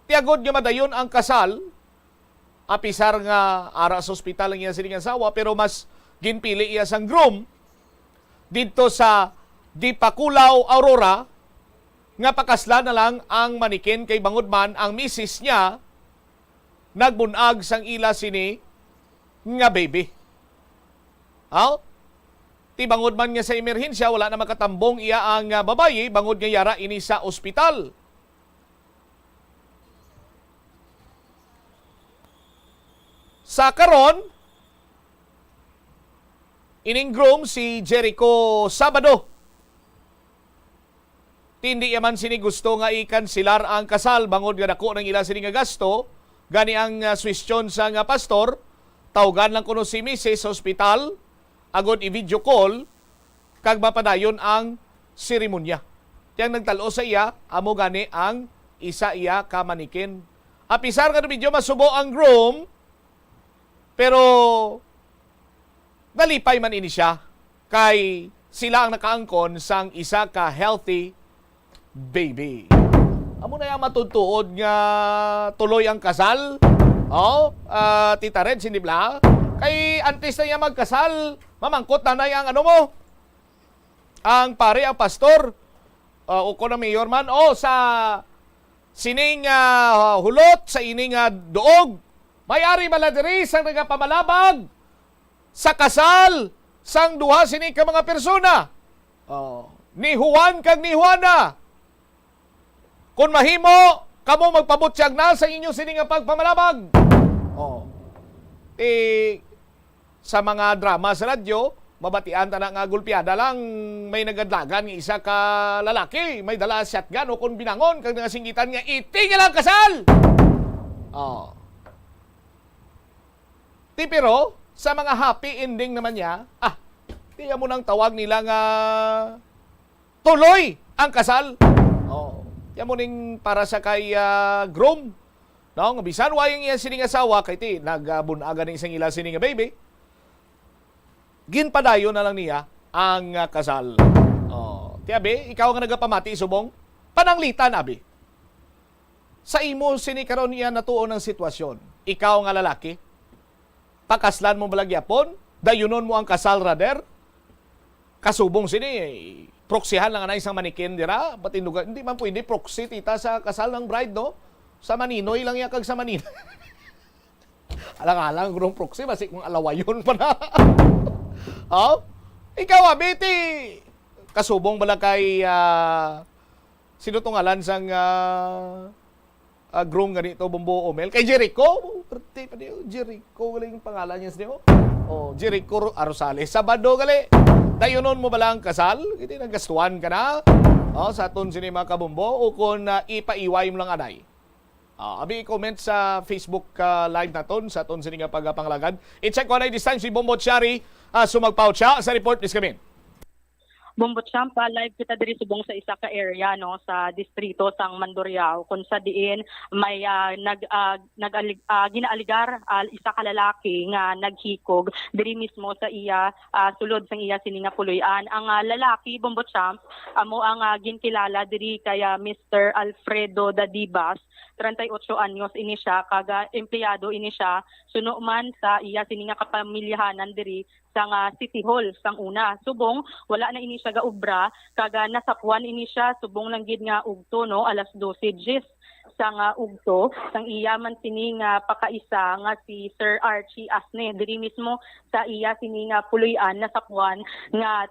Tiagod nga madayon ang kasal, apisar nga ara sa ospital ang iya sini nga asawa, pero mas ginpili iya sang groom dito sa Dipakulaw, Aurora, nga pakasla na lang ang manikin kay bangod man ang misis niya nagbunag sang ila sini nga baby. Ti bangod man nga sa emerhensya, wala na makatambong iya ang babayi, bangod nga yara ini sa ospital. Sa karon, ining groom si Jericho Sabado. Tindi yaman sini gusto nga i-kanselar ang kasal, bangod nga dako ng ila sini nga gasto, gani ang suwestyon sa nga pastor, tawgan lang kuno si Mrs. sa ospital, agod i-video call, kag mapadayon ang seremonya. Tiyang nagtalo sa iya, amo gani ang isa iya kamanikin. Apisar nga video masubo ang groom, pero nalipay man ini siya, kay sila ang nakaangkon sang isa ka healthy baby. Amo na yung matutuod nga tuloy ang kasal. Tita Red, sinibla. Kay antes na niya magkasal, mamangkot na na yung ano mo. Ang pare, ang pastor, o ko na mayor man, sa sining hulot, sa ining doog, may-ari maladiri sang nagapamalabag sa kasal sang duha sining ka mga persona. Ni Juan kag ni Juana. Kung mahimo, kamo magpabutyag na sa inyo sining nga pagpamalabag. Sa mga drama sa radyo, mabatian ta na nga gulpiada lang, may nagadlagan ng isa ka lalaki, may dala shotgun o kung binangon, kag nangasingitan nga, itigil ang kasal! Pero, sa mga happy ending naman niya, tiya mo nang tawag nila nga tuloy ang kasal. Yan mo ning para sa kay groom. Nga bisan wayang iya sining asawa kay ti nagbunaga ning isang ila sining baby. Ginpadayon na lang niya ang kasal. Ti abi, ikaw nga nagapamati subong pananglitan abi. Sa imo sini karon niya natuon ang sitwasyon. Ikaw nga lalaki, pakaslan mo balagyapon, dayunon mo ang kasal rader. Kasubong sini proksihan lang na isang manikin dira, batindugan. Hindi man pwede proxy tita sa kasal ng bride, no? Sa Maninoy lang yakag sa Maninoy. Alang-alang gurong proxy, basik mong alawayon pa na. Ikaw abiti. Kasubong bala kay sino tong ngalan sang groom ganito Bombo Omel kay Jericho. Jericho galing pangalan niya niyo. Jericho Arosales. Sabado gali. Dayunon mo balang kasal? Hindi nagastuan ka na? Sa aton sini mga kabombo o kung ipaiway mo lang anay. Abi comment sa Facebook live naton sa aton sining pagpangalagad. I-check ko na this time si Bombot Shari sumagpaw siya sa report please kami. Bombot Champ, live kita diri subong sa isa ka area no sa distrito sang Mandurriao kung sa diin may ginaaligar isa ka lalaki nga naghikog diri mismo sa iya sulod sang iya sininga puloy-an. Ang lalaki Bombot Champ amo ang ginkilala diri kaya Mr. Alfredo Dadibas, 38 anyos ini siya, kaga empleyado ini siya, suno man sa iya sininga kapamilyahanan diri sang City Hall sang una. Subong wala na ini siya gaubra, kaga nasapuan ini siya subong lang gid nga ugto no alas 12:00 sang ugto sang iya man sini nga pakaisa nga si Sir Archie Asne diri mismo sa iya sini nga puloy-an nasapuan nga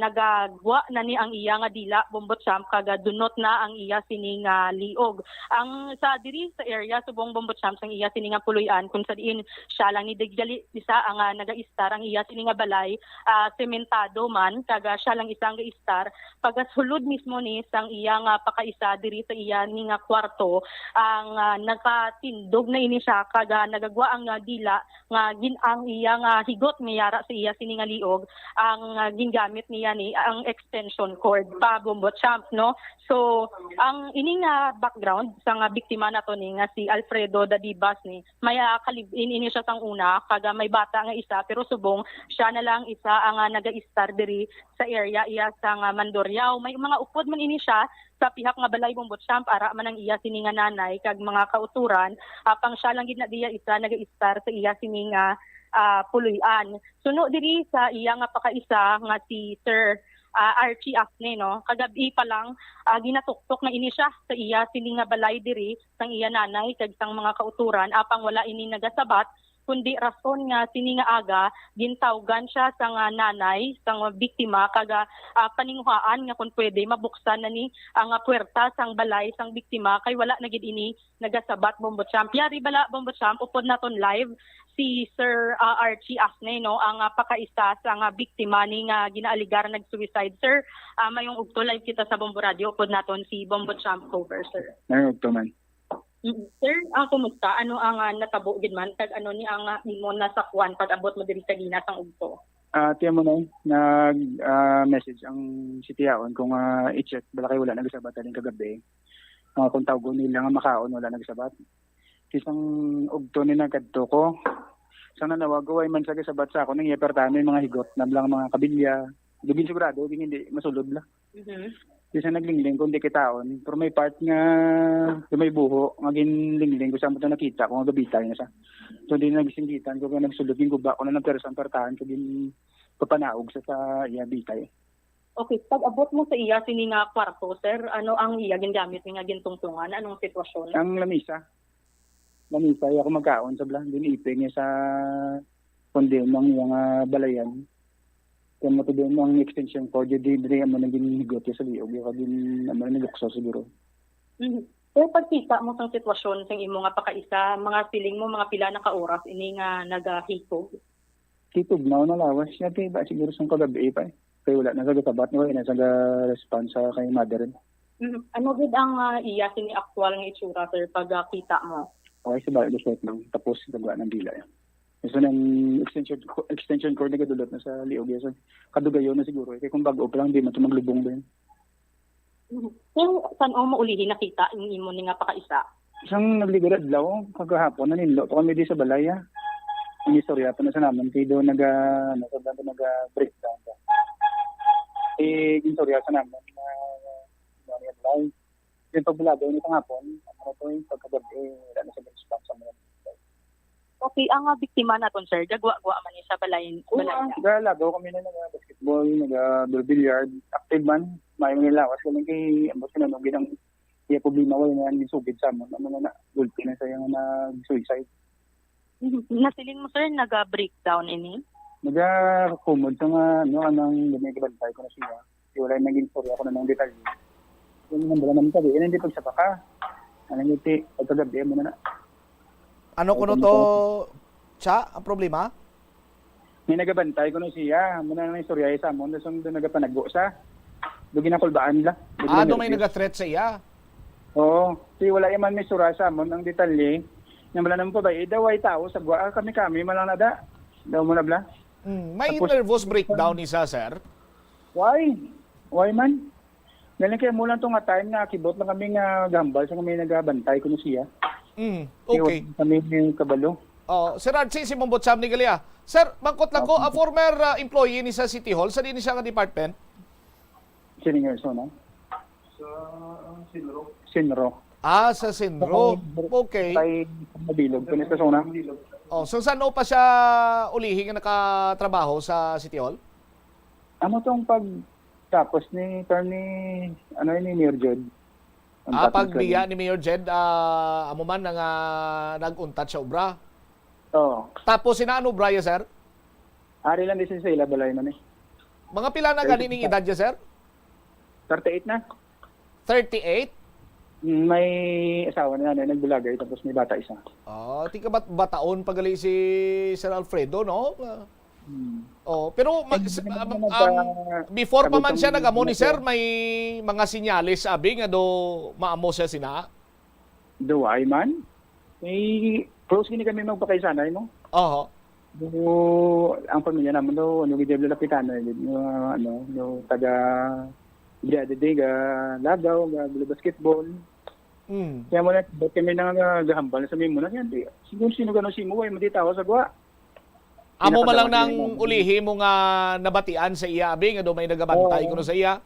nagagwa na ni ang iya nga dila Bombot Champ, kaga dunot na ang iya sini nga liog. Ang sa diri sa area subong Bombot Champ sang iya sini nga puloy-an kung sa diin siya lang ni digdali isa ang naga-istar ang iya sini nga balay sementado man, kaga siya lang isang ga-istar pagasulod mismo ni sang iya nga pakaisa diri sa iya ni nga kwarto ang nakatindog na ini siya, kaga nagagwa ang dila nga ang iya nga higot nga yara sa iya sini nga liog ang gingamit niya ni ang extension cord pa Bombot Champ no. So ang ini nga background sa nga biktima nato ni nga si Alfredo Dadibas ni may kalibin ini siya sang una, kaga may bata nga isa pero subong siya na lang isa ang naga-istar diri sa area iya sa nga Mandurriao. May mga upod man ini siya sa pihak nga balay Bombot Champ ara man ang iya sini nga nanay kag mga kauturan apang siya lang gid na diya isa naga-istar sa iya sini nga puloy-an. Suno diri sa iya nga pakaisa nga si Sir Archie Asne no, kagabi pa lang ginatuktok na ini siya sa iya sini nga balay diri sang iya nanay kag sang mga kauturan apang wala ini nagasabat kundi rason nga sini nga aga gintawgan siya sa nga nanay sang biktima, kaga paninguhaan nga kung pwede mabuksan na ni ang puwerta sang balay sang biktima kay wala na gid ini nagasabat Bombot Champ. Yari bala Bombot Champ upod naton live si Sir Archie Asne no ang pakaisa sa nga biktima ni nga ginaaligar nag-suicide. Sir, mayong ugto live kita sa Bombo Radio upod naton si Bombot Champ cover sir. Ay ugto man. Sir, kumusta? Ano ang natabo gid man kag ano ni ang imo nasakwan pag abot mo diri sa ginas ang ugto? Tiya mo na nag-message ang sitiyaon kung i-check bala kay wala nagasabat din kagabi. Kung tawgon nila nga makaon wala nagasabat. Kisang ugto ni nagkadto ko. Sang nanawag way man sa gasabat sa ako nang ipertano yung mga higot namlang mga kabilya. Dugin sigurado hindi masulod la. Kasi naglingling kung di kitaon, pero may part nga may buho, nga ginlingling ko sa mo nakita kung gabitay na siya. So di nagisinggitan ko kung nagsulod yung guba ko na ng perasang pertahan ko din papanaog sa iya bitay. Okay, pag abot mo sa iya sini nga kwarto, sir, ano ang iya gingamit nga gintungtungan? Anong sitwasyon? Ang lamisa. Lamisa, ako magkaon sa blang, din iping niya sa kondem ng yung balayan. Kung matubin mo ang extension cord, yun din mo naging higot sa liog, yung din naman nagukso siguro. Pero pagkita mo sa sitwasyon sa imo nga pakaisa, mga feeling mo, mga pila na ka-oras, ini nga nagahikog? Hitog na nalawas siya, ba siguro sa kagabi pa eh. Kaya wala, nagagabat niya, nasa-response sa kay mother. Ano gid ang iya sini actual nga itsura, sir, pagkita mo? Okay, sa balik short lang, tapos nagawa ng dila yan. So nang extension cord na gadulot na sa liog yan. So, kadugayon na siguro. Kaya kung bago pa lang, di man ito maglubong ba yun. So, saan mo ulihin nakita yung imo ni nga pakaisa? Isang nagligarad lang, kagahapon na ninlo. Ito kami di sa balaya. Ang istorya pa na sa naman. Kaya doon nag-breakdown ka. Istorya sa naman na live. Yung pagbulado yung isang hapon, ano ito yung pagkagabi, wala na sa response sa mga. Okay, ang biktima naton sir, gagwa-gwa man niya sa balayan. Nagalago kami na nag-basketball, nag-billiard, active man. May mga lawas kami kay ambos na nung ginang iya problema wala na yung sugid sa mo. Ano na, gulpi na sayang nag-suicide. Nasiling mo sir, nag-breakdown ini? Nag-kumod sa nga, anong lumigabantay ko na siya. Wala yung naging story ako na ng detalye. Yung nandala naman sabi, hindi pagsapa ka. Anong yung pagkagabi mo na. Ano kuno to, Cha, ang problema? May nagabantay ko na siya. Muna na istorya sa amon. Doon nagapanagbo sa. Doon ginakulbaan la. Doon may nag-threat sa iya? Oo, si wala man may sura sa amon ang detalye. Nga wala naman pa ba, daw ay tao sa gwa, kami malang nada. Daw mo na bla. May nervous breakdown isa, sir? Why? Why man? Galing kaya mo lang itong time na kibot na kami nga gambal sa kami nagabantay ko na siya. Okay. Kami yung kabalo. Sir Archie, si Mombotsam ni Galia. Sir, bangkot lang ko, a former employee ni sa City Hall, sa din siya nga department? Senior na? Sa Sinro. Sa Sinro. Okay. Kay Mabilog, kanita sona. So saan pa siya ulihin nga nakatrabaho sa City Hall? Ano tong tapos ni ni Mayor Jed? Pagbiya ni Mayor Jed, amo man nga nag-untat sa obra. Oo. Tapos sinaano obra ya, sir? Ari lang din sa ila balay man eh. Mga pila na ganing edad ya, sir? 38 na. 38? May asawa na nagbulagay tapos may bata isa. Tika bataon pagali si Sir Alfredo, no? Pero before pa man siya nag-amo ni sir, may mga sinyalis abi nga do maamo siya sina. Do ay man. May close gini kami magpakaisanay mo. Ang pamilya naman do gideblo lapitan no taga Diga, lagaw, basketball. Kaya mo na, ba't kami nangagahambal sa mimo na yan? Siguro sino gano'n si mo, ay matitawa sa gwa. Amo malang nang ulihi mo nga nabatian sa iya, abi, nga do may nagabantay kuno sa iya?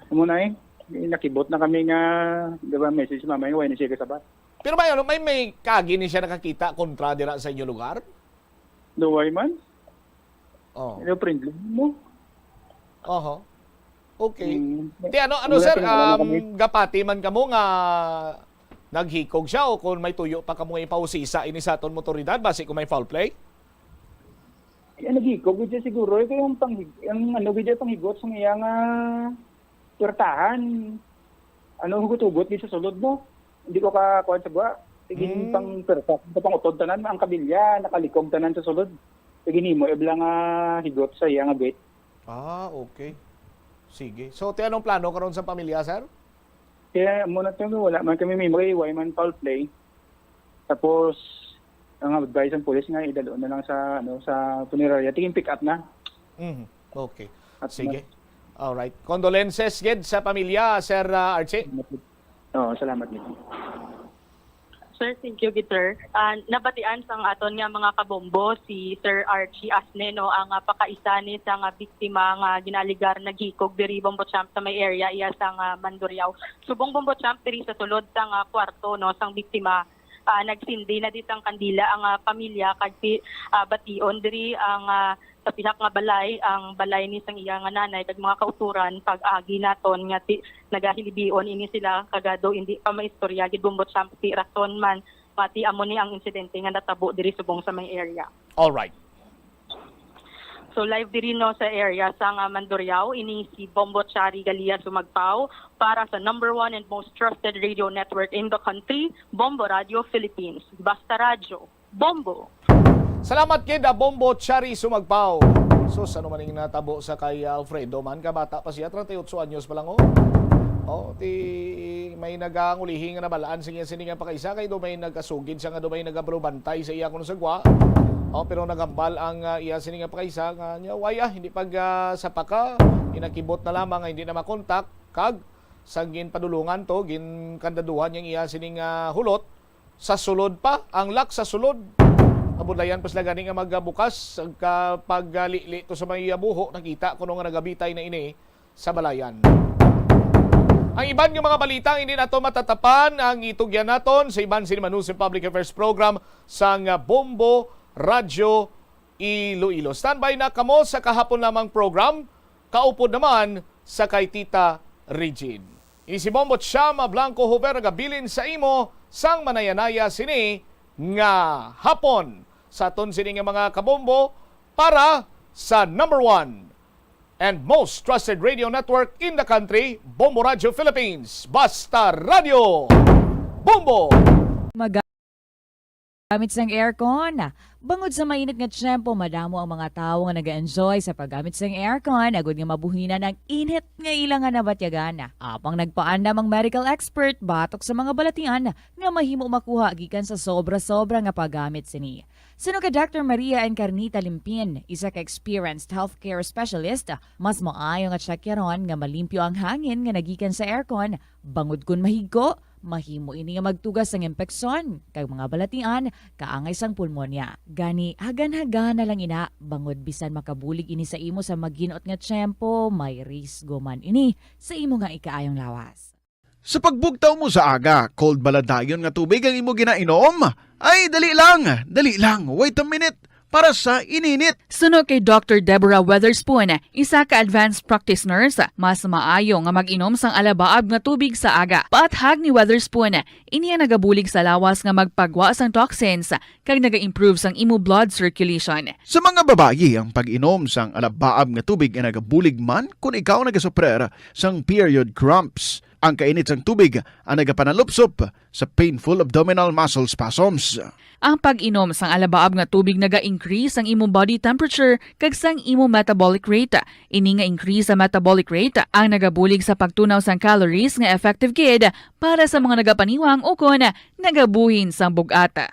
Amo na nakibot na kami nga, diba message mamay, way na siya kasabat. Pero may kagi ni siya nakakita kontra dira sa inyo lugar? Duway man? Friendly mo? Okay. Ano sir, gapati man kamo nga naghikog siya o kung may tuyo pa kamo nga ipausisa ini sa aton motoridad base kung may foul play? Naghikog gid siguro ito yung panghigot sa iya nga turtahan. Hugot-hugot di sa sulod mo. Hindi ko kuan sa gwa. Tigin pang persa, pang utod tanan ang kabilya, nakalikog tanan sa sulod. Tigin mo ibla nga higot sa iya nga gate. Okay. Sige. So, anong plano karon sa pamilya, sir? Kaya muna wala man kami may man foul play. Tapos, ang advice ng police nga, idaloon na lang sa punerarya. Tingin pick up na. Okay. Sige. Alright. Condolences, Ged, sa pamilya, Sir Archie. Salamat nito. Sir, thank you, Gitter. Nabatian sang aton nga mga kabombo si Sir Archie Asne, no, ang pakaisa ni sa nga biktima nga ginaligar naghikog diri Bombochamp sa may area iya sang Mandurriao. Subong Bombochamp diri sa sulod sang kwarto no sang biktima. Nagsindi na ditang kandila ang pamilya kag bation diri ang sa pinak nga balay, ang balay ni sang iya nga nanay kag mga kauturan pag-agi naton nga nagahilibion ini sila kagado hindi pa maistorya gid Bombochamp ti rason man pati amo ni ang insidente nga natabo diri subong sa may area. All right. So live diri no sa area sa Mandurriao ini si Bombo Chari Galia Sumagpao para sa #1 and most trusted radio network in the country, Bombo Radio Philippines. Basta radyo, Bombo. Salamat kid Bombo Chari Sumagpao. So ano man yung natabo sa kay Alfredo man kabata pa siya 38 anyos pa lang may nagangulihi nga nabalaan sa siningan pa kaysa kay do may nagkasugid siya nga do may nagabrobantay sa iya kuno sa gwa. Pero nagambal ang iya siningan pa kaysa nga nya waya hindi pag sa paka inakibot na lamang nga hindi na makontak kag sagin padulungan to gin kandaduhan yang iya sining hulot sa sulod pa ang lock sa sulod. Abudayan pas lagani nga magbukas kapag lili to sa may buho nakita kuno nga nagabitay na ini sa balayan. Ang iban ng mga balita hindi nato matatapan ang itugyan naton sa iban Sinimanus Public Affairs Program sa Bombo Radio Iloilo. Standby na kamo sa kahapon lamang program. Kaupod naman sa kay Tita Regine. Ini si Bombo Chama Blanco Hover gabilin sa imo sang manayanaya sini nga hapon sa aton sini nga mga kabombo para sa #1 and most trusted radio network in the country, Bombo Radio Philippines. Basta Radio! Bombo! Gamit sang aircon. Bangod sa mainit nga tiyempo, madamo ang mga tao nga nag-enjoy sa paggamit sang aircon, agud nga mabuhinan ang init nga ilang nga nabatyagan. Apang nagpaanda mang medical expert batok sa mga balatian nga mahimo makuha gikan sa sobra-sobra nga paggamit sini. Sino ka Dr. Maria Encarnita Limpin, isa ka experienced healthcare specialist, mas maayo nga tsakyaron nga malimpyo ang hangin nga nagikan sa aircon, bangod kun mahigko, mahimo ini nga magtugas ng impeksyon kag mga balatian kaangay sang pulmonya. Gani hagan-hagan na lang ina bangod bisan makabulig ini sa imo sa maginot nga tiyempo, may risgo man ini sa imo nga ikaayong lawas. Sa pagbugtaw mo sa aga, cold baladayon nga tubig ang imo ginainom? Ay, dali lang, wait a minute, para sa ininit. Suno kay Dr. Deborah Weatherspoon, isa ka advanced practice nurse, mas maayo nga mag-inom sang alabaab nga tubig sa aga. Paathag ni Weatherspoon, iniya nagabulig sa lawas nga magpagwa sang toxins kag naga-improve sang imo blood circulation. Sa mga babayi, ang pag-inom sang alabaab nga tubig ay nagabulig man kung ikaw nagasuprer sang period cramps. Ang kainit sang tubig ang nagapanalupsop sa painful abdominal muscle spasms. Ang pag-inom sang alabaab nga tubig naga-increase ang imong body temperature kag sang imong metabolic rate. Ini nga increase sa metabolic rate ang nagabulig sa pagtunaw sang calories nga effective gid para sa mga nagapaniwang o kon nagabuhin sang bugata.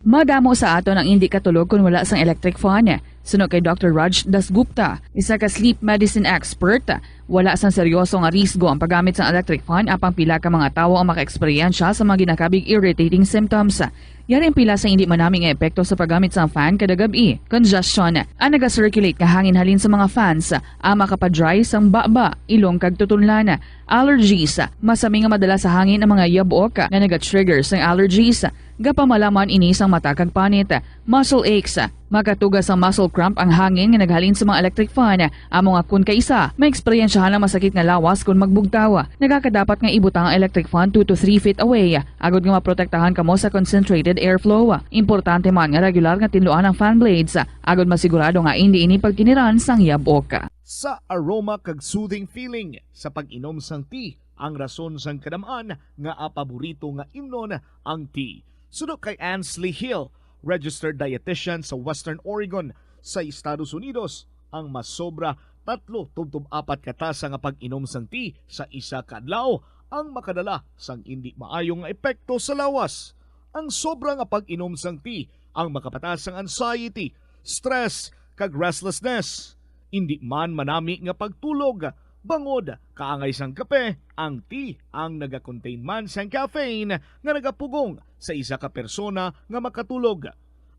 Madamo sa aton ang hindi katulog kung wala sang electric fan. Suno kay Dr. Raj Dasgupta, isa ka sleep medicine expert, wala sang seryoso nga risgo ang paggamit sang electric fan apang pila ka mga tawo ang maka-eksperyensya sa mga ginakabig irritating symptoms. Yari ang pila sa hindi manaming epekto sa paggamit sang fan kada gabi. Congestion, ang naga-circulate nga hangin halin sa mga fans, ang makapadry sang baba, ilong kag tutunlan. Allergies, masami nga madala sa hangin ang mga yabok nga naga-trigger sang allergies. Gapamalaman ini sang mata kag panit. Muscle aches, makatugas ang muscle cramp ang hangin nga naghalin sa mga electric fan. Amo nga kun kaisa, may eksperyensyahan ang masakit nga lawas kung magbugtaw. Nagakadapat nga ibutang ang electric fan 2 to 3 feet away. Agod nga maprotektahan kamo sa concentrated airflow. Importante man nga regular nga tinluan ang fan blades. Agod masigurado nga hindi ini pagkiniran sang yabok. Sa aroma kag soothing feeling sa pag-inom sang tea, ang rason sang kadamaan nga paborito nga imnon ang tea. Sunod kay Ansley Hill, registered dietitian sa Western Oregon sa Estados Unidos, ang mas sobra 3-4 katasa nga pag-inom sang tea sa isa ka adlaw ang makadala sang hindi maayong epekto sa lawas. Ang sobra nga pag-inom sang tea ang makapatas sang anxiety, stress kag restlessness. Hindi man manami nga pagtulog, bangod kaangay sang kape, ang tea ang naga-contain man sang caffeine nga nagapugong sa isa ka persona nga makatulog.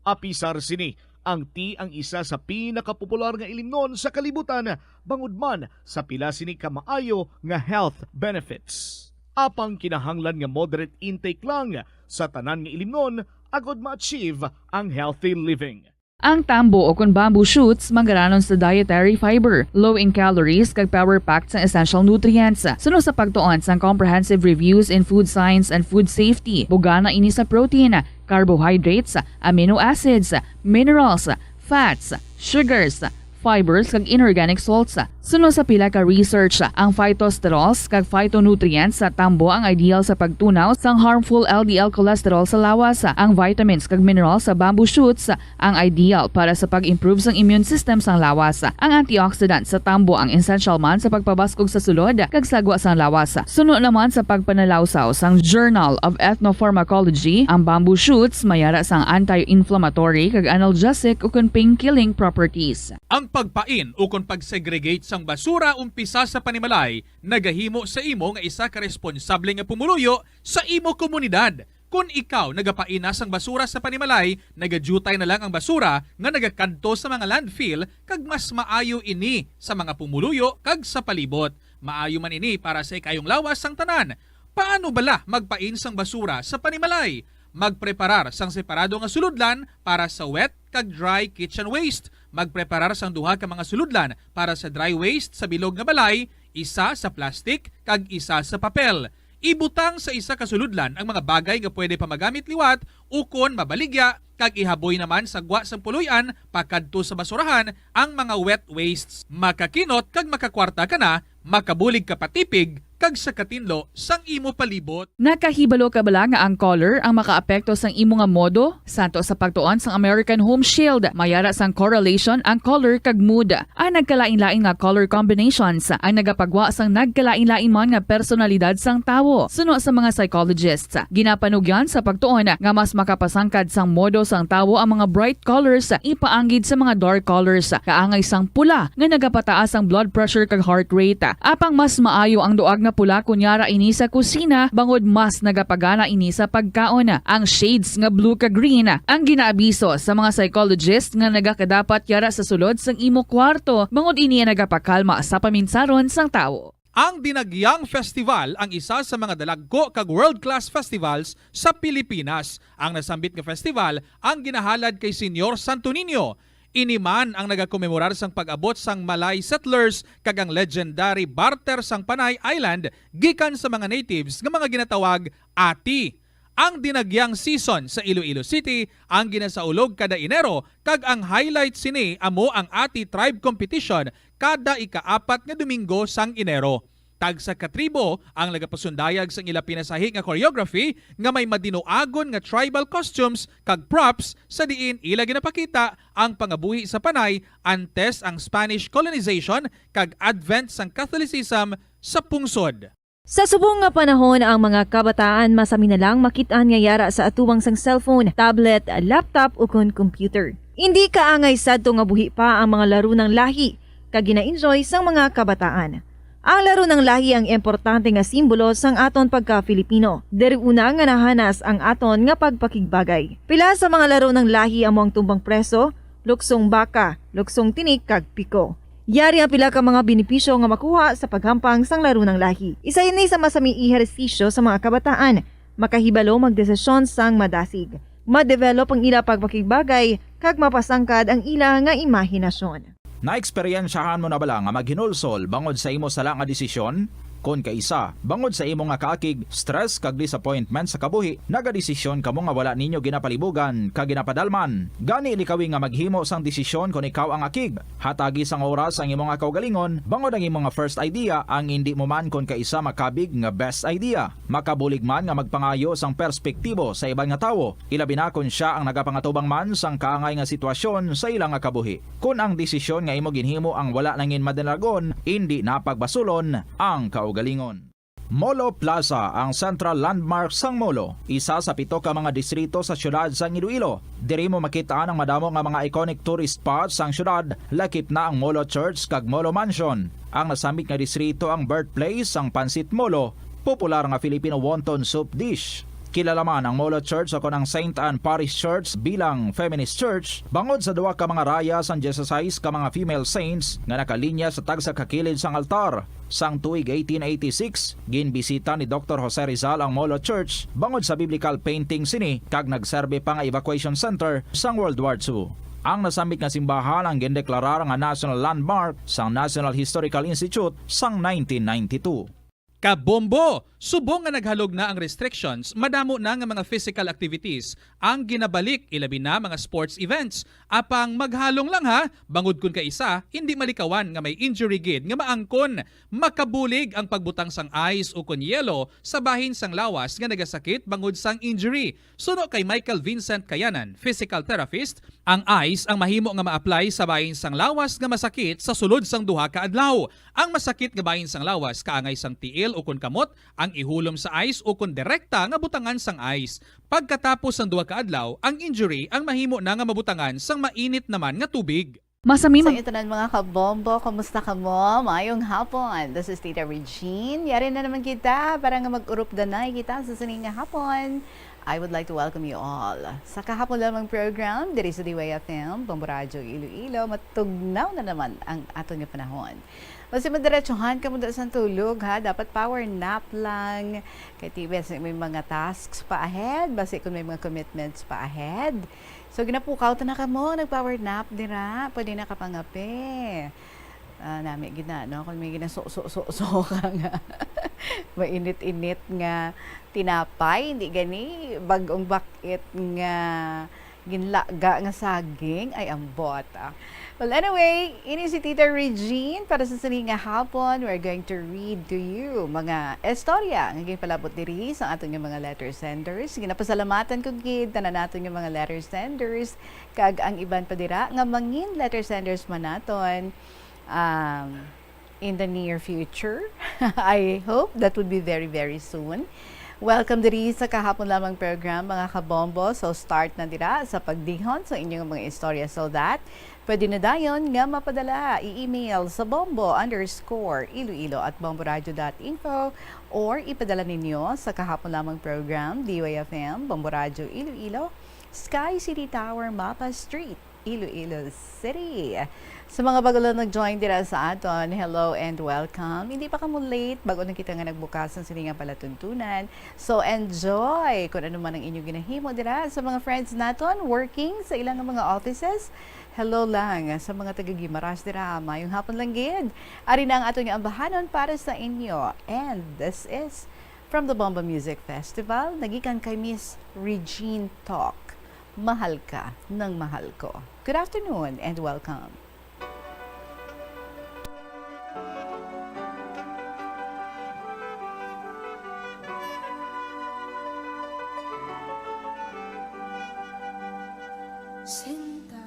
Apisar sini, ang tea ang isa sa pinakapopular nga ilimnon sa kalibutan, bangod man sa pila sini ka maayo nga health benefits. Apang kinahanglan nga moderate intake lang sa tanan nga ilimnon agod ma-achieve ang healthy living. Ang tambo o kun bamboo shoots manggaranon sa dietary fiber, low in calories kag power-packed sa essential nutrients. Suno sa pagtuon sang comprehensive reviews in food science and food safety, bugana ini sa protein, carbohydrates, amino acids, minerals, fats, sugars, fibers kag inorganic salts. Suno sa pila ka research, ang phytosterols kag phytonutrients sa tambo ang ideal sa pagtunaw sang harmful LDL cholesterol sa lawas. Ang vitamins kag minerals sa bamboo shoots ang ideal para sa pag-improve sang immune system sang lawas. Ang antioxidants sa tambo ang essential man sa pagpabaskog sa sulod kag sagwa sang lawas. Suno naman sa pagpanalawsaw sang Journal of Ethnopharmacology, ang bamboo shoots mayara sang anti-inflammatory kag analgesic ug pain-killing properties. Ang pagpain o kung pag-segregate sang basura umpisa sa panimalay, nagahimo sa imo nga isa ka responsable nga pumuluyo sa imo komunidad. Kung ikaw nagapaina sang basura sa panimalay, nagadutay na lang ang basura nga nagakadto sa mga landfill kag mas maayo ini sa mga pumuluyo kag sa palibot. Maayo man ini para sa ikayong lawas sang tanan. Paano bala magpain sang basura sa panimalay? Magpreparar sang separado nga suludlan para sa wet kag dry kitchen waste. Magpreparar sang duha ka mga suludlan para sa dry waste sa bilog nga balay, isa sa plastic kag isa sa papel. Ibutang sa isa ka suludlan ang mga bagay nga pwede pa magamit liwat ukon mabaligya kag ihaboy naman sa gwa sang puluyan pakadto sa basurahan ang mga wet wastes. Makakinot kag makakwarta ka na, makabulig ka patipig kag sa katinlo sang imo palibot. Nakahibalo ka bala nga ang color ang makaapekto sang imo nga modo? Santo sa pagtuon sang American Home Shield, mayara sang correlation ang color kag mood. Ang nagkalain-lain nga color combinations ang nagapagwa sang nagkalain-lain man nga personalidad sang tawo. Suno sa mga psychologists, ginapanugyan sa pagtuon nga mas makapasangkad sang modo sang tawo ang mga bright colors ipaanggid sa mga dark colors. Kaangay sang pula nga nagapataas ang blood pressure kag heart rate. Apang mas maayo ang duag na pula kunyara ini sa kusina bangod mas nagapagana ini sa pagkaon. Ang shades nga blue kag green ang ginaabiso sa mga psychologist nga nagakadapat yara sa sulod sang imo kwarto bangod ini nagapakalma sa paminsaron sang tawo. Ang Dinagyang Festival ang isa sa mga dalagko kag world-class festivals sa Pilipinas. Ang nasambit nga festival ang ginahalad kay Senyor Santo Niño. Iniman ang nagakomemorar sang pag-abot sang Malay settlers kag ang legendary barter sang Panay Island gikan sa mga natives nga mga ginatawag Ati. Ang dinagyang season sa Iloilo City ang ginasaulog kada Enero kag ang highlight sini amo ang Ati Tribe Competition kada ika-4 nga Domingo sang Enero. Tag sa katribo ang nagapasundayag sang ila pinasahi nga choreography nga may madinoagon nga tribal costumes kag props sa diin ila ginapakita ang pangabuhi sa Panay antes ang Spanish colonization kag advent sang Catholicism sa pungsod. Sa subong nga panahon ang mga kabataan masami na lang makitaan nga yara sa atuwang sang cellphone, tablet, laptop o kon computer. Hindi kaangay sadto nga buhi pa ang mga laro ng lahi kag gina-enjoy sang mga kabataan. Ang laro ng lahi ang importante nga simbolo sang aton pagka-Filipino. Diri una nga nahanas ang aton nga pagpakigbagay. Pila sa mga laro ng lahi amo ang tumbang preso, luksong baka, luksong tinik kag piko. Yari ang pila ka mga benepisyo nga makuha sa paghampang sang laro ng lahi. Isa ini sa masami ehersisyo sa mga kabataan, makahibalo magdesisyon sang madasig. Ma-develop ang ila pagpakigbagay kag mapasangkad ang ila nga imahinasyon. Naeksperyensyahan mo na bala nga maghinulsol bangod sa imo sala nga desisyon? Kon kaisa, bangod sa imo nga kaakig, stress kag disappointment sa kabuhi, nagadesisyon kamo nga wala ninyo ginapalibugan kag ginapadalman. Gani ilikawi nga maghimo sang desisyon kon ikaw ang akig. Hatagi sang oras ang imo nga kaugalingon, bangod ang imo nga first idea ang hindi mo man kon kaisa makabig nga best idea. Makabulig man nga magpangayo sang perspektibo sa ibang nga tawo, ilabi na kon siya ang nagapangatubang man sang kaangay nga sitwasyon sa ilang nga kabuhi. Kun ang desisyon nga imo ginhimo ang wala nangin madalagon, hindi napagbasulon ang kaugalingon. Molo Plaza ang central landmark sang Molo, isa sa 7 ka mga distrito sa syudad sang Iloilo. Diri mo makitaan ang madamo nga mga iconic tourist spots sang syudad, lakip na ang Molo Church kag Molo Mansion. Ang nasambit nga distrito ang birthplace sang Pansit Molo, popular nga Filipino wonton soup dish. Kilala man ang Molo Church o ang St. Anne Parish Church bilang feminist church bangod sa duwa ka mga raya sang 16 ka mga female saints nga nakalinya sa tagsa kakilid sang altar. Sang tuig 1886, ginbisita ni Dr. Jose Rizal ang Molo Church bangod sa biblical painting sini kag nagserbe pa nga evacuation center sang World War II. Ang nasambit nga simbahan ang gindeklarar nga national landmark sang National Historical Institute sang 1992. Kabombo! Subong nga naghalog na ang restrictions, madamo na nga mga physical activities ang ginabalik, ilabi na mga sports events. Apang maghalong lang ha, bangod kun kaisa, hindi malikawan nga may injury gid nga maangkon. Makabulig ang pagbutang sang ice o kun yelo sa bahin sang lawas nga nagasakit bangod sang injury. Suno kay Michael Vincent Kayanan, physical therapist, ang ice ang mahimo nga ma-apply sa bahin sang lawas nga masakit sa sulod sang duha ka adlaw. Ang masakit nga bahin sang lawas kaangay sang tiil o kun kamot, ang ihulom sa ice o kun direkta nga butangan sang ice. Pagkatapos ng 2 ka adlaw, ang injury ang mahimo na nga mabutangan sang mainit naman nga tubig. Sa itanan mga kabombo, kamusta ka mo? Mayong hapon. This is Tita Regine. Yari na naman kita para nga mag-urup danay kita sa sining nga hapon. I would like to welcome you all sa kahapon lamang program diri sa DYFM, Bombo Radio Iloilo. Matugnaw na naman ang aton nga panahon. Basta madiretsuhan ka mo sa tulog ha, dapat power nap lang. Kaya tibes may mga tasks pa ahead, basta kung may mga commitments pa ahead. So ginapukaw na ka mo, nag-power nap dira, pwede na kapangapi. Nami gina, no? Kung may gina-so ka nga, mainit-init nga tinapay, hindi gani, bagong bakit nga ginlaga nga saging ay ambot. Well, anyway, ini si Tita Regine para sa sining nga hapon. We're going to read to you mga istorya nga ginpalabot diri sa aton nga mga letter senders. Ginapasalamatan ko gid tanan naton nga mga letter senders kag ang iban pa dira nga mangin letter senders man naton in the near future. I hope that would be very, very soon. Welcome diri sa kahapon lamang program mga kabombo. So start na dira sa pagdihon sa inyong mga istorya so that pwede na dayon nga mapadala i-email sa bombo_iloilo@bomboradio.info or ipadala ninyo sa kahapon lamang program DYFM, Bombo Radio Iloilo, Sky City Tower, Mapa Street, Iloilo City. Sa mga bago lang nag-join dira sa aton, hello and welcome. Hindi pa ka mo late bago na kita nga nagbukas ng siningang palatuntunan. So enjoy kung ano man ang inyong ginahimo dira sa mga friends naton working sa ilang mga offices. Hello lang sa mga taga-Gimaras dira, mayong hapon lang gid. Ari na ang aton nga ambahanon para sa inyo. And this is from the Bomba Music Festival, nagikan kay Miss Regine Talk. Mahal ka ng mahal ko. Good afternoon and welcome. Sinta,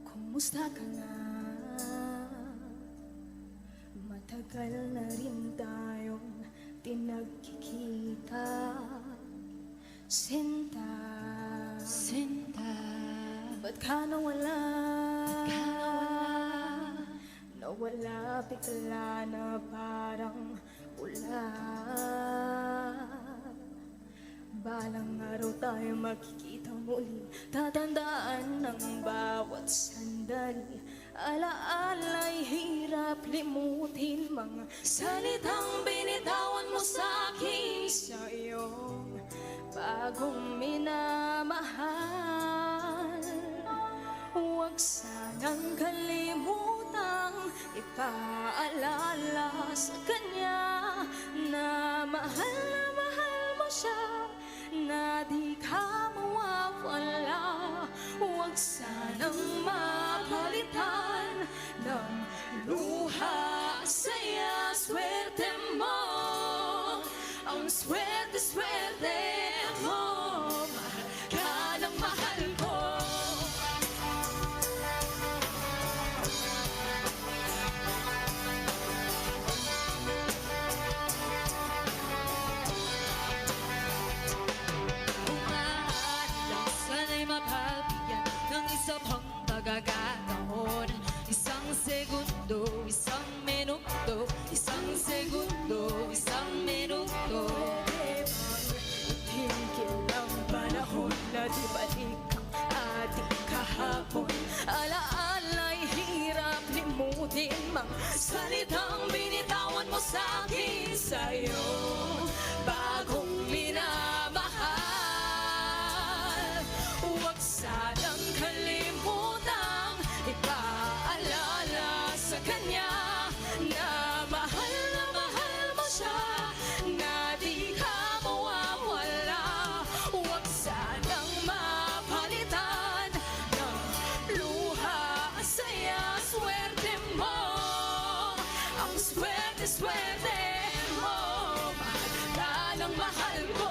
kumusta ka na? Matagal na rin tayong tinagkikita. Sinta, ba't ka nawala? Nawala bigla na parang pula. Balang araw tayo makikita muli, tatandaan ng bawat sandali. Alaala'y hirap limutin, mga salitang binitawan mo sa'kin sa iyong bagong minamahal. Huwag sanang kalimutang ipaalala sa kanya na mahal mo siya, na di ka mawawala. Huwag sanang mapalitan ng luha, saya, swerte mo. Ang swerte mo, mahal ka ng mahal ko. Isa pang pagkakataon, isang segundo, isang minuto, isang segundo, isang minuto. Tingkil ang panahon na di balik ang ating kahapon. Alaala'y hirap limutin, mga salitang binitawan mo sa'kin sa'yo. Bagong minamahal, huwag sanang kalimutang ipaalala sa kanya na mahal mo siya, na di ka mawawala. Huwag sanang mapalitan ng luha, saya, swerte mo. Ang swerte mo, mahal ka ng mahal ko.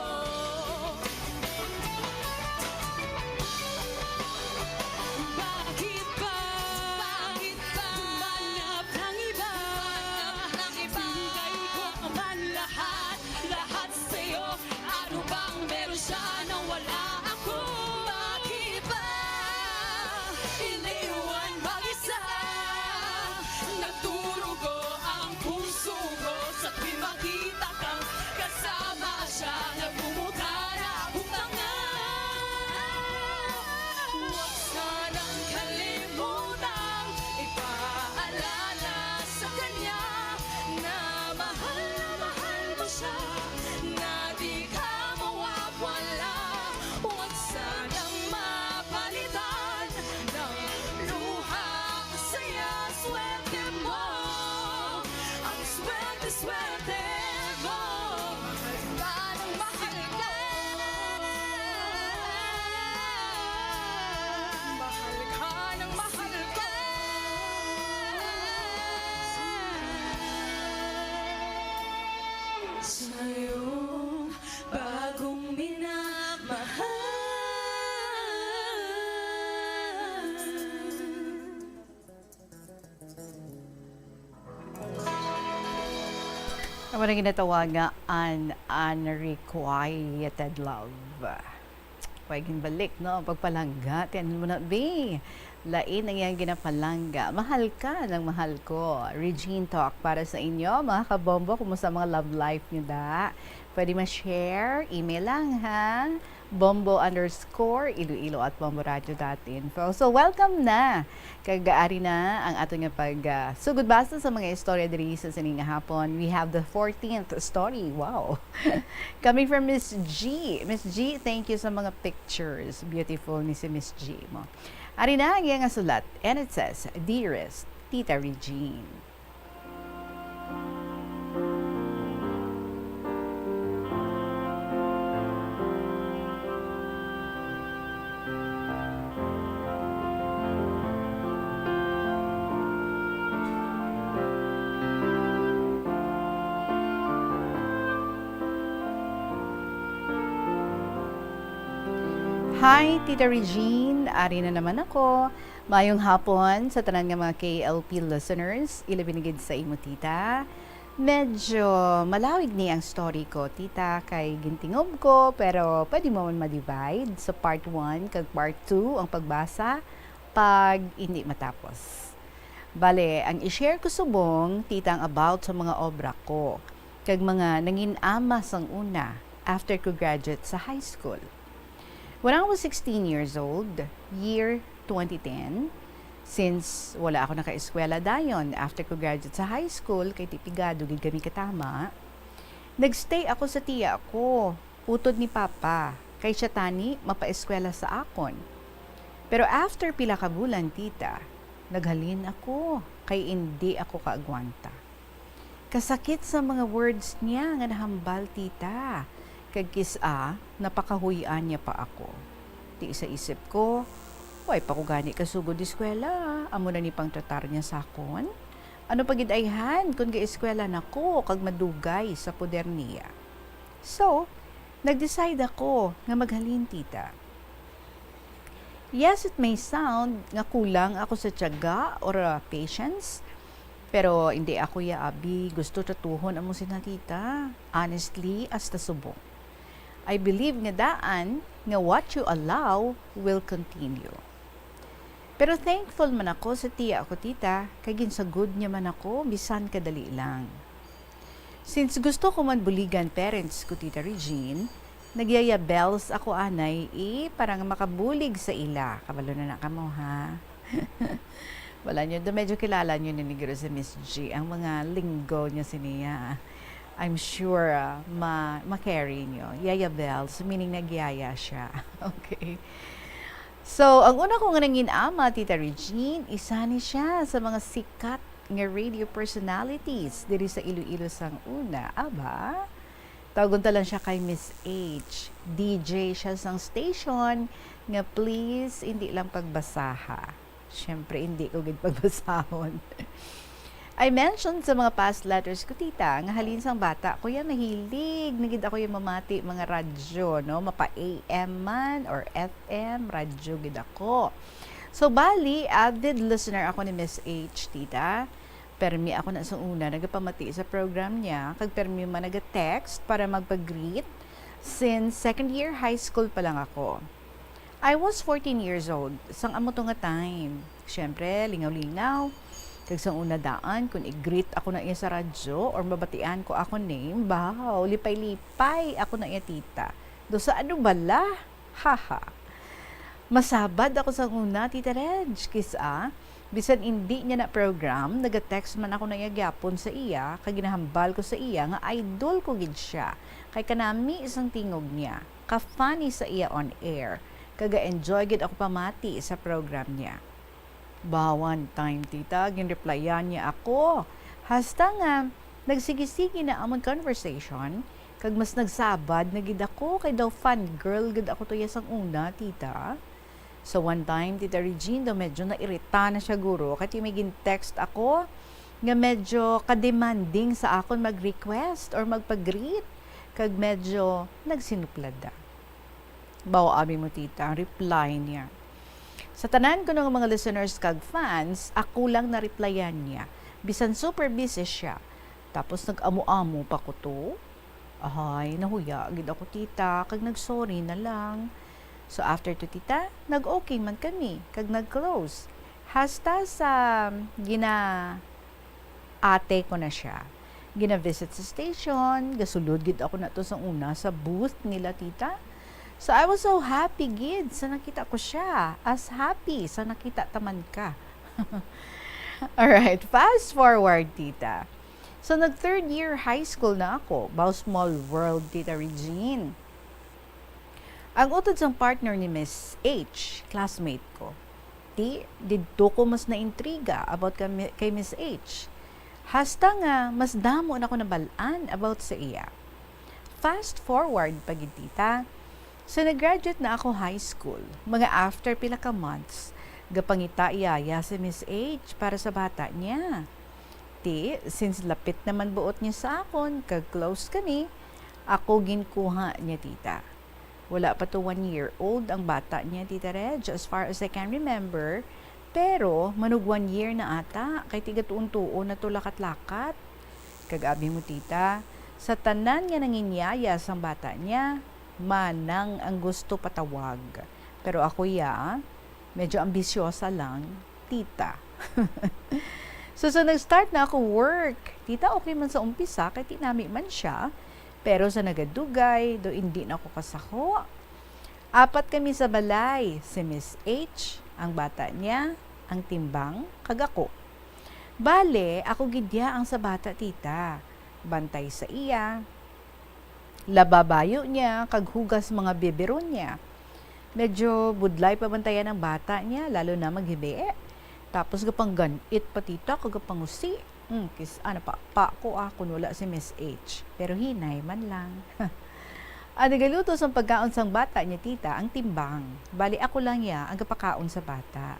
Sa sa'yong bagong minamahal. Ang mga ginatawag nga unrequited love. Pwaging balik, no? Pagpalangga, tiyan mo na, be. Lain ang iyang ginapalangga. Mahal ka ng mahal ko. Regine Talk para sa inyo, mga kabombo. Kumusta mga love life nyo da? Pwede ma-share. Email lang, ha? bombo_iloilo@bomboradio.info. So, welcome na. Kagaari na ang ato nga sugod basta sa mga istorya diri sa sining hapon. We have the 14th story. Wow. Coming from Miss G. Miss G, thank you sa mga pictures. Beautiful ni si Miss G mo. Ari na ang iyang sulat. And it says, Dearest Tita Regine. Hi, Tita Regine. Ari na naman ako. Mayong hapon sa tanan nga mga KLP listeners. Ilabinigid sa imo, Tita. Medyo malawig ni ang story ko, Tita, kay gintingob ko, pero pwede mo man ma-divide sa part 1 kag part 2 ang pagbasa pag hindi matapos. Bale, ang i-share ko subong, Tita, ang about sa mga obra ko kag mga nangin-ama sang una after ko graduate sa high school. When I was 16 years old, year 2010, since wala ako naka-eskwela dayon after ko graduate sa high school, kay tipigado, gid kami katama, nagstay ako sa tiya ko, utod ni Papa, kay siya tani, mapa-eskwela sa akon. Pero after pila ka bulan, Tita, naghalin ako, kay hindi ako kaagwanta. Kasakit sa mga words niya nga nahambal, Tita. Kag kisa, napakahuyan niya pa ako. Di sa isip ko, why pa ko gani kasugod di eskwela, amo na ni pang tratar niya sa akon. Ano pagidayhan kung ga-eskwela na ko kag madugay sa poder niya. So, nag-decide ako nga maghalin, Tita. Yes, it may sound nga kulang ako sa tiyaga or patience, pero hindi ako yaabi gusto tatuhon amo sina, Tita. Honestly, hasta subong. I believe nga daan nga what you allow will continue. Pero thankful man ako sa tiya ako, Tita, kay ginsagod niya man ako bisan kadali lang. Since gusto ko man buligan parents ko, Tita Regine, nagyaya bells ako anay parang makabulig sa ila. Kabalo na kamo, ha? Wala nyo, medyo kilala nyo ni Negro sa Miss G, ang mga linggo niya siniya. I'm sure ma-carry nyo. Yaya bells, meaning nagyaya siya. Okay. So, ang una kong nangin ama, Tita Regine, isa ni siya sa mga sikat nga radio personalities diri sa Iloilo sang una. Aba, tawagon ta lang siya kay Miss H. DJ siya sang station nga please, hindi lang pagbasaha. Siyempre, hindi ko gid pagbasahon. I mentioned sa mga past letters ko, Tita, nga halin sang bata, kuya mahilig, nagid ako yung mamati mga radyo, no? Mapa AM man or FM, radyo gid ako. So, bali, avid listener ako ni Miss H, Tita. Permi ako na sa una, nagapamati sa program niya, kag permi man nag-text para magpag-greet since second year high school pa lang ako. I was 14 years old, sang amo to nga time. Siyempre, lingaw-lingaw. Kag sa una daan, kung i-greet ako na iya sa radyo or mabatian ko ako name, bahaw, lipay-lipay ako na iya, Tita. Do sa ano bala? Haha. Masabad ako sa una, Tita Reg. Kisa, bisan hindi niya na program, nag-text man ako na iya gyapon sa iya, kag ginahambal ko sa iya nga idol ko gid siya. Kay kanami isang tingog niya, ka-funny sa iya on air. Kaga-enjoy gid ako pamati sa program niya. Bawan time, Tita, ginreplyan niya ako. Hasta nga, nagsigisigi na amon conversation, kag mas nagsabad na gid ako, kay daw fan girl gid ako to yasang una, Tita. So one time, Tita Regine, daw medyo nairita na siya guro, kati may gin-text ako, nga medyo kademanding sa akon mag-request or magpag-greet kag medyo nagsinuplada. Bao abi mo tita, ang reply niya. Sa tanan ko ng mga listeners kag fans, ako lang na-replyan niya. Bisan super busy siya. Tapos nag-amo-amo pa ko to. Ahay, nahuya, gid ako tita, kag nag-sorry na lang. So after to tita, nag-okay man kami, kag nag-close. Hasta sa ate ko na siya. Gina-visit sa station, gasulod gid ako na to sa una sa booth nila tita. So I was so happy gid sa nakita ko siya. As happy sa nakita taman ka. Alright, fast forward tita. So nag third year high school na ako. Bao small world tita Regine. Ang utod sang partner ni Miss H, classmate ko. Didto ko mas na-intriga about kay Miss H. Hasta nga, mas damo na ko nabalaan about sa iya. Fast forward pagid tita. So nag-graduate na ako high school. Mga after pila ka months, gapangita iyaya si Miss H para sa bata niya. Since lapit naman buot niya sa akon, kag close kami, ako ginkuha niya tita. Wala pa to 1 year old ang bata niya, Tita Reg, as far as I can remember. Pero, manug 1 year na ata, kay tiga tuon-tuon na to lakat-lakat. Kagabi mo, tita, sa tanan niya nanginyaya sa bata niya, manang ang gusto patawag. Pero ako medyo ambisyosa lang, tita. So nag-start na ako work. Tita, okay man sa umpisa, kay tinami man siya. Pero sa nagadugay, do hindi na ako kasako. 4 kami sa balay. Si Miss H, ang bata niya, ang timbang, kag ako. Bale, ako gidya ang sa bata tita. Bantay sa iya. Lababayo niya, kag hugas mga biberon niya. Medyo budlay pa bantayan ang bata niya, lalo na maghibi. Tapos gapang ganit pa tita, kag pangusi. Pa kun wala si Miss H. Pero hinay man lang. Nagaluto sa pagkaon sang bata niya tita, ang timbang. Bali ako lang ang gapakaon sa bata.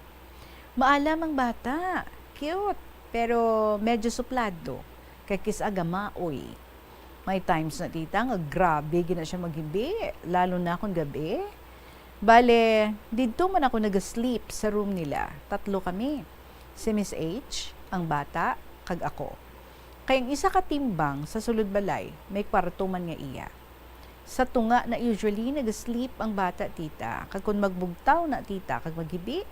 Maalam ang bata. Cute. Pero medyo suplado. Kakis agamaoy. May times na tita, nga grabe gina siya maghibi. Lalo na akong gabi. Bale, dito man ako nag-sleep sa room nila. 3 kami. Si Miss H, ang bata, kag ako. Kayang isa ka timbang sa sulod balay, may kwarto man nga iya. Sa tunga na usually nag-sleep ang bata tita, kag kung magbugtaw na tita kag maghibi,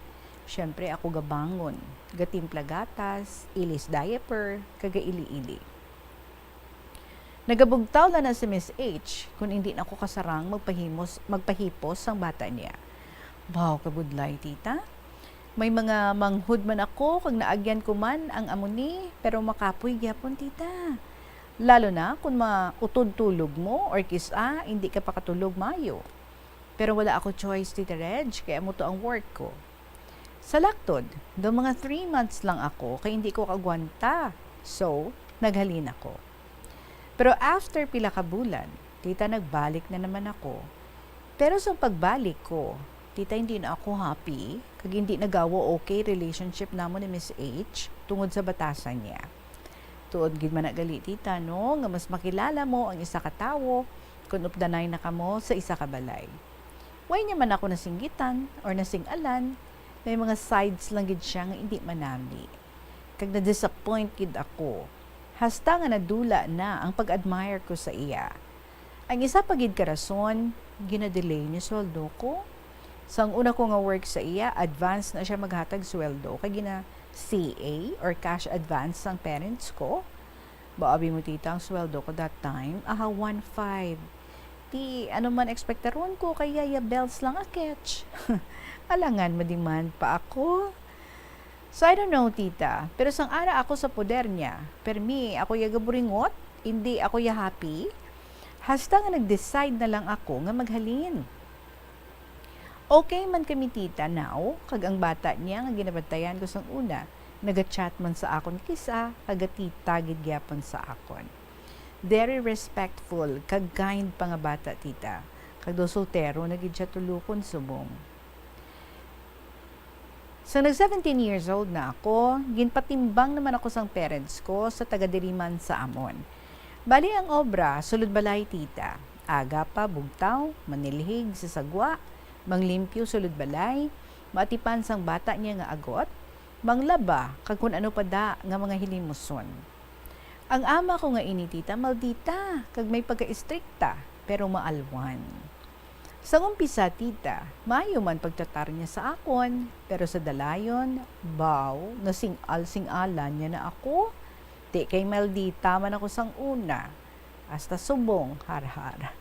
syempre ako gabangon, gatimpla gatas, ilis diaper, kag ili-ili. Nagabugtaw na si Miss H kung hindi na ako kasarang magpahipos ang bata niya. Wow, kabudlay tita. May mga manghud man ako kag naagyan ko man ang amuni, pero makapoy gyapon tita. Lalo na kung mautod tulog mo or kisa hindi ka pakatulog mayo. Pero wala ako choice tita Reg, kaya mo to ang work ko. Sa laktod, do mga 3 months lang ako kaya hindi ko kagwanta. So, naghalin ako. Pero after pila ka bulan, tita nagbalik na naman ako. Pero sa pagbalik ko, tita hindi na ako happy, kag hindi nagawa okay relationship namo ni Miss H tungod sa batasan niya. Tuod gid man gali tita no, nga mas makilala mo ang isa ka tawo kun updanay na kamo sa isa ka balay. Way niya man ako nasinggitan or nasingalan, may mga sides lang gid siya nga hindi manami. Kag na-disappoint gid ako. Hasta nga nadula na ang pag-admire ko sa iya. Ang isa pa gid ka rason, gina-delay ni sweldo ko. Sang una ko nga work sa iya, advance na siya maghatag sweldo kay gina CA or cash advance sang parents ko. Baabi mo tita ang sweldo ko that time, 1.5. Di ano man expectaron ko kay Yaya Bells lang a catch. Alangan madiman pa ako. So I don't know tita, pero sang ara ako sa poder niya. Permi ako yagaburingot, hindi ako ya happy. Hasta nga nag-decide na lang ako nga maghalin. Okay man kami tita now, kag ang bata niya nga ginabantayan ko sang una, naga-chat man sa akon kisa, kagatita gid gyapon sa akon. Very respectful, kag kind pa nga bata tita. Kag do soltero na gid siya tulukon subong. So nag 17 years old na ako, ginpatimbang naman ako sang parents ko sa taga-Diriman sa Amon. Bali ang obra, sulod balay tita. Aga pa, bugtaw, manilhig sa sagwa, manglimpyo sulod balay, maatipan sang bata niya nga agot, manglaba, kag kun ano pa da nga mga hilimuson. Ang ama ko nga ini tita, maldita, kag may pagka-istrikta, pero maalwan. Sa umpisa tita, maayo man pagtatar niya sa akon, pero sa dalayon, baw, nasing-al-sing-alan niya na ako. Di kay maldita man ako sang una. Hasta subong, har-har.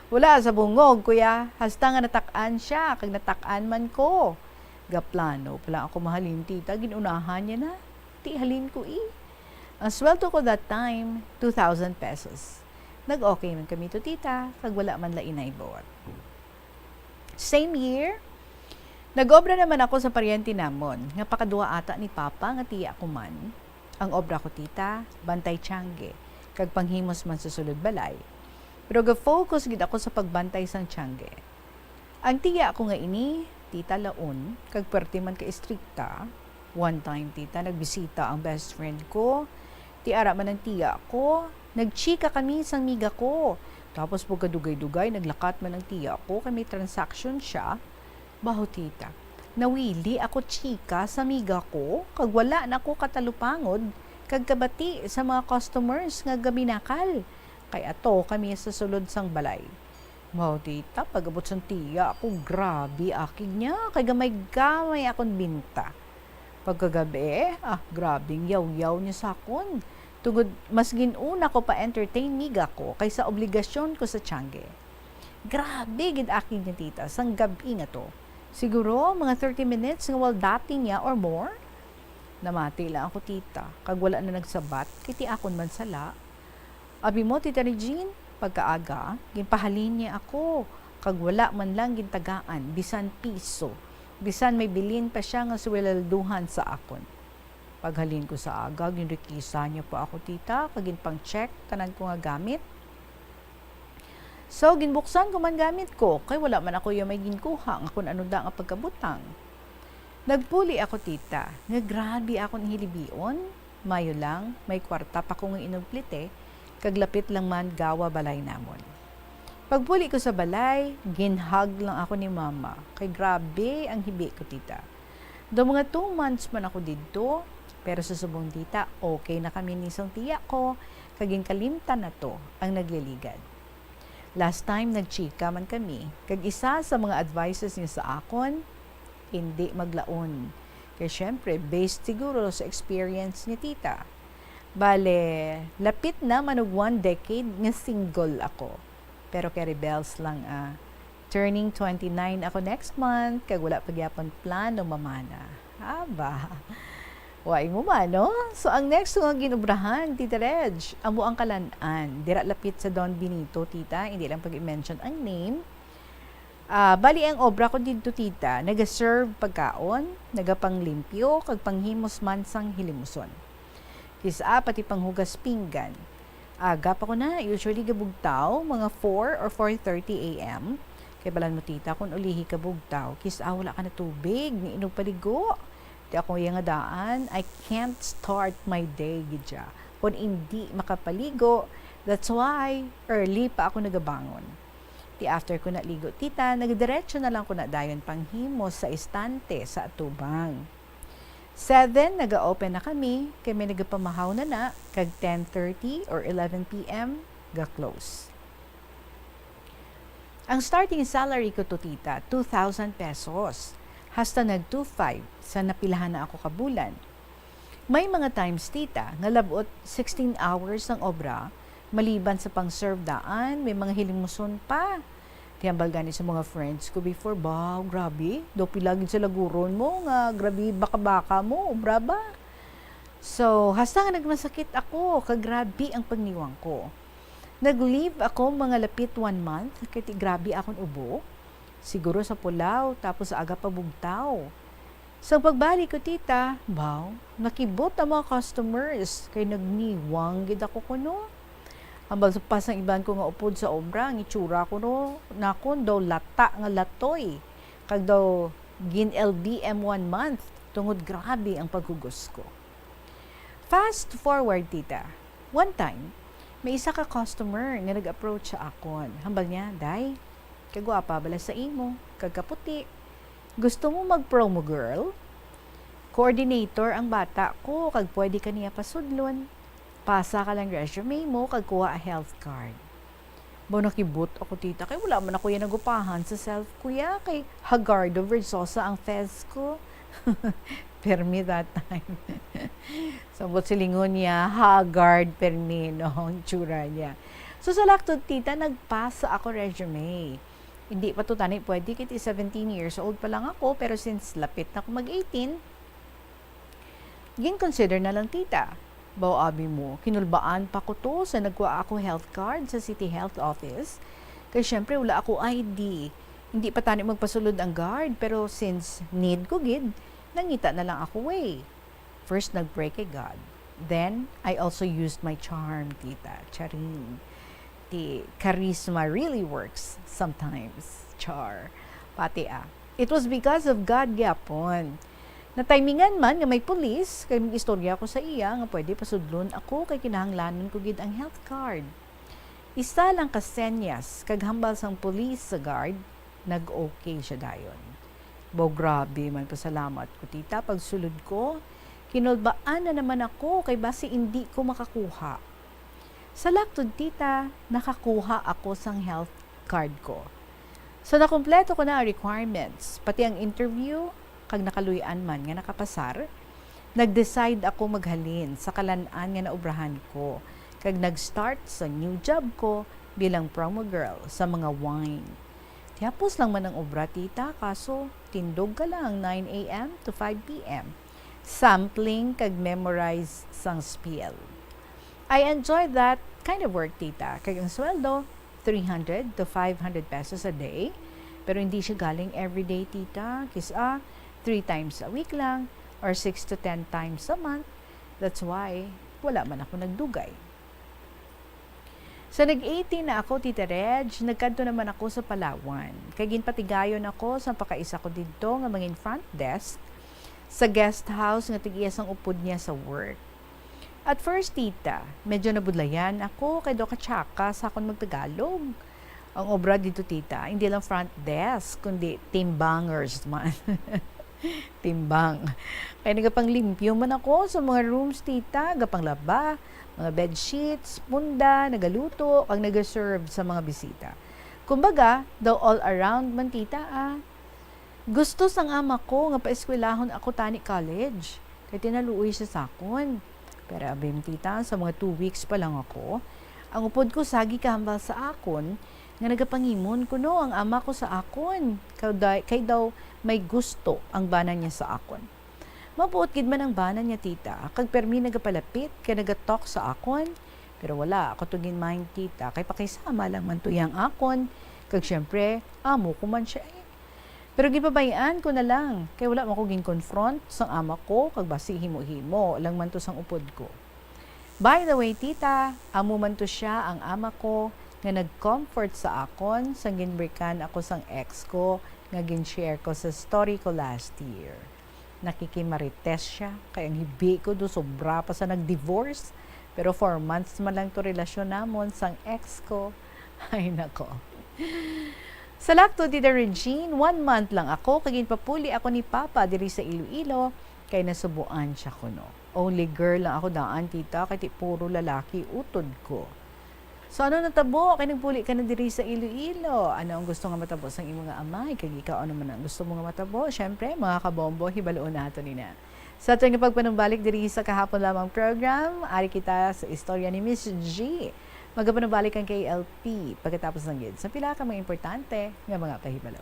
Wala sa bungog, kuya. Hasta nga natak-an siya, kag natak-an man ko. Gaplano, pala ako mahalin tita, ginunahan niya na. Ti halin ko Ang sweldo ko that time, 2,000 pesos. Nag-okay man kami to tita, kag wala man la inaibot. Same year, nag-obra naman ako sa paryente namon, nga pakadua ata ni Papa nga tiya ko man. Ang obra ko tita, bantay tiyangge, kag panghimos man sa sulod balay. Pero ga-focus gid ako sa pagbantay sang tiyangge. Ang tiya ko nga ini, tita laon, kag pwerte man ka istrikta. One time tita, nagbisita ang best friend ko, tiara man ang tiya ko, nagchika kami sang miga ko. Tapos po kadugay-dugay, naglakat man ang tiya ko, kay may transaction siya. Baho tita, nawili ako chika sa miga ko, kag wala na ako katalupangod, kag kabati sa mga customers nga gaminakal. Kay ato kami sa sulod sang balay. Baho tita, pag-abot sang tiya ako, grabe aking niya, kay gamay-gamay akong binta. Pagkagabi, grabing yaw-yaw niya sa akon. Tugod, mas ginuna ko pa entertain miga ko kaysa obligasyon ko sa tiyangge. Grabe, gid akin niya tita, sang gabi nga to. Siguro, mga 30 minutes nga wal dating niya or more. Namati lang ako tita, kag wala na nagsabat, kiti akon man sala. Abi mo, tita Regine, pagkaaga, ginpahalin niya ako, kag wala man lang gintagaan, bisan piso. Bisan may bilin pa siya nga suwelalduhan sa akon. Paghalin ko sa aga, ginrikisa niya po ako tita, kagin pang check, tanan ko nga gamit. So, ginbuksan ko man gamit ko, kay wala man ako yung may ginkuha, nga kung ano da nga pagkabutang. Nagpuli ako tita, nga grabe akong hilibion, mayo lang, may kwarta pa kong inugplite, kaglapit lang man gawa balay namon. Pagpuli ko sa balay, ginhug lang ako ni mama, kay grabe ang hibi ko tita. Do mga 2 months man ako dito, pero sa subong tita, okay na kami ni isang tiya ko, kaging kalimtan na to ang nagliligad. Last time, nagchika man kami, kag isa sa mga advices niya sa akon, hindi maglaon. Kaya syempre, based siguro sa experience niya tita. Bale, lapit na manug 1 decade nga single ako. Pero kay rebels lang turning 29 ako next month, kag wala pagyapon plano mamana. Aba, waing mo man, no? So, ang next nga ginubrahan, Tita Reg, amo ang Kalan-an. Dira lapit sa Don Benito, tita. Hindi lang pag-mention ang name. Bali, ang obra ko dito, tita, nag-serve pagkaon, nagapanglimpyo, kag panghimos man sang hilimuson. Kisa pati panghugas pinggan. Aga pa ko na, usually gabugtaw, mga 4 or 4:30 a.m. Kaya balan mo, tita, kung ulihi ka bugtaw, kisa wala ka na tubig, ni inog paligo. Di ako yung daan, I can't start my day, gidya. Kung hindi makapaligo, that's why early pa ako nagabangon. Di after ko naligo, tita, nagdiretso na lang ko na dayon panghimos sa istante sa atubang. 7, naga-open na kami, kaya may nagapamahaw na, kag 10:30 or 11 p.m., ga-close. Ang starting salary ko to, tita, 2,000 pesos. Hasta nag-2,500 sa napilahan na ako kabulan. May mga times, tita, nga labot 16 hours ang obra, maliban sa pang-serve daan, may mga hilimuson pa. Tiyambal gani sa mga friends ko before, ba, grabe, do pilagin sa laguron mo, nga grabe, baka-baka mo, obra ba? So, hasta nga nagmasakit ako, kagrabe ang pagniwang ko. Nag-leave ako mga lapit 1 month, kaya grabe akong ubo. Siguro sa Pulaw, tapos sa aga pa bugtaw. Sa pagbalik ko, tita, nakibot ang mga customers, kaya nagniwang gid ako kuno. Ang pas ng iban ko nga upod sa obra, ang itsura ko no, nakon daw lata nga latoy. Kag daw Gin LBM 1 month. Tungod grabe ang paghugos ko. Fast forward, tita. One time, may isa ka customer nga nag-approach sa akon. Hambal niya, Day, kagwapa bala sa imo, kagkaputi. Gusto mo mag-promo girl? Coordinator ang bata ko, kag pwede ka niya pasudlon. Pasa ka lang resume mo, kag kuha a health card. Bo nakibot ako, tita, kay wala man ako yan nagupahan sa self kuya, kay Hagardo Versosa ang fez ko. Permi that time. Sabot silingon niya, Haggard Permi, no, ang tsura niya. So sa laktod, tita, nagpasa ako resume. Hindi pa to tani pwede, kiti 17 years old pa lang ako, pero since lapit na ako mag-18, gin-consider na lang, tita. Bao abi mo, kinulbaan pa ko to sa nagkuha ako health card sa City Health Office. Kaya syempre wala ako ID. Hindi pa tani magpasulod ang guard, pero since need ko gid, nangita na lang ako way. First nag-break kay God. Then, I also used my charm, tita. Charing. The charisma really works sometimes. Char. Pati It was because of God gyapon. Natimingan man nga may pulis, kay mag-istorya ko sa iya nga pwede pasudlon ako kay kinahanglanon ko gid ang health card. Isa lang ka senyas kag hambal sang pulis sa guard, nag-okay siya dayon. Bo grabe man pasalamat ko, tita, pagsulod ko, kinulbaan na naman ako kay basi hindi ko makakuha. Sa laktod, tita, nakakuha ako sang health card ko. So nakumpleto ko na ang requirements, pati ang interview, kag nakaluyan man nga nakapasar, nag-decide ako maghalin sa kalan-an nga naubrahan ko, kag nag-start sa new job ko bilang promo girl sa mga wine. Tiapos lang man ang obra, tita, kaso tindog ka lang 9 a.m. to 5 p.m. Sampling kag memorize sang spiel. I enjoy that kind of work, tita, kag ang sweldo 300 to 500 pesos a day, pero hindi siya galing everyday, tita, kisa 3 times a week lang, or 6 to 10 times a month. That's why, wala man ako nagdugay. Sa nag-18 na ako, Tita Reg, nagkanto naman ako sa Palawan. Kagin patigayon ako sa pakaisa ko dito nga mangin front desk sa guest house nga tigiyas ang upod niya sa work. At first, tita, medyo nabudlayan ako kay do katsaka sa akong magtagalog. Ang obra dito, tita, hindi lang front desk, kundi timbangers man. Timbang. Kaya nagapanglimpyo man ako sa mga rooms, tita, gapanglaba, mga bedsheets, punda, nagaluto, ang nagaserve sa mga bisita. Kumbaga, daw all around man, tita, Gusto sang ama ko nga paeskwelahon ako tani college. Kaya tinaluoy siya sa akon. Pero abim, tita, sa mga 2 weeks pa lang ako, ang upod ko sagi kahambal sa akon, nga nagapangimon ko no ang ama ko sa akon. Kay daw may gusto ang bana niya sa akon. Mabuot gid man ang bana niya, tita, kag permi nagapalapit kay nagatalk sa akon. Pero wala ako tugin mind, tita, kay pakisama lang man tuyang akon. Kag syempre, amo ko man siya Pero gipabayaan ko na lang, kay wala man ko gin-confront sang ama ko, kag basi himo-himo lang man to sang upod ko. By the way, tita, amo man to siya ang ama ko nga nag-comfort sa akon sang ginbrikan ako sang ex ko nga gin-share ko sa story ko last year. Nakikimarites siya, kaya ang hibi ko do sobra pa sa nag-divorce, pero 4 months man lang to relasyon namon sang ex ko. Ay nako. Sa lakto, Tita Regine, 1 month lang ako, kagin papuli ako ni Papa diri sa Iloilo, kay nasubuan siya ko no. Only girl lang ako daan, tita, kay puro lalaki utod ko. So ano natabo? Kay nagpuli ka na diri sa Iloilo. Ano ang gusto nga matabo sang imong amay? Kay ikaw ano man ang gusto mo nga matabo? Syempre, mga kabombo, hibaloon nato nina. Sa ating pagpanumbalik diri sa kahapon lamang program, ari kita sa istorya ni Miss G. Magapanubalik ang KLP pagkatapos ng gid sa pila ka mga importante nga mga pahibalo.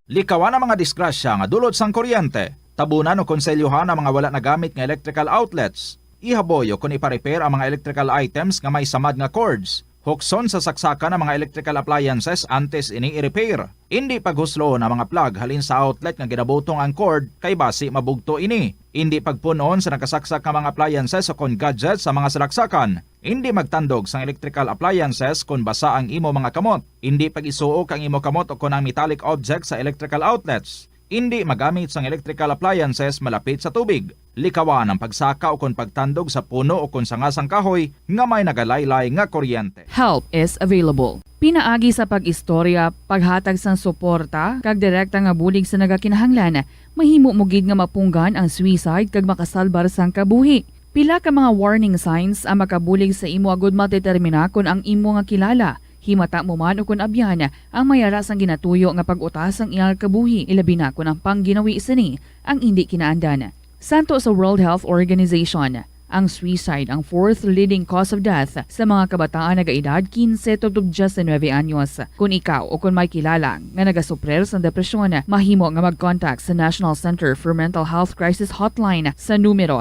Likawan ang mga disgrasya nga dulot sang kuryente. Tabunan o konselyuhan ang mga wala nagamit nga electrical outlets. Ihaboyo kung ipa-repair ang mga electrical items nga may samad nga cords. Hukson sa saksakan ang mga electrical appliances antes ini i-repair. Hindi paghuslo na mga plug halin sa outlet nga ginabutong ang cord kay basi mabugto ini. Hindi pagpunon sa nakasaksak nga mga appliances o kon gadgets sa mga salaksakan. Hindi magtandog sa electrical appliances kung basa ang imo mga kamot. Hindi pag-isuok ang imo kamot o kon ang metallic object sa electrical outlets. Hindi magamit sang electrical appliances malapit sa tubig. Likawan ang pagsaka o kon pagtandog sa puno o kon sangasang kahoy nga may nagalaylay nga kuryente. Help is available. Pinaagi sa pag-istorya, paghatag sang suporta, kag direkta nga bulig sa nagakinahanglan, mahimo mo gid nga mapunggan ang suicide kag makasalbar sang kabuhi. Pila ka mga warning signs ang makabulig sa imo agud matetermina kung ang imo nga kilala. Himata mo man o kung abyan ang mayara sang ginatuyo nga pag-utas ang iyang kabuhi, ilabi na kung ang pangginawi sini ang hindi kinaandan. Santo sa World Health Organization, ang suicide ang fourth leading cause of death sa mga kabataan na gaedad 15 to 19 anyos. Kung ikaw o kung may kilala nga nagasuprer sa depresyon, mahimo nga mag-contact sa National Center for Mental Health Crisis Hotline sa numero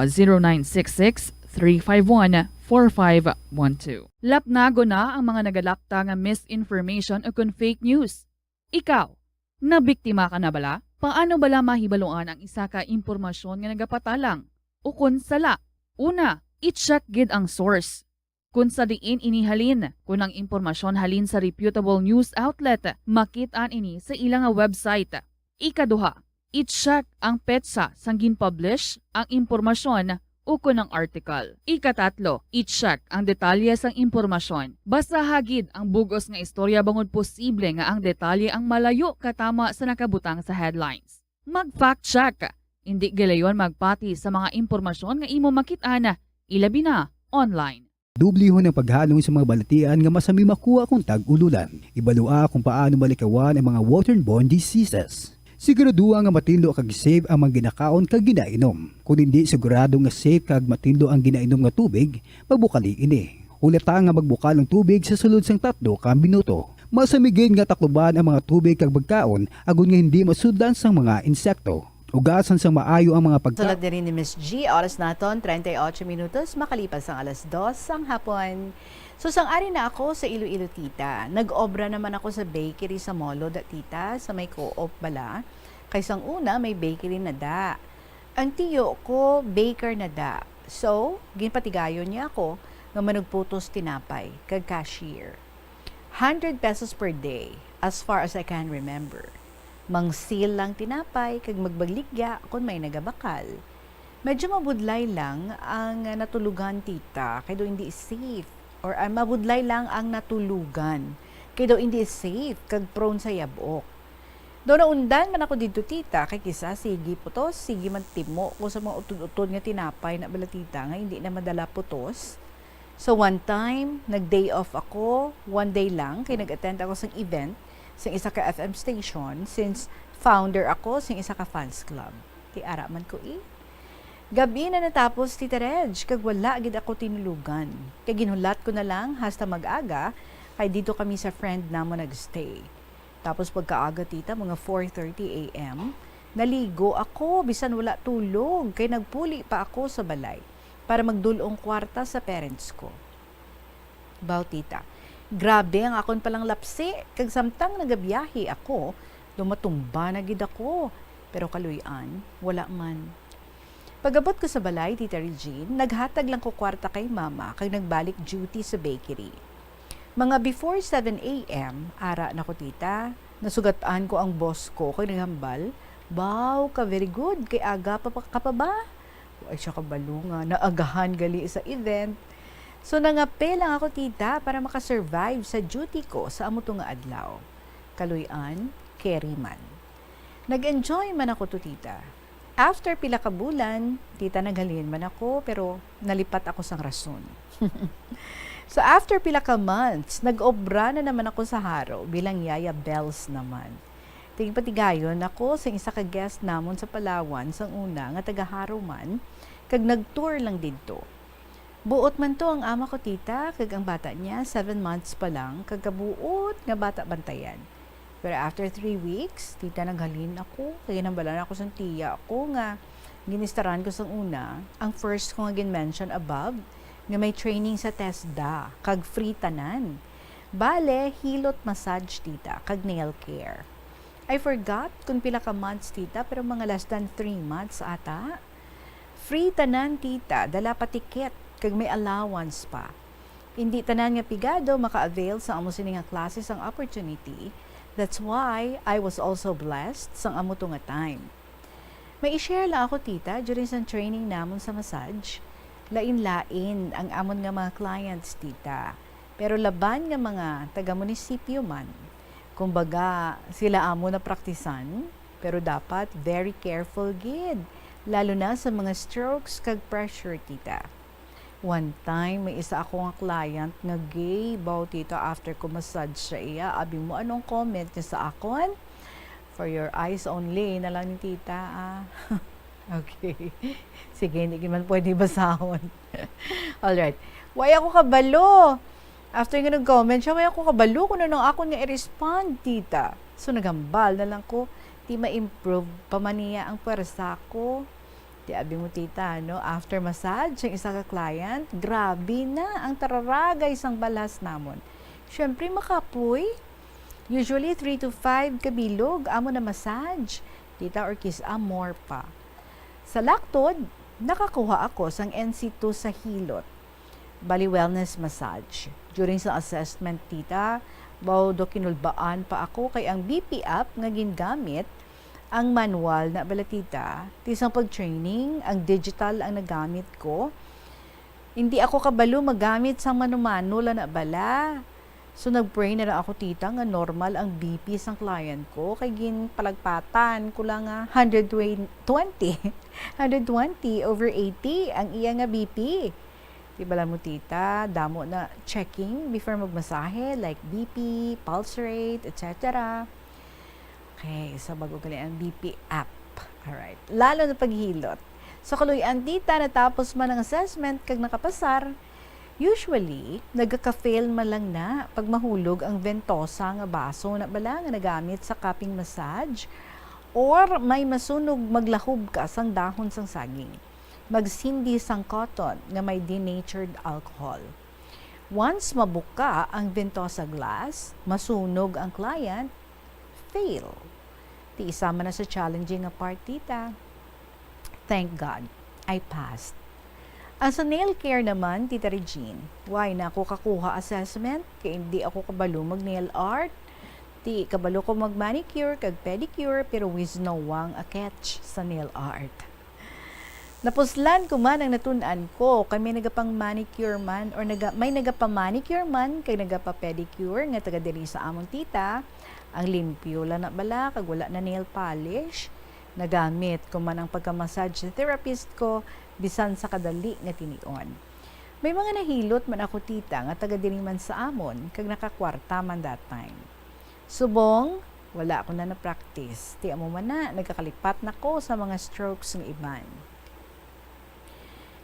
0966-351-4512. Lapnago na ang mga nagalapta nga misinformation o kung fake news. Ikaw, nabiktima ka na bala? Paano bala mahibaluan ang isa ka impormasyon nga nagapatalang? O kung sala? Una, i-check gid ang source. Kung sa diin inihalin, kung ang impormasyon halin sa reputable news outlet, makitaan ini sa ilang nga website. Ikaduha, i-check ang petsa sang gin-publish ang impormasyon o kung ang article. Ikatatlo, i-check ang detalye sang impormasyon. Basta hagid ang bugos nga istorya bangod posible nga ang detalye ang malayo katama sa nakabutang sa headlines. Mag-fact check. Hindi galayon magpati sa mga impormasyon nga imo makit-ana, ilabi na online. Dubliho ng paghalong sa mga balatian nga masami makuha kung tag-ululan. Ibalua kung paano malikawan ang mga waterborne diseases. Siguraduha nga matindo kag safe ang mga ginakaon kag ginainom. Kung hindi sigurado nga safe kag matindo ang ginainom nga tubig, magbukali ini. Ulata nga magbukal ng tubig sa sulod sang 3 ka minuto. Masamigin nga takluban ang mga tubig kag bagkaon agon nga hindi masudlan sang mga insekto. Ugasan sa maayo ang mga Sulat din ni Miss G, oras naton 38 minutos makalipas ang alas 2 ang hapon. So sang-ari na ako sa Iloilo, tita. Nag-obra naman ako sa bakery sa Molo, tita, sa may co-op bala. Kaysang una may bakery na da. Ang tiyo ko baker na da. So, ginpatigayon niya ako nga manugputos tinapay kag cashier. 100 pesos per day as far as I can remember. Mangsil lang tinapay kag magbagligya kung may nagabakal. Medyo mabudlay lang ang natulugan, tita, kay do hindi safe. Or mabudlay lang ang natulugan kay do hindi safe kag prone sa yabok. Do naundan man ako dito, tita, kay kisa sige putos, sige man timo ko sa mga utod-utod nga tinapay na bala, tita, nga hindi na madala putos. So one time, nag-day off ako, one day lang, kay nag-attend ako sa event sa isa ka FM station since founder ako sa isa ka fans club. Ti ara man ko Gabi na natapos, Tita Reg, kag wala gid ako tinulugan. Kay ginulat ko na lang hasta mag-aga, kay dito kami sa friend namo nagstay. Tapos pagkaaga, tita, mga 4:30 AM, naligo ako bisan wala tulog, kay nagpuli pa ako sa balay para magdulong kwarta sa parents ko. Baw, tita, grabe ang akon palang lapsi, kag samtang nagabiyahe ako, lumatumba na gid ako, pero kaluyan, wala man. Pagabot ko sa balay, Tita Regine, naghatag lang ko kwarta kay mama kag nagbalik duty sa bakery. Mga before 7 AM, ara na ko, tita, nasugataan ko ang boss ko kay naghambal. Baw ka, very good, kay aga pa ka pa ba? Ay siya kabalo nga, naagahan gali sa event. So nangape lang ako, tita, para makasurvive sa duty ko sa amuto nga adlaw. Kaluyan, carry man. Nag-enjoy man ako to, tita. After pila ka bulan, tita, naghalin man ako, pero nalipat ako sang rason. So after pila ka months, nag-obra na naman ako sa Haro bilang Yaya Bells naman. Tingpatigayon ako sa isa ka guest namon sa Palawan sang una nga taga Haro man, kag nag-tour lang dito. Buot man to ang ama ko, tita, kag ang bata niya 7 months pa lang, kag kabuot nga bata bantayan. Pero after 3 weeks, tita, naghalin ako. Kaya nambalan ako sa tiya ako nga ginistaran ko sang una. Ang first ko nga gin-mention above, nga may training sa TESDA, kag free tanan. Bale, hilot massage, tita, kag nail care. I forgot kung pila ka months, tita, pero mga less than 3 months ata. Free tanan, tita, dala pa tiket, kag may allowance pa. Hindi tanan nga pigado maka-avail sa amo sini nga classes ang opportunity, That's why I was also blessed sa amo to nga time. May i-share lang ako tita during sa training namon sa massage. Lain-lain ang amon nga mga clients tita. Pero laban nga mga taga-munisipyo man. Kumbaga sila amo na praktisan, pero dapat very careful gid. Lalo na sa mga strokes kag pressure tita. One time, may isa ako nga client nga gay baw tita after ko massage sa iya. Abi mo anong comment niya sa akon? For your eyes only na lang ni tita. Okay. Sige, hindi man pwede basahon. Alright. Why ako kabalo? After nga nag-comment siya, why ako kabalo kung ano ako nga i-respond tita. So nagambal na lang ko. Di ma-improve pa man niya ang pwersa ko. Di abi mo tita, no? After massage, ang isa ka client, grabe na ang tararagay sang balas namon. Siyempre, makapoy. Usually, 3 to 5 kabilog, amo na massage. Tita or kiss, more pa. Sa laktod, nakakuha ako sang NC2 sa hilot. Bali wellness massage. During sa assessment, tita, baw do kinulbaan pa ako kay ang BP app nga gingamit ang manual na balatita, tisang pag-training, ang digital ang nagamit ko. Hindi ako kabalo magamit sa mano-mano lang na bala. So nag-pray na lang ako tita nga normal ang BP sang client ko. Kay gin palagpatan ko lang 120 over 80 ang iya nga BP. Di bala mo tita, damo na checking before magmasahe like BP, pulse rate, etc. Okay, so bago gali ang BP app. Alright. Lalo na paghilot. So kaluyan tita, natapos man ang assessment kag nakapasar, usually, nagka-fail man lang na pag mahulog ang ventosa nga baso na bala nga nagamit sa cupping massage or may masunog maglahob ka sang dahon sang saging. Magsindi sang cotton nga may denatured alcohol. Once mabuka ang ventosa glass, masunog ang client, fail. Ti isama na sa challenging nga part, tita. Thank God, I passed. Ang sa nail care naman, tita Regine, why na ako kakuha assessment? Kaya hindi ako kabalo mag-nail art. Ti kabalo ko mag-manicure kag pedicure, pero with no wang a catch sa nail art. Napuslan ko man ang natunan ko, kami nagapang manicure man, or may nagapa-manicure man, kay nagapa-pedicure, nga taga diri sa among tita. Ang limpyo lang na bala, kag wala na nail polish. Nagamit ko man ang pagka-massage therapist ko, bisan sa kadali nga tinion. May mga nahilot man ako tita, nga taga diri man sa amon, kag nakakwarta man that time. Subong, wala ako na na-practice. Ti amo man na, nagkakalipat na ko sa mga strokes ng iban.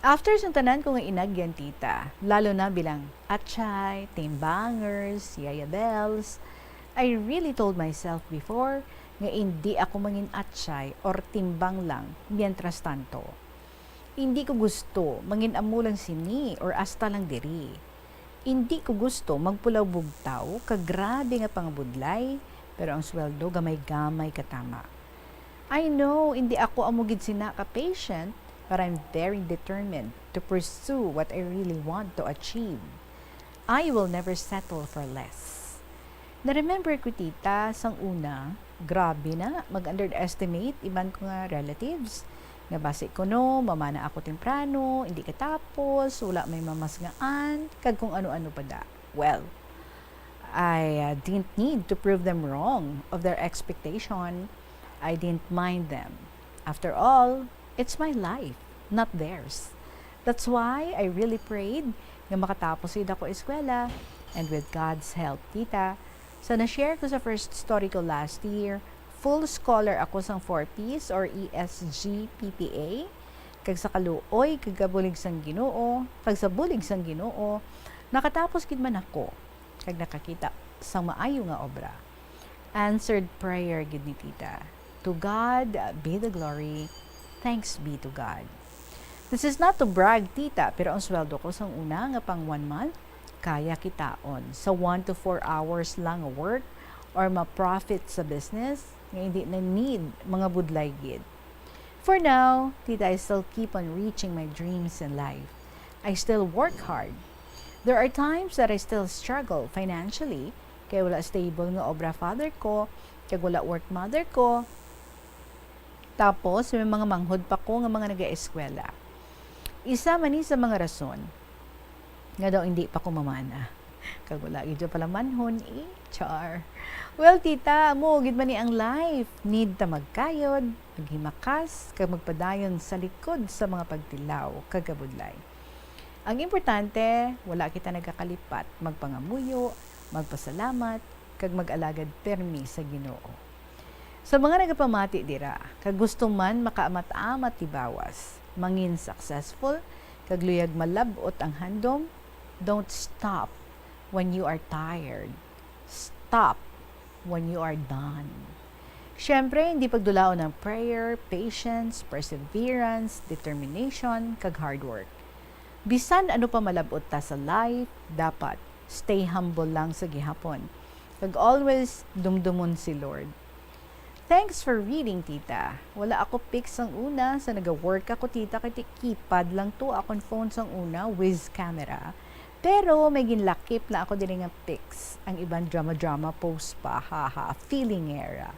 After sa tanan ko nga inagyan tita, lalo na bilang atchay, timbangers, yaya bells, I really told myself before nga hindi ako mangin atchay or timbang lang mientras tanto. Hindi ko gusto mangin amo lang sini or asta lang diri. Hindi ko gusto magpulaw bugtaw kag grabe nga pangabudlay pero ang sweldo gamay-gamay katama. I know hindi ako amugid sina ka patient, but I'm very determined to pursue what I really want to achieve. I will never settle for less. Na-remember ko tita, sang una, grabe na, mag-underestimate iban ko nga relatives. Nga base ko no, mamana ako temprano, hindi katapos, wala may mamasgaan, kag kung ano-ano pa da. Well, I didn't need to prove them wrong of their expectation. I didn't mind them. After all, it's my life, not theirs. That's why I really prayed nga makatapos ida ko eskwela, and with God's help, tita, sa na-share ko sa first story ko last year, full scholar ako sang 4Ps or ESG PPA, kag sa kaluoy, kag kabulig sang Ginoo, kag sa bulig sang Ginoo, nakatapos gid man ako, kag nakakita sang maayo nga obra. Answered prayer gid ni tita. To God be the glory. Thanks be to God. This is not to brag, tita, pero ang sweldo ko sang una nga pang 1 month, kaya kitaon sa 1 to 4 hours lang work or ma-profit sa business nga hindi na need mga budlay gid. For now, tita, I still keep on reaching my dreams in life. I still work hard. There are times that I still struggle financially, kay wala stable nga obra father ko, kay wala work mother ko. Tapos may mga manghod pa ko nga mga nag-eskwela. Isa man ni sa mga rason nga daw hindi pa ko mamana. Kag wala gid pala manhon, char. Well, tita, mo gid man ni ang life. Need ta magkayod, maghimakas, kag magpadayon sa likod sa mga pagtilaw, kag kabudlay. Ang importante, wala kita nagkakalipat, magpangamuyo, magpasalamat, kag mag-alagad permi sa Ginoo. Sa mga nagapamati dira, kag gusto man makaamat-amat ti bawas, mangin successful, kag luyag malabot ang handom, don't stop when you are tired. Stop when you are done. Siyempre, hindi pagdulaon ng prayer, patience, perseverance, determination, kag hard work. Bisan ano pa malabot ta sa life, dapat stay humble lang sa gihapon. Kag always dumdumon si Lord. Thanks for reading, tita. Wala ako pics ang una sa nag-work ako, tita, kay keypad lang to akong phone sang una, with camera. Pero may ginlakip na ako din nga pics. Ang ibang drama-drama post pa, haha, feeling era.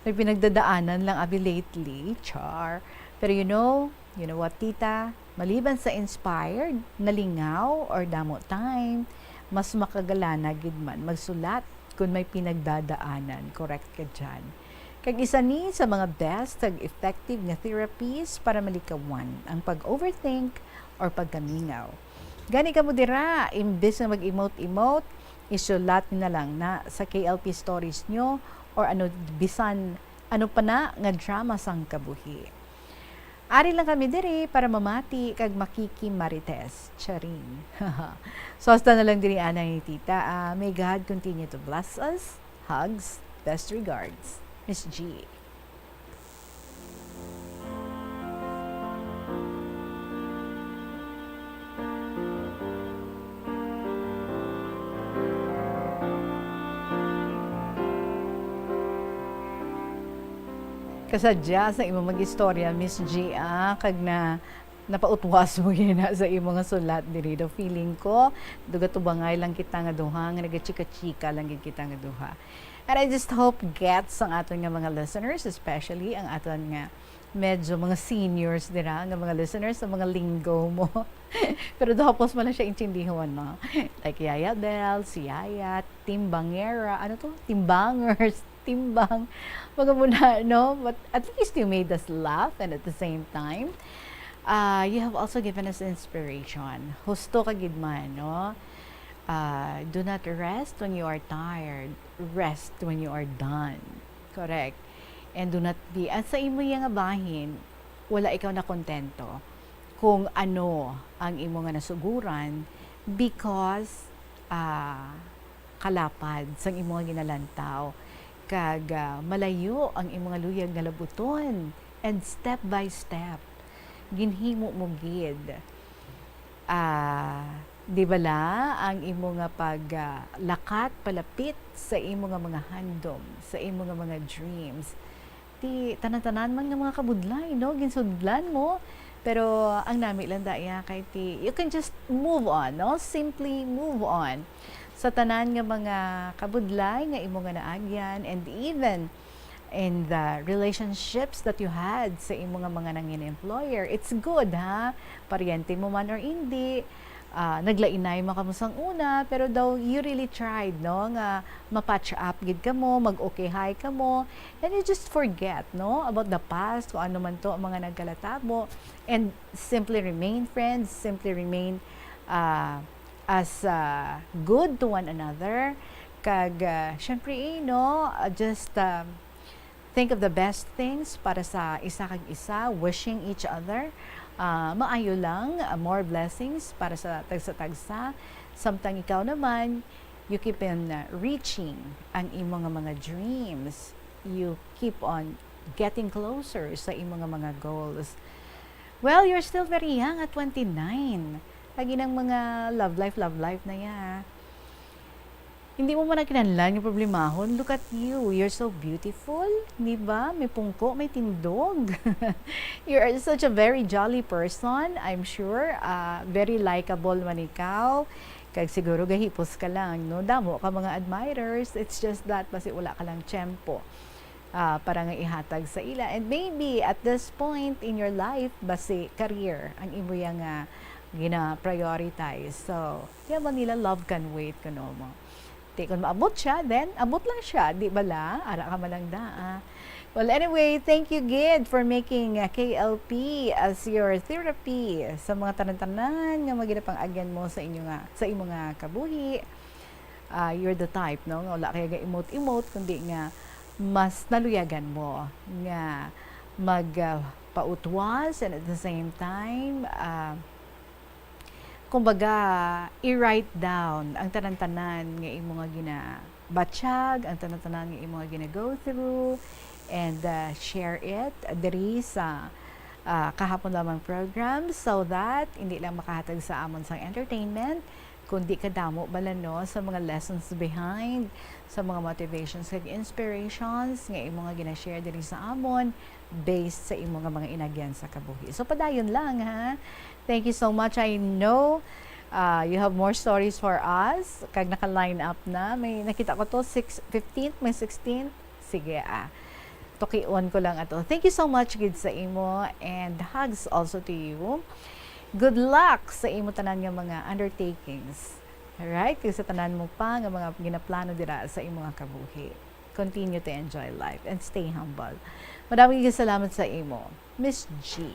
May pinagdadaanan lang abi lately, char. Pero you know what, tita? Maliban sa inspired, nalingaw, or damo time, mas makagalana gid man magsulat kung may pinagdadaanan. Correct ka dyan. Kag isa ni sa mga best ag effective nga therapies para malikawan ang pag-overthink or pagkamingaw. Gani ka mo dira, imbes na mag-emote-emote, isulat na lang na sa KLP stories nyo or bisan ano pa na nga drama sang kabuhi. Ari lang kami diri para mamati kag makikimarites. Charing. So hasta na lang diri ana ni tita. May God continue to bless us. Hugs. Best regards. Miss G. Kasadya sa imong mag-istorya, Miss G, kag napautwas mo gina sa imong nga sulat diri do. Feeling ko duga tubangay lang kita nga duha, nga nagachika-chika lang gid kita nga duha. And I just hope gets ang aton nga mga listeners, especially ang aton nga medyo mga seniors dira nga mga listeners sa mga lingo mo. Pero dahapos man lang siya intindihan, no? Like Yaya Bell, si Yaya, Timbangera, ano to? Timbangers, timbang, mga muna, no? But at least you made us laugh, and at the same time, you have also given us inspiration. Husto ka gid man, no? Do not rest when you are tired. Rest when you are done. Correct. And do not be, at sa imo yang bahin, wala ikaw na kontento kung ano ang imo nga nasuguran because kalapad sang imo nga ginalantaw kag malayo ang imo nga luyag nga labuton, and step by step ginhimo mo gid di bala ang imo nga paglakat palapit sa imo nga mga handom, sa imo nga mga dreams. Ti tanan-tanan man nga mga kabudlay, no, ginsudlan mo, pero ang nami lang daya kay ti you can just move on, no, simply move on sa tanan nga mga kabudlay nga imo nga naagyan, and even in the relationships that you had sa imo nga mga nangin employer. It's good, ha, paryente mo man or hindi, naglainay mo ka mo sang una, pero daw you really tried, no, nga mapatch up gid ka mo, mag-okay hi ka mo, and you just forget, no, about the past, kung ano man to ang mga nagkalatabo, and simply remain friends, simply remain as good to one another. Kag syempre, no, just think of the best things para sa isa kag isa, wishing each other maayo lang, more blessings para sa tagsa-tagsa. Samtang ikaw naman, you keep on reaching ang imong mga dreams. You keep on getting closer sa imong mga goals. Well, you're still very young at 29. Lagi ng mga love life na yan. Hindi mo man kinahanglan yung problemahon. Look at you. You're so beautiful. Di ba? May pungko, may tindog. You're such a very jolly person, I'm sure. Very likable man ikaw. Kag siguro gahipos ka lang, no? Damo ka mga admirers. It's just that basi wala ka lang tiyempo para nga ihatag sa ila. And maybe at this point in your life, basi career ang imo yang gina-prioritize. So, kaya ba nila love can wait, kuno mo. Di kung maabot siya, then abot lang siya. Di bala? Ara ka malang daa. Well, anyway, thank you, Gid, for making KLP as your therapy sa mga tanan-tanan nga maginapang-agyan mo sa imo nga kabuhi. You're the type, no? Wala kaya ga emote-emote, kundi nga mas naluyagan mo nga magpautwas and at the same time, kumbaga, i-write down ang tanan-tanan nga imo nga ginabatsyag, ang tanan-tanan nga imo nga gina-go through, and share it diri sa kahapon lamang program so that hindi lang makahatag sa amon sa entertainment, kundi kadamo bala no sa mga lessons behind, sa mga motivations kag inspirations nga imo nga gina-share diri sa amon based sa imo nga mga inagyan sa kabuhi. So padayon lang ha. Thank you so much. I know you have more stories for us. Kag naka-line up na. May nakita ko to 15th, may 16th. Sige tukion ko lang ato. Thank you so much gid sa imo and hugs also to you. Good luck sa imo tanan nga mga undertakings. Alright? Kaya sa tanan mo pa nga mga ginaplano dira sa imo nga kabuhi. Continue to enjoy life and stay humble. Maraming salamat sa imo. Miss G.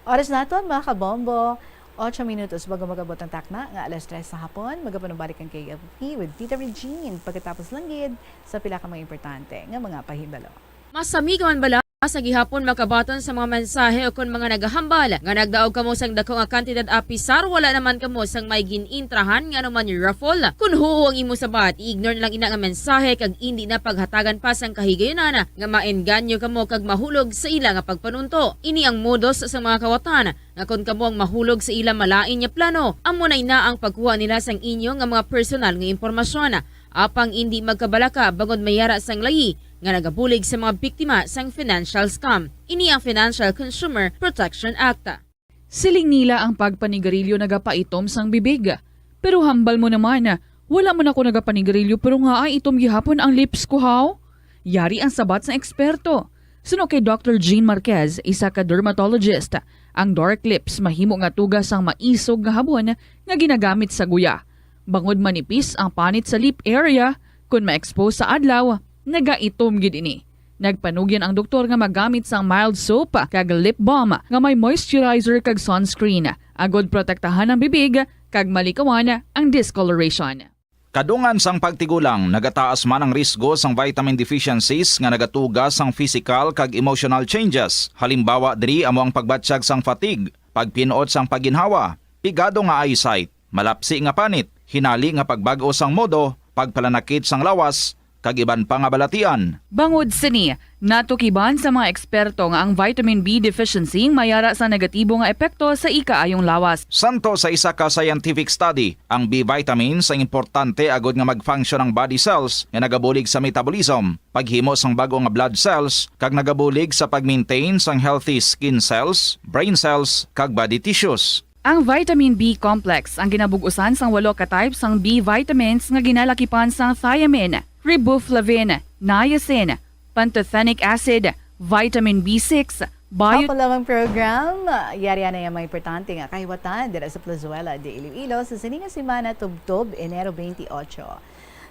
Oras naton mga kabombo. 8 minutos bago magabot ang takna nga alas 3 sa hapon. Magapanubalik ang KFP with Tita Regine pagkatapos lang gid sa pila ka mga importante nga mga pahibalo. Masami ka man bala sa gihapon makabaton sa mga mensahe o kung mga nagahambal nga nagdaog kamo sang dako nga kantidad apisar wala naman kamo sang may ginintrahan nga naman yung raffle. Kung huo ang imo sabat, ignore lang ina nga mensahe kag hindi na paghatagan pa sang kahigayonan nga maengganyo kamo kag mahulog sa ila nga pagpanunto. Ini ang modus sa mga kawatan nga kung kamo ang mahulog sa ila malain nga plano, amo na ina ang pagkuha nila sang inyo nga mga personal nga impormasyon. Apang hindi magkabalaka bangod mayara sang layi nga nagabulig sa mga biktima sang financial scam. Ini ang Financial Consumer Protection Act. Siling nila ang pagpanigarilyo nagapaitom sang bibig. Pero hambal mo naman, wala man ako nagapanigarilyo pero nga ay itom gihapon ang lips ko haw. Yari ang sabat sa eksperto. Suno kay Dr. Jean Marquez, isa ka dermatologist, ang dark lips mahimo nga tugas ang maisog nga habon nga ginagamit sa guya. Bangod manipis ang panit sa lip area, kung ma-expose sa adlaw, nagaitom gid ini. Nagpanugyan ang doktor nga magamit sang mild soap kag lip balm nga may moisturizer kag sunscreen. Agod protektahan ang bibig kag malikawan ang discoloration. Kadungan sang pagtigulang, nagataas man ang risgo sang vitamin deficiencies nga nagatugas sang physical kag emotional changes. Halimbawa diri amo ang pagbatsyag sang fatigue, pagpinuot sang paginhawa, pigado nga eyesight, malapsi nga panit, hinali nga pagbag-o sang modo, pagpalanakit sang lawas, kag iban pa nga balatian. Bangod sini, natukiban sa mga eksperto nga ang vitamin B deficiency mayara sa negatibo nga epekto sa ikaayong lawas. Santo sa isa ka scientific study, ang B vitamins ang importante agod nga mag-function ang body cells nga nagabulig sa metabolism, paghimo sang bago nga blood cells, kag nagabulig sa pag-maintain sang healthy skin cells, brain cells, kag body tissues. Ang vitamin B complex ang ginabugusan sang 8 ka types sang B vitamins nga ginalakipan sang thiamine, riboflavin, niacin, pantothenic acid, vitamin B6, Ako lamang program, yari na yung mga importante nga kahiwatan dira sa Plazuela de Iloilo sa sininga semana Tubtob, Enero 28.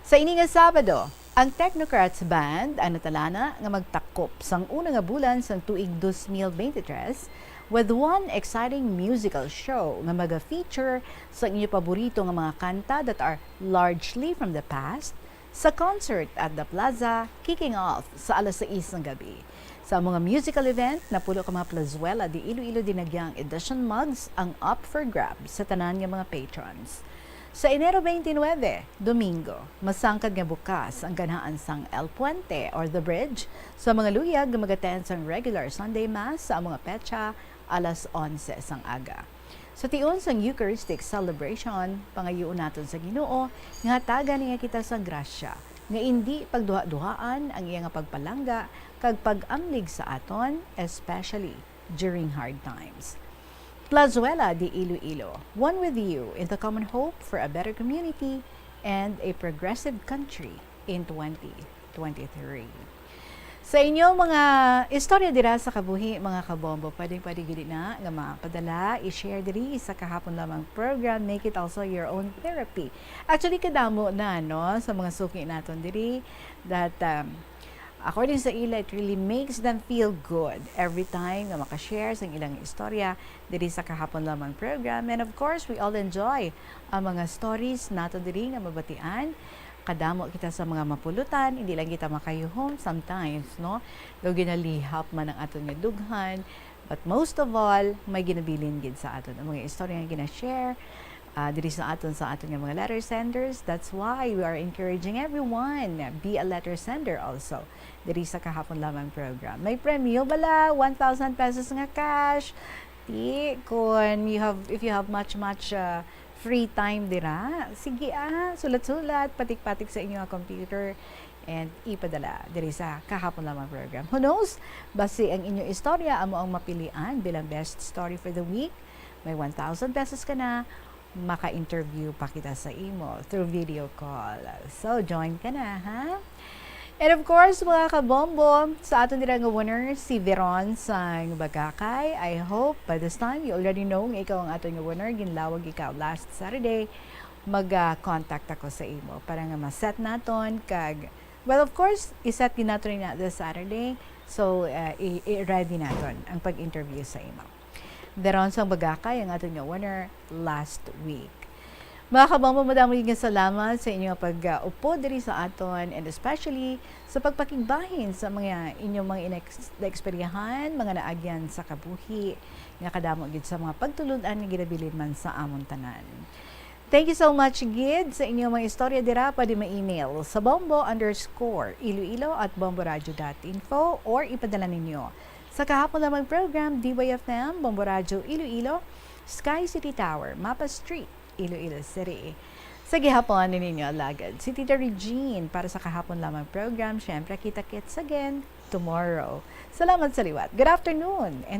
Sa ininga Sabado, ang Technocrats Band ang natalana nga magtakop sang una nga bulan sang tuig 2023 with one exciting musical show nga maga-feature sa inyo paborito nga mga kanta that are largely from the past sa concert at the Plaza kicking off sa alas 6 ng gabi. Sa mga musical event, napulo ka mga Plazuela de Iloilo Dinagyang edition mugs ang up for grabs sa tanan nga mga patrons. Sa Enero 29, Domingo, masangkad nga bukas ang ganahan sang El Puente or The Bridge sa mga luyag nga mag-attend sang regular Sunday Mass sa mga petsa alas 11 sang aga. Sa tion sang Eucharistic celebration, pangayuon naton sa Ginoo nga taga niya kita sa grasya nga hindi pagduha-duhaan ang iya nga pagpalangga kag pag-amlig sa aton, especially during hard times. Plazuela de Iloilo, one with you in the common hope for a better community and a progressive country in 2023. Sa inyo mga istorya dira sa kabuhi, mga kabombo, pwede gili na nga mapadala, i-share diri sa kahapon lamang program, make it also your own therapy. Actually, kadamo na, no, sa mga suki naton diri, that according sa ila, it really makes them feel good every time nga makashare sa ilang istorya diri sa kahapon lamang program. And of course, we all enjoy ang mga stories nato diri nga mabatian. Kadamo kita sa mga mapulutan, hindi lang kita makayuhom sometimes, no? Daw ginalihap man ang aton nga dughan, but most of all, may ginabilin gid sa aton ang mga istorya nga gina-share diri sa aton nga mga letter senders. That's why we are encouraging everyone be a letter sender also diri sa kahapon lamang program. May premyo bala 1,000 pesos nga cash. Kung if you have much free time dira, sige sulat-sulat, patik-patik sa inyong computer and ipadala diri sa kahapon lamang program. Who knows, basi ang inyong istorya amo ang mapilian bilang best story for the week. May 1,000 pesos ka na, maka-interview pa kita sa imo through video call. So join ka na, ha? And of course, mga kabombo, sa aton nila nga winner, si Veron sang Bagakay. I hope by this time you already know nga ikaw ang aton nga winner. Ginlawag ikaw last Saturday. Mag-contact ako sa imo para nga ma-set naton kag, well, of course, iset din naton na this Saturday. So, i-ready naton ang pag-interview sa imo. Veron sang Bagakay ang aton nga winner last week. Mga kabombo, madami nga salamat sa inyong pag-upo diri sa aton and especially sa pagpakigbahin sa mga inyong mga na-eksperyahan, mga naagyan sa kabuhi, nga kadamo gid sa mga pagtuludan nga ginabilin man sa amon tanan. Thank you so much, Gid, sa inyong mga istorya dira. Pwede ma-email sa bombo_iloilo@bomboradio.info or ipadala ninyo sa kahapon lamang program, DYFM, Bombo Radio Iloilo, Sky City Tower, Mapa Street, Iloilo City. Sa gihapon ninyo alagad, si Tita Regine para sa kahapon lamang program. Syempre, kita-kits again tomorrow. Salamat sa liwat. Good afternoon and